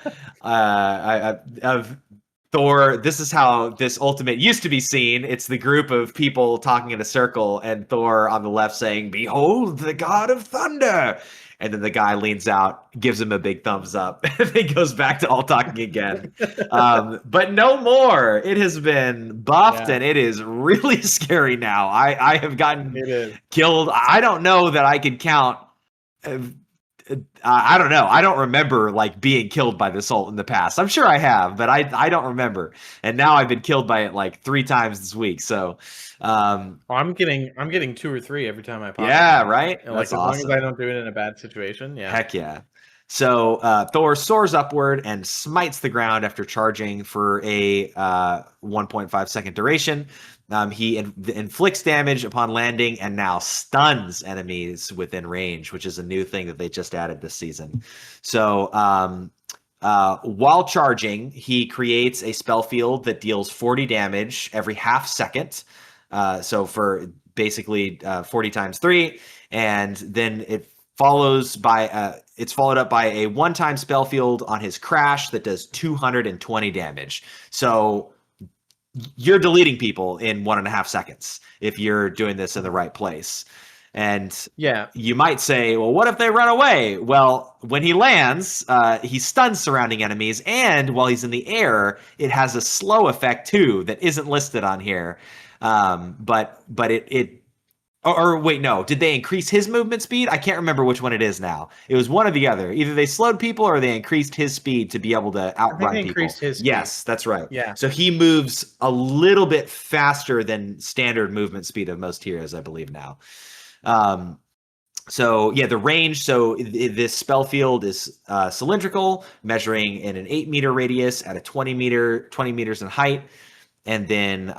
Thor. This is how this ultimate used to be seen. It's the group of people talking in a circle, and Thor on the left saying, "Behold, the God of Thunder." And then the guy leans out, gives him a big thumbs up, and then goes back to all talking again. But no more. It has been buffed, and it is really scary now. I have gotten killed. I don't know that I can count. I don't know. I don't remember like being killed by this ult in the past. I'm sure I have, but I don't remember. And now I've been killed by it like 3 times this week. So I'm getting 2 or 3 every time I pop. Yeah, right. And, like as long as I don't do it in a bad situation. Yeah. Heck yeah. So Thor soars upward and smites the ground after charging for a 1.5 second duration. He inflicts damage upon landing and now stuns enemies within range, which is a new thing that they just added this season. So while charging, he creates a spell field that deals 40 damage every half second. So for basically 40 times 3, and then it's followed up by a one-time spell field on his crash that does 220 damage. So you're deleting people in 1.5 seconds if you're doing this in the right place. And you might say, well, what if they run away? Well, when he lands, he stuns surrounding enemies, and while he's in the air, it has a slow effect too that isn't listed on here. But wait, no. Did they increase his movement speed? I can't remember which one it is now. It was one or the other. Either they slowed people or they increased his speed to be able to outrun people. Increased his speed. Yes, that's right. Yeah. So he moves a little bit faster than standard movement speed of most heroes, I believe now. So yeah, the range. So this spell field is cylindrical, measuring in an 8-meter radius at a 20 meters in height, and then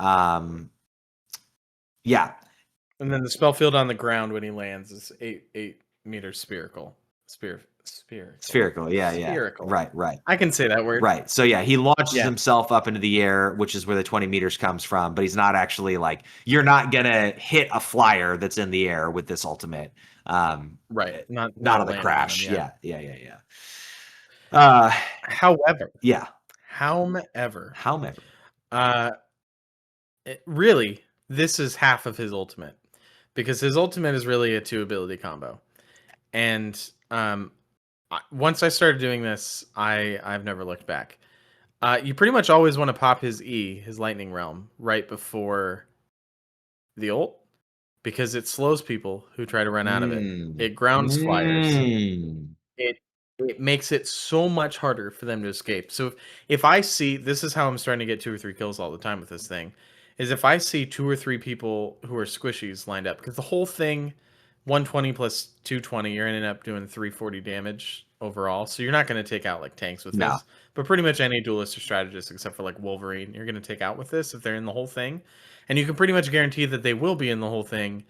And then the spell field on the ground when he lands is 8 meters spherical. Spherical. Yeah. Spherical. Right. I can say that word. Right. So yeah, he launches himself up into the air, which is where the 20 meters comes from. But he's not actually like, you're not gonna hit a flyer that's in the air with this ultimate. Right. Not on the crash. Yeah. However. Really, this is half of his ultimate, because his ultimate is really a 2 ability combo. And once I started doing this, I've never looked back. You pretty much always want to pop his his Lightning Realm, right before the ult, because it slows people who try to run out of it. It grounds flyers. It makes it so much harder for them to escape. So if I see, this is how I'm starting to get 2 or 3 kills all the time with this thing, is if I see 2 or 3 people who are squishies lined up, because the whole thing, 120 plus 220, you're ending up doing 340 damage overall. So you're not going to take out like tanks with this, but pretty much any duelist or strategist except for like Wolverine, you're going to take out with this if they're in the whole thing. And you can pretty much guarantee that they will be in the whole thing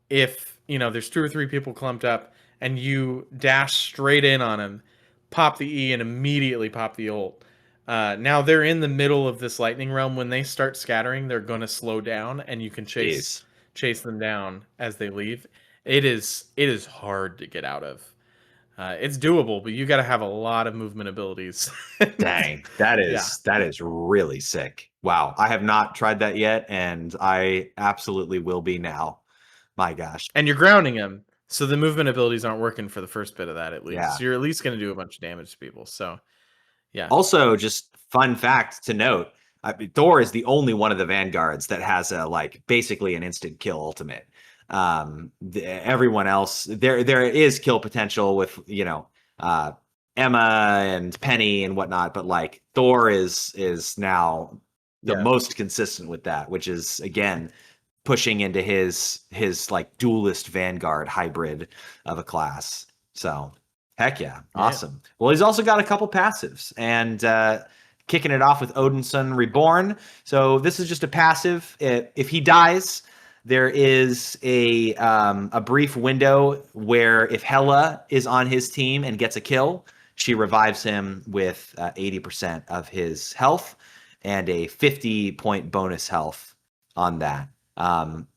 if, there's 2 or 3 people clumped up and you dash straight in on them, pop the E, and immediately pop the ult. Now they're in the middle of this lightning realm. When they start scattering, they're going to slow down, and you can chase them down as they leave. It is hard to get out of. It's doable, but you got to have a lot of movement abilities. Dang, that is really sick. Wow, I have not tried that yet, and I absolutely will be now. My gosh. And you're grounding him, so the movement abilities aren't working for the first bit of that, at least. Yeah. So you're at least going to do a bunch of damage to people. So, yeah. Also, just fun fact to note, Thor is the only one of the Vanguards that has basically an instant kill ultimate. Everyone else, there is kill potential with, Emma and Penny and whatnot, but like Thor is now the most consistent with that, which is, again, pushing into his like duelist Vanguard hybrid of a class. So heck yeah. Awesome. Well, he's also got a couple passives, and kicking it off with Odinson Reborn. So this is just a passive. If he dies, there is a brief window where if Hela is on his team and gets a kill, she revives him with 80% of his health and a 50-point bonus health on that.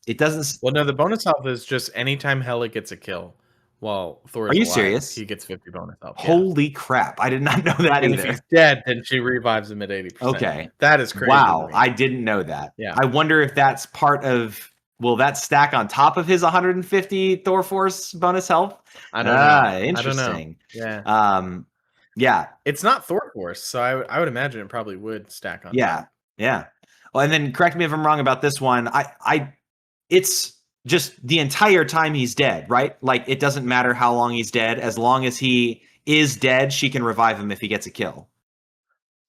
It doesn't. Well, no, the bonus health is just anytime Hela gets a kill while Thor is Are you alive, serious? he gets 50 bonus health. Holy crap. I did not know that and either. If he's dead, then she revives him at 80%. Okay. That is crazy. Wow. I didn't know that. Yeah. I wonder if that's part of. Will that stack on top of his 150 Thor Force bonus health? I don't know. Interesting. Yeah. Yeah. It's not Thor Force, so I would imagine it probably would stack on. Yeah. top. Yeah. Well, and then correct me if I'm wrong about this one. It's just the entire time he's dead, right? Like, it doesn't matter how long he's dead. As long as he is dead, she can revive him if he gets a kill.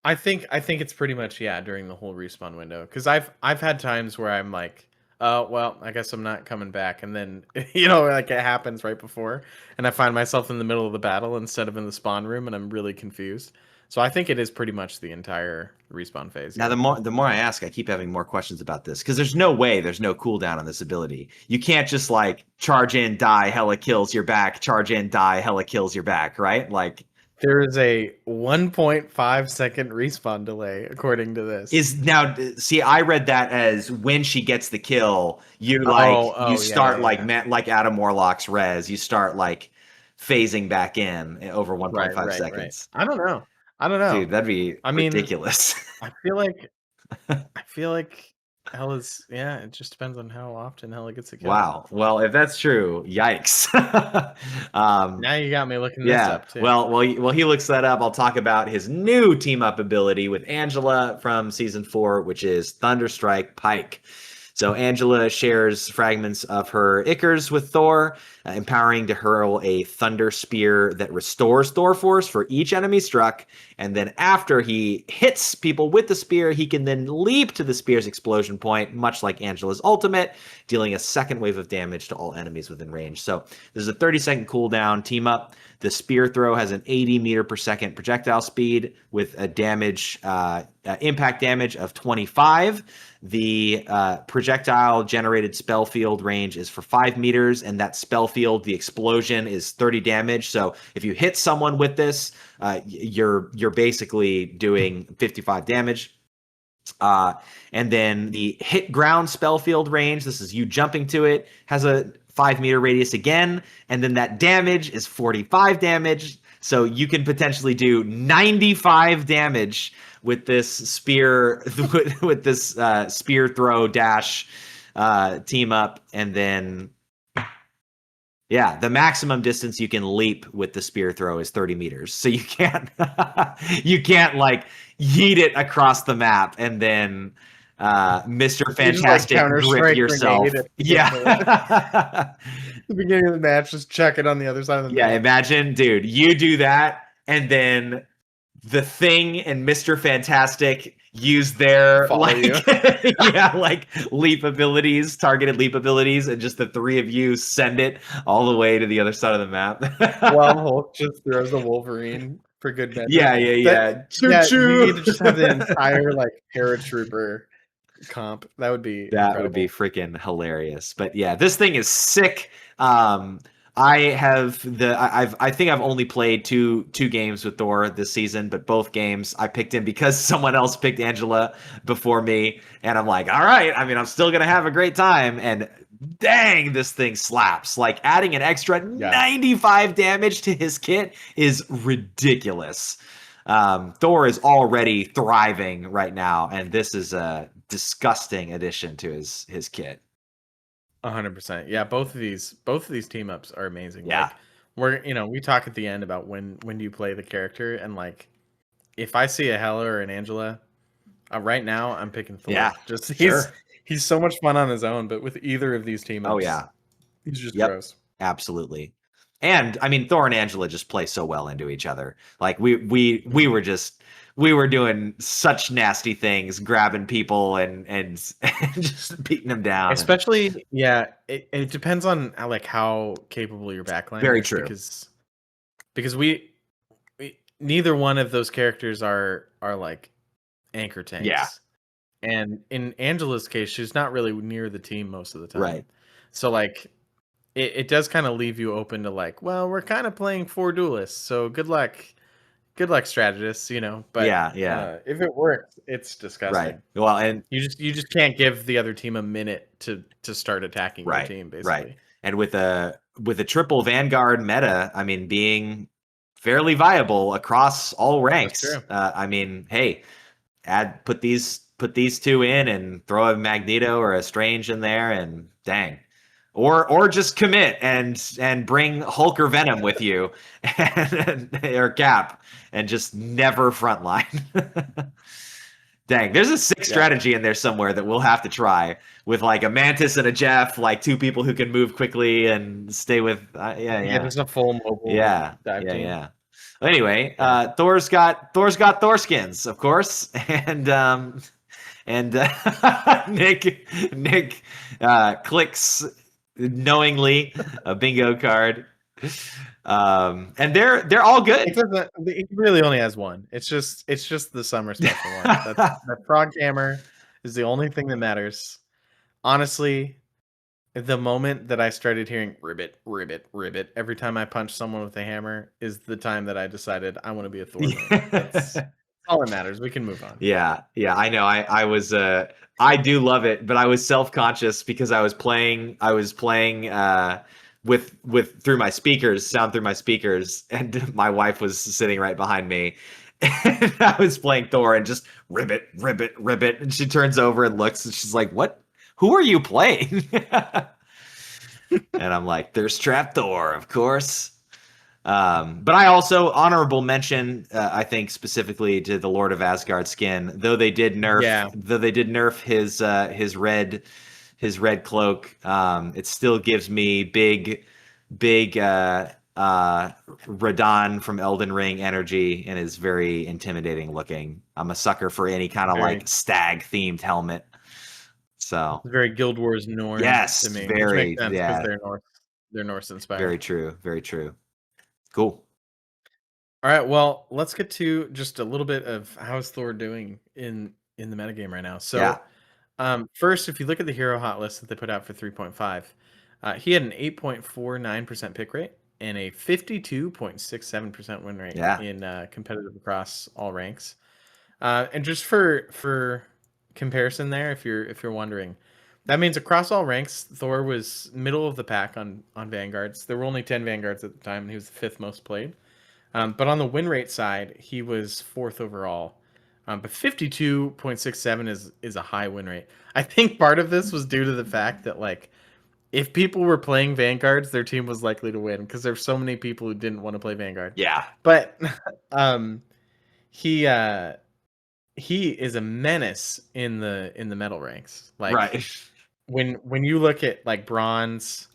I think it's pretty much during the whole respawn window, because I've had times where I'm like, oh well, I guess I'm not coming back, and then like it happens right before, and I find myself in the middle of the battle instead of in the spawn room, and I'm really confused. So I think it is pretty much the entire respawn phase. Now, the more I ask, I keep having more questions about this, because there's no way there's no cooldown on this ability. You can't just like charge in, die, Hela kills your back, charge in, die, Hela kills your back, right? Like, there is a 1.5 second respawn delay according to this. See, I read that as when she gets the kill, you start like Adam Warlock's res, you start like phasing back in over 1.5 seconds. Right. I don't know. Dude, that'd be ridiculous. I feel like Hela's, it just depends on how often Hela gets a kill. Wow. Well, if that's true, yikes. Now you got me looking this up too. Well, he looks that up. I'll talk about his new team up ability with Angela from season 4, which is Thunderstrike Pike. So Angela shares fragments of her Ichors with Thor, empowering to hurl a thunder spear that restores Thor force for each enemy struck. And then after he hits people with the spear, he can then leap to the spear's explosion point, much like Angela's ultimate, dealing a second wave of damage to all enemies within range. So there's a 30-second cooldown team up. The spear throw has an 80 meter per second projectile speed with a impact damage of 25. The projectile generated spell field range is for 5 meters, and that spell field, the explosion, is 30 damage. So if you hit someone with this, you're basically doing 55 damage. And then the hit ground spell field range, this is you jumping to it, has a 5 meter radius again, and then that damage is 45 damage. So you can potentially do 95 damage with this spear, with this spear throw dash team up, and then the maximum distance you can leap with the spear throw is 30 meters. So you can't like yeet it across the map and then Mr. Fantastic grip yourself. The beginning of the match, just check it on the other side of the map. Imagine, dude, you do that, and then the Thing and Mr. Fantastic use their leap abilities, targeted leap abilities, and just the three of you send it all the way to the other side of the map. While Hulk just throws the Wolverine for good measure. Yeah. You need to just have the entire paratrooper comp. That would be freaking hilarious. But yeah, this thing is sick. I think I've only played two games with Thor this season, but both games I picked him because someone else picked Angela before me, and I'm like, all right, I mean, I'm still gonna have a great time. And dang, this thing slaps. Like adding an extra 95 damage to his kit is ridiculous. Thor is already thriving right now, and this is a disgusting addition to his kit. 100%. Yeah, both of these team ups are amazing. Yeah. Like, we talk at the end about when do you play the character, and like if I see a Hela or an Angela, right now I'm picking Thor. Yeah, just he's so much fun on his own, but with either of these team ups, he's just gross. Absolutely. And I mean, Thor and Angela just play so well into each other. Like we were doing such nasty things, grabbing people and just beating them down. Especially, it depends on how capable your backline Very is. True. Because we neither one of those characters are like anchor tanks. Yeah. And in Angela's case, she's not really near the team most of the time. Right. So like it does kind of leave you open to like, well, we're kind of playing 4 duelists, so good luck strategists, But if it works, it's disgusting. Right. Well, and you just can't give the other team a minute to start attacking your team, basically. Right. And with a triple Vanguard meta, I mean, being fairly viable across all ranks. I mean, hey, put these 2 in and throw a Magneto or a Strange in there, and dang. Or just commit and bring Hulk or Venom with you, or Cap, and just never frontline. Dang, there's a sick strategy in there somewhere that we'll have to try with like a Mantis and a Jeff, like 2 people who can move quickly and stay with. There's a full mobile. Dive team. Well, anyway, Thor's got Thor skins, of course, and Nick clicks knowingly a bingo card, and they're all good. He really only has one. It's just the summer special one. That frog hammer is the only thing that matters. Honestly, the moment that I started hearing ribbit, ribbit, ribbit every time I punch someone with a hammer is the time that I decided I want to be a Thor. That's all that matters. We can move on. Yeah, I know. I do love it, but I was self-conscious because I was playing with through my speakers, sound through my speakers, and my wife was sitting right behind me. And I was playing Thor and just ribbit, ribbit, ribbit, and she turns over and looks and she's like, "What? Who are you playing?" And I'm like, "There's Trap Thor, of course." But I also honorable mention, I think specifically to the Lord of Asgard skin, though they did nerf his red cloak. It still gives me big Radon from Elden Ring energy and is very intimidating looking. I'm a sucker for any kind of like stag themed helmet. So it's very Guild Wars Norse. Yes, to me, very. Which makes sense because they're Norse inspired. Very true. Very true. Cool. All right, well, let's get to just a little bit of how's Thor doing in the metagame right now. So, first, if you look at the hero hot list that they put out for 3.5, he had an 8.49% pick rate and a 52.67% win rate in competitive across all ranks. And just for comparison, there, if you're wondering, that means across all ranks, Thor was middle of the pack on Vanguards. There were only 10 Vanguards at the time, and he was the 5th most played. But on the win rate side, he was 4th overall. But 52.67 is a high win rate. I think part of this was due to the fact that, like, if people were playing Vanguards, their team was likely to win because there's so many people who didn't want to play Vanguard. Yeah. But he is a menace in the metal ranks. Like, right. When you look at like bronze,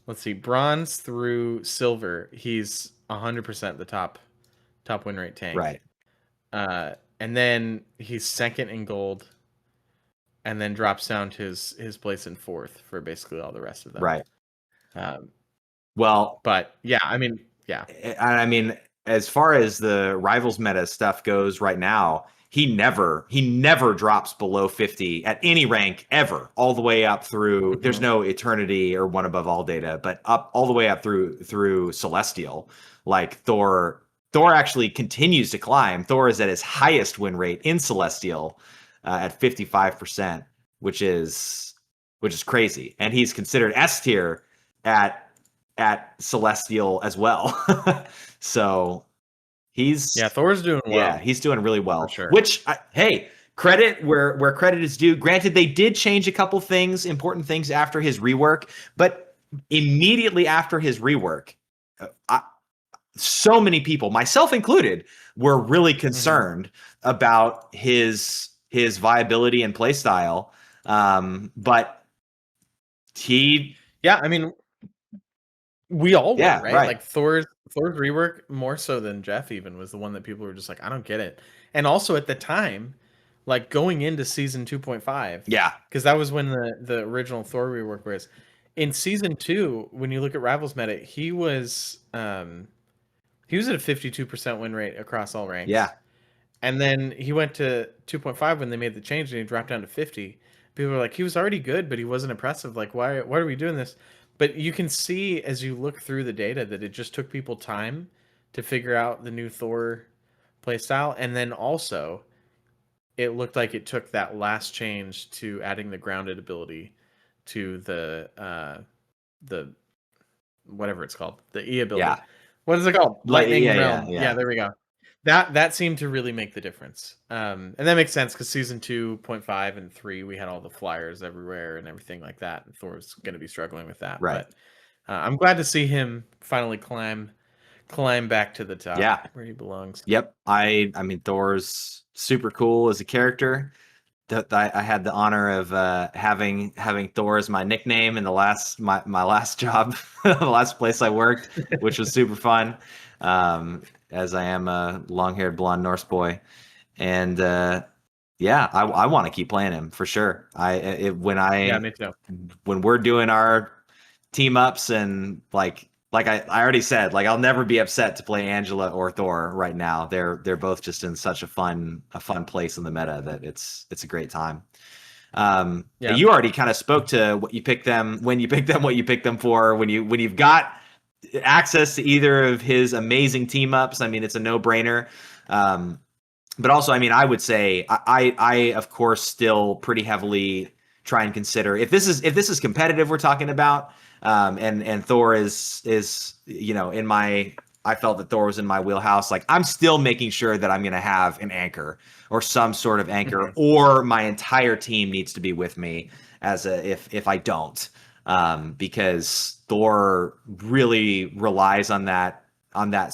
let's see, bronze through silver, he's 100% the top win rate tank. Right. And then he's 2nd in gold, and then drops down to his place in 4th for basically all the rest of them. Right. But yeah, I mean, as far as the rivals meta stuff goes right now, he never drops below 50 at any rank ever, all the way up through. Mm-hmm. There's no eternity or one above all data, but up all the way up through Celestial. Like Thor actually continues to climb. Thor is at his highest win rate in Celestial at 55%, which is which is crazy. And he's considered S tier at Celestial as well. So Thor's doing well. Yeah, he's doing really well. For sure. Which hey, credit where credit is due. Granted, they did change a couple things, important things after his rework, but immediately after his rework, so many people, myself included, were really concerned about his viability and playstyle. But I mean, we all were, right? Right. Like Thor's rework, more so than Jeff even, was the one that people were just like, I don't get it. And also at the time, like going into season 2.5, because that was when the original Thor rework was. In season 2, when you look at Rivals meta, he was at a 52% win rate across all ranks. Yeah. And then he went to 2.5 when they made the change, and he dropped down to 50. People were like, he was already good, but he wasn't impressive. Like, why are we doing this? But you can see as you look through the data that it just took people time to figure out the new Thor playstyle. And then also, it looked like it took that last change to adding the grounded ability to the whatever it's called, the E ability. Yeah. What is it called? Lightning Realm. Yeah, there we go. That seemed to really make the difference. And that makes sense because season 2.5 and 3, we had all the flyers everywhere and everything like that. And Thor's going to be struggling with that. Right. But I'm glad to see him finally climb back to the top where he belongs. Yep. I mean, Thor's super cool as a character. I had the honor of having Thor as my nickname in my last job, the last place I worked, which was super fun. As I am a long-haired blonde Norse boy, and I want to keep playing him for sure. Me too. When we're doing our team ups and like I already said, like I'll never be upset to play Angela or Thor right now. They're both just in such a fun place in the meta that it's a great time. You already kind of spoke to what you picked them, when you picked them, what you picked them for, when you've got access to either of his amazing team ups. I mean, it's a no-brainer. But also, I mean, I would say I of course still pretty heavily try and consider if this is competitive we're talking about. And Thor is in my, I felt that Thor was in my wheelhouse. Like I'm still making sure that I'm going to have an anchor or some sort of anchor, or my entire team needs to be with me if I don't, because Thor really relies on that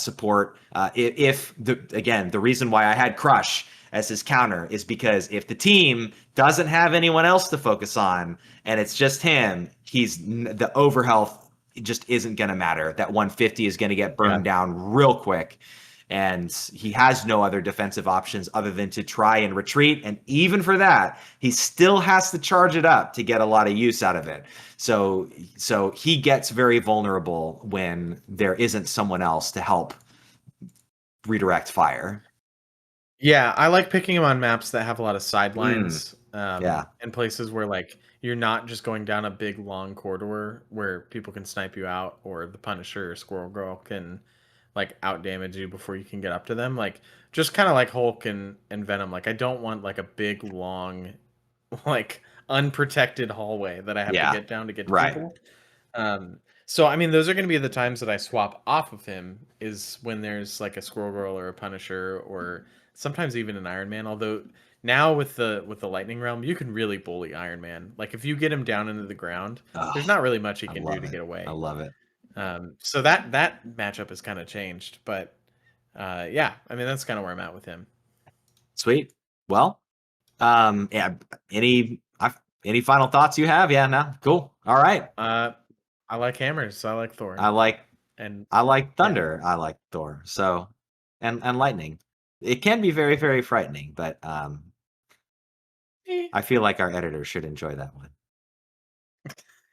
support. The reason why I had Crush as his counter is because if the team doesn't have anyone else to focus on and it's just him, the overhealth just isn't going to matter. That 150 is going to get burned down real quick. And he has no other defensive options other than to try and retreat. And even for that, he still has to charge it up to get a lot of use out of it. So he gets very vulnerable when there isn't someone else to help redirect fire. Yeah, I like picking him on maps that have a lot of sidelines. And places where like you're not just going down a big long corridor where people can snipe you out, or the Punisher or Squirrel Girl can like out damage you before you can get up to them. Like just kind of like Hulk and Venom. Like I don't want like a big long, like unprotected hallway that I have to get down to get to people. So I mean, those are going to be the times that I swap off of him, is when there's like a Squirrel Girl or a Punisher, or sometimes even an Iron Man. Although now with the Lightning Realm, you can really bully Iron Man. Like if you get him down into the ground, there's not really much he can do to get away. I love it. So that matchup has kind of changed, but I mean that's kind of where I'm at with him. Sweet. Well, any final thoughts you have? Yeah, no, cool. All right. I like hammers. So I like Thor. I like thunder. Yeah. I like Thor. So, and lightning. It can be very, very frightening, but I feel like our editor should enjoy that one.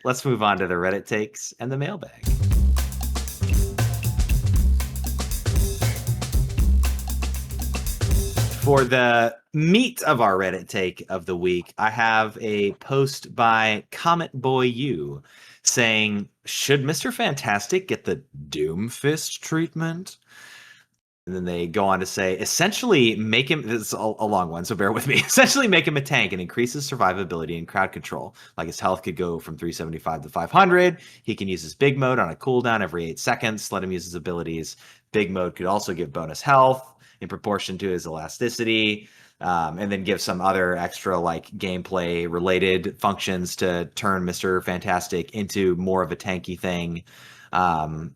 Let's move on to the Reddit takes and the mailbag. For the meat of our Reddit take of the week, I have a post by Comet Boy U saying, should Mr. Fantastic get the Doom Fist treatment? And then they go on to say, essentially make him, this is a long one, so bear with me. Essentially make him a tank and increase his survivability and crowd control. Like his health could go from 375 to 500. He can use his big mode on a cooldown every 8 seconds. Let him use his abilities. Big mode could also give bonus health in proportion to his elasticity. And then give some other extra like gameplay related functions to turn Mr. Fantastic into more of a tanky thing. And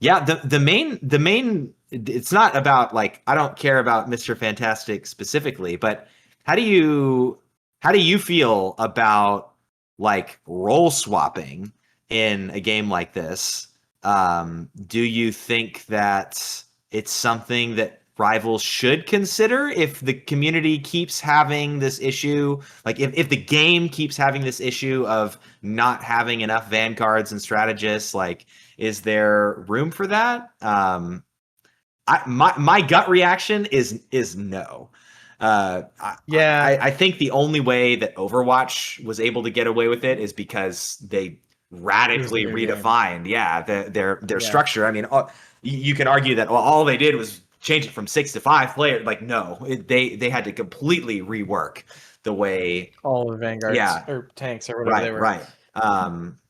yeah, the main it's not about like, I don't care about Mr. Fantastic specifically, but how do you feel about like role swapping in a game like this? Do you think that it's something that Rivals should consider if the community keeps having this issue? Like if the game keeps having this issue of not having enough Vanguards and strategists, like, is there room for that? My gut reaction is no. I think the only way that Overwatch was able to get away with it is because they radically redefined, their structure. I mean, you can argue that all they did was change it from 6 to 5 players. Like, no, they had to completely rework the way all the Vanguards or tanks or whatever they were. Right.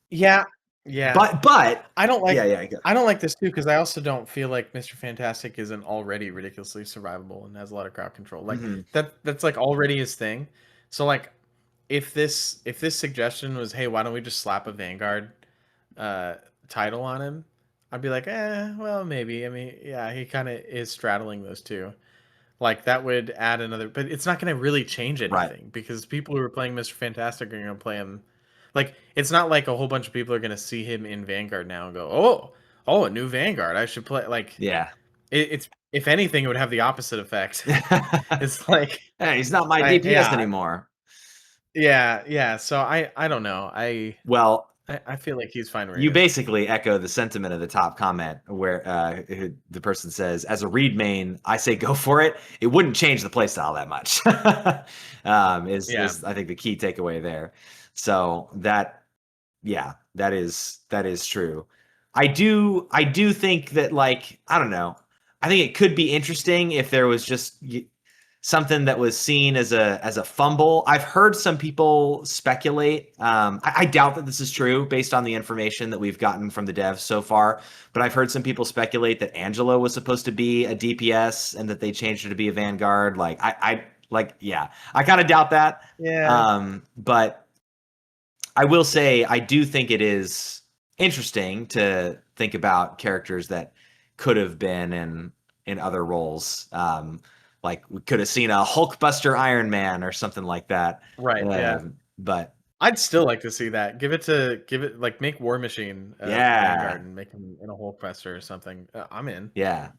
Yeah. But I don't like I don't like this too, because I also don't feel like Mr. Fantastic isn't already ridiculously survivable and has a lot of crowd control. Like that's like already his thing. So like if this suggestion was, hey, why don't we just slap a Vanguard title on him? I'd be like, well, maybe. I mean, yeah, he kind of is straddling those two. Like that would add another, but it's not going to really change anything because people who are playing Mr. Fantastic are going to play him. Like, it's not like a whole bunch of people are going to see him in Vanguard now and go, oh, a new Vanguard, I should play. Like, it's if anything, it would have the opposite effect. It's like, hey, he's not my DPS anymore. Yeah. So I don't know. I feel like he's fine. You basically echo the sentiment of the top comment where the person says, as a read main, I say go for it. It wouldn't change the playstyle that much. Is I think the key takeaway there. So that is true. I do think that, like, I don't know. I think it could be interesting if there was just something that was seen as a fumble. I've heard some people speculate. I doubt that this is true based on the information that we've gotten from the devs so far, but I've heard some people speculate that Angela was supposed to be a DPS and that they changed her to be a Vanguard. Like I kind of doubt that. Yeah. But I will say I do think it is interesting to think about characters that could have been in other roles. Like we could have seen a Hulkbuster Iron Man or something like that. Right. But I'd still like to see that. Give it like make War Machine Vanguard and make him in a Hulkbuster or something. I'm in. Yeah.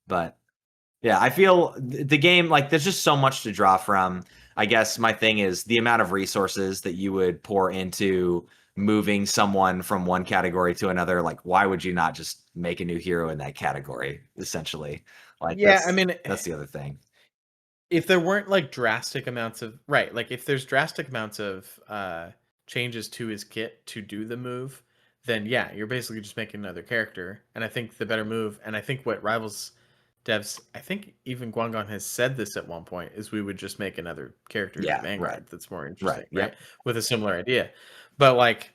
But yeah, I feel the game, like, there's just so much to draw from. I guess my thing is the amount of resources that you would pour into moving someone from one category to another. Like, why would you not just make a new hero in that category, essentially? Like, I mean, that's the other thing. If there weren't like drastic amounts of like if there's drastic amounts of changes to his kit to do the move, then yeah, you're basically just making another character. And I think the better move, and I think what Rivals devs, I think even Guangon has said this at one point, is we would just make another character in Vanguard that's more interesting, right? With a similar idea. But like,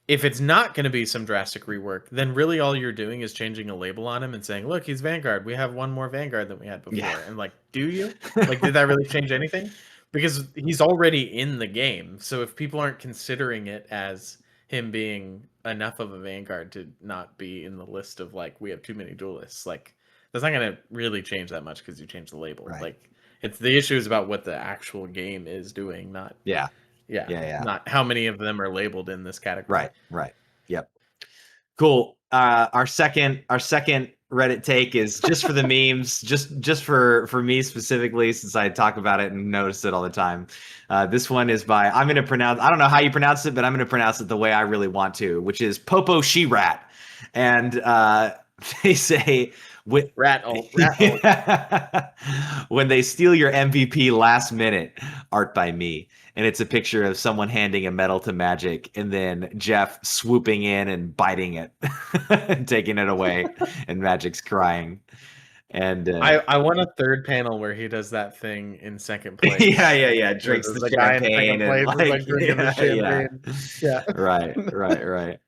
if it's not going to be some drastic rework, then really all you're doing is changing a label on him and saying, look, he's Vanguard. We have one more Vanguard than we had before. Yeah. And like, do you? Like, did that really change anything? Because he's already in the game. So if people aren't considering it as him being enough of a Vanguard to not be in the list of like, we have too many duelists, like, that's not going to really change that much because you change the label. Right. Like, it's the issue is about what the actual game is doing, not not how many of them are labeled in this category. Right. Yep. Cool. Our second Reddit take is just for the memes, just for me specifically, since I talk about it and notice it all the time. This one is by, I don't know how you pronounce it, but I'm going to pronounce it the way I really want to, which is Popo She-Rat. And they say, Rat hole. When they steal your MVP last minute, art by me. And it's a picture of someone handing a medal to Magic and then Jeff swooping in and biting it and taking it away. And Magic's crying. And I want a third panel where he does that thing in second place. yeah. Drinks the champagne and like drinking the champagne. Yeah. Right.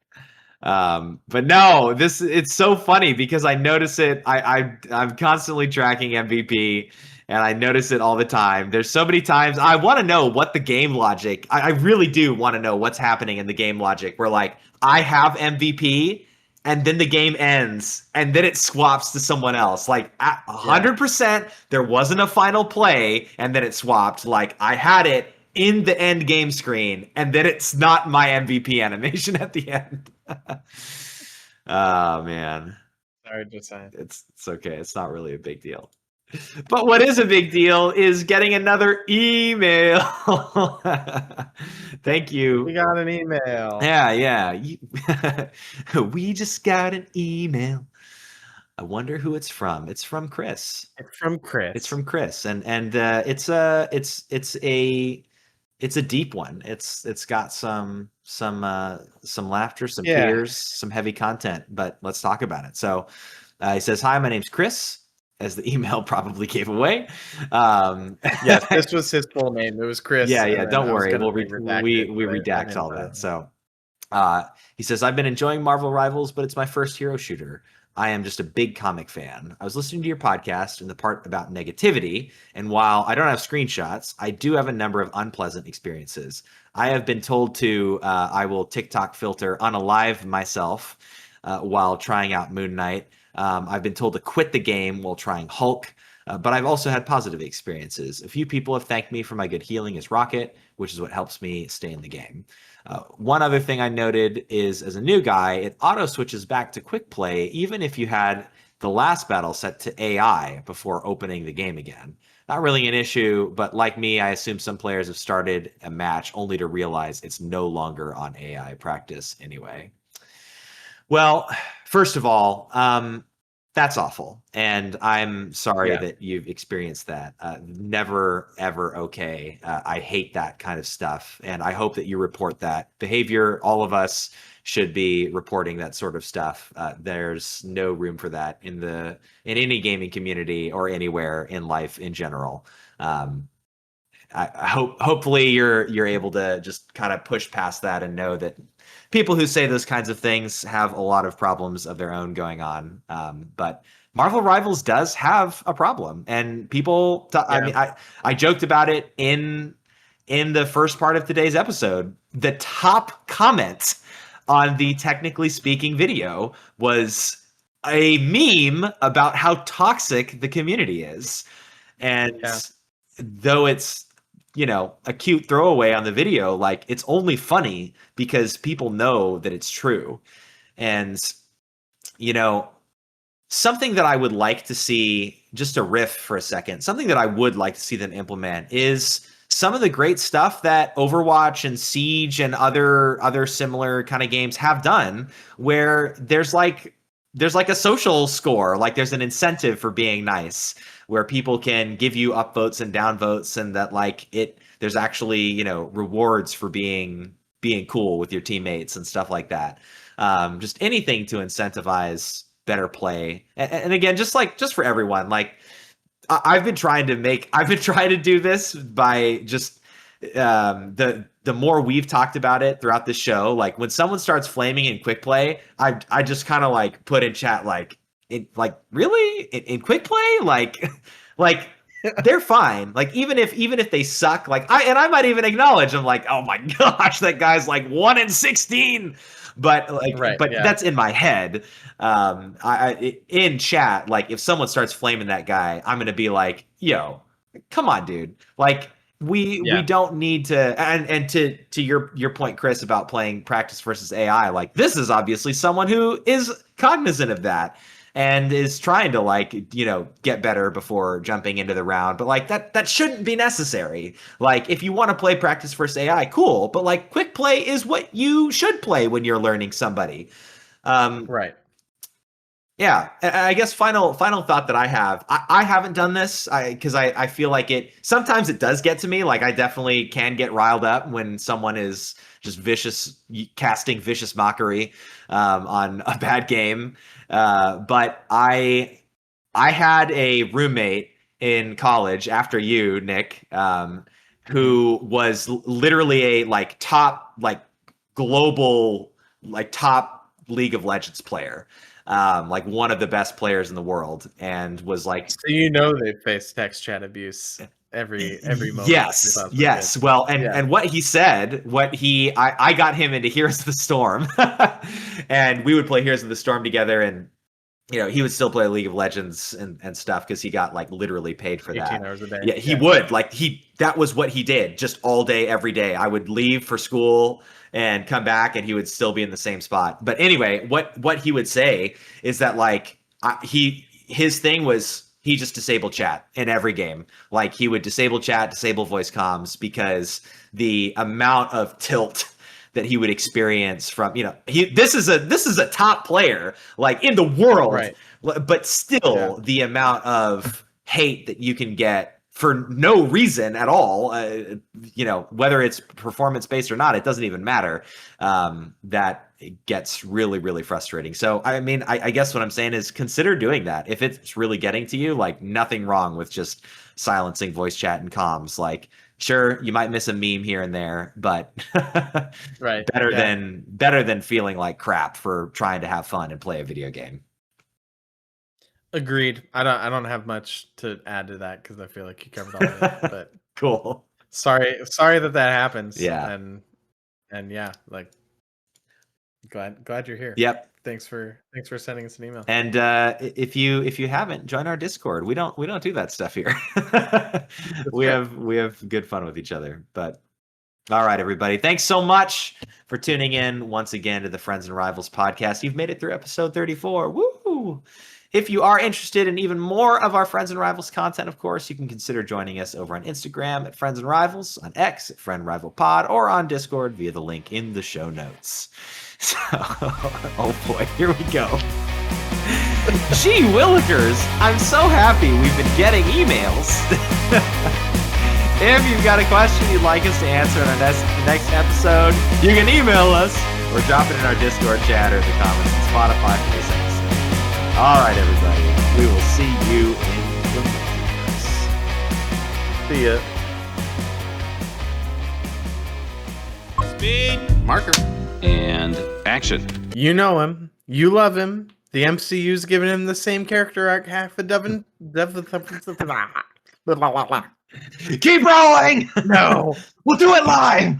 But no, it's so funny because I notice it. I'm constantly tracking MVP and I notice it all the time. There's so many times I want to know what the game logic, I really do want to know what's happening in the game logic where like I have MVP and then the game ends and then it swaps to someone else. Like 100% there wasn't a final play and then it swapped. Like I had it in the end game screen and then it's not my MVP animation at the end. Oh man. Sorry, Josiah. It's okay. It's not really a big deal. But what is a big deal is getting another email. Thank you. We got an email. Yeah. We just got an email. I wonder who it's from. It's from Chris. It's from Chris. And it's a deep one. It's got some laughter, some tears, some heavy content, but let's talk about it. So he says, "Hi, my name's Chris," as the email probably gave away. Yes, this was his full name. It was Chris. Yeah. Don't worry. We redact all that. So he says, "I've been enjoying Marvel Rivals, but it's my first hero shooter. I am just a big comic fan. I was listening to your podcast and the part about negativity, and while I don't have screenshots, I do have a number of unpleasant experiences. I have been told to, I will TikTok filter unalive myself while trying out Moon Knight. I've been told to quit the game while trying Hulk, but I've also had positive experiences. A few people have thanked me for my good healing as Rocket, which is what helps me stay in the game. One other thing I noted is, as a new guy, it auto switches back to quick play, even if you had the last battle set to AI before opening the game again. Not really an issue, but like me, I assume some players have started a match only to realize it's no longer on AI practice anyway." Well, first of all, that's awful. And I'm sorry that you've experienced that. Never, ever okay. I hate that kind of stuff. And I hope that you report that behavior. All of us should be reporting that sort of stuff. There's no room for that in any gaming community or anywhere in life in general. Hopefully you're able to just kind of push past that and know that people who say those kinds of things have a lot of problems of their own going on. But Marvel Rivals does have a problem, and people. I mean, I joked about it in the first part of today's episode. The top comment on the Technically Speaking video was a meme about how toxic the community is, and though it's a cute throwaway on the video, like it's only funny because people know that it's true. And, something that I would like to see, just to riff for a second, something that I would like to see them implement is some of the great stuff that Overwatch and Siege and other similar kind of games have done, where there's like a social score, like there's an incentive for being nice, where people can give you upvotes and downvotes, and that there's actually rewards for being cool with your teammates and stuff like that. Just anything to incentivize better play, and again, just for everyone. Like I've been trying to do this by just the more we've talked about it throughout the show. Like when someone starts flaming in quick play, I just kind of like put in chat really in quick play, like they're fine. Like even if they suck, I might even acknowledge, I'm like, oh my gosh, that guy's like 1 in 16. But that's in my head. In chat, like if someone starts flaming that guy, I'm gonna be like, yo, come on, dude. Like we don't need to. And to your point, Chris, about playing practice versus AI, like this is obviously someone who is cognizant of that and is trying to get better before jumping into the round. But that shouldn't be necessary. Like if you want to play practice versus AI, cool. But quick play is what you should play when you're learning somebody. Right. Yeah, I guess final thought that I have. I haven't done this because I feel like it sometimes it does get to me. Like I definitely can get riled up when someone is just casting vicious mockery on a bad game. But I had a roommate in college after you, Nick, who was literally a top global top League of Legends player. One of the best players in the world, and was like, so they face text chat abuse every moment. Yes. Well, and what he said, I got him into Heroes of the Storm, and we would play Heroes of the Storm together, and he would still play League of Legends and stuff because he got literally paid for 18 that. hours a day. Yeah, he would that was what he did just all day, every day. I would leave for school and come back, and he would still be in the same spot. But anyway, what he would say is that his thing was he just disabled chat in every game. He would disable chat, disable voice comms, because the amount of tilt that he would experience from this is a top player in the world, right? But still, the amount of hate that you can get for no reason at all, whether it's performance based or not, it doesn't even matter. That gets really, really frustrating. So, I mean, I guess what I'm saying is consider doing that. If it's really getting to you, nothing wrong with just silencing voice chat and comms. Sure, you might miss a meme here and there, but right. better than feeling like crap for trying to have fun and play a video game. Agreed. I don't have much to add to that because I feel like you covered all of it. But cool. Sorry that happens. Yeah. And yeah, glad you're here. Yep. Thanks for sending us an email. And if you haven't, join our Discord. We don't do that stuff here. we have good fun with each other. But all right, everybody. Thanks so much for tuning in once again to the Friends and Rivals podcast. You've made it through episode 34. Woo! If you are interested in even more of our Friends and Rivals content, of course, you can consider joining us over on Instagram at Friends and Rivals, on X at Friend Rival Pod, or on Discord via the link in the show notes. So, oh boy, here we go. Gee willikers, I'm so happy we've been getting emails. If you've got a question you'd like us to answer in our next episode, you can email us or drop it in our Discord chat or in the comments on Spotify for this episode. All right, everybody. We will see you in the multiverse. See ya. Speed. Marker. And action. You know him. You love him. The MCU's giving him the same character arc half a dozen. Keep rolling! No. We'll do it live!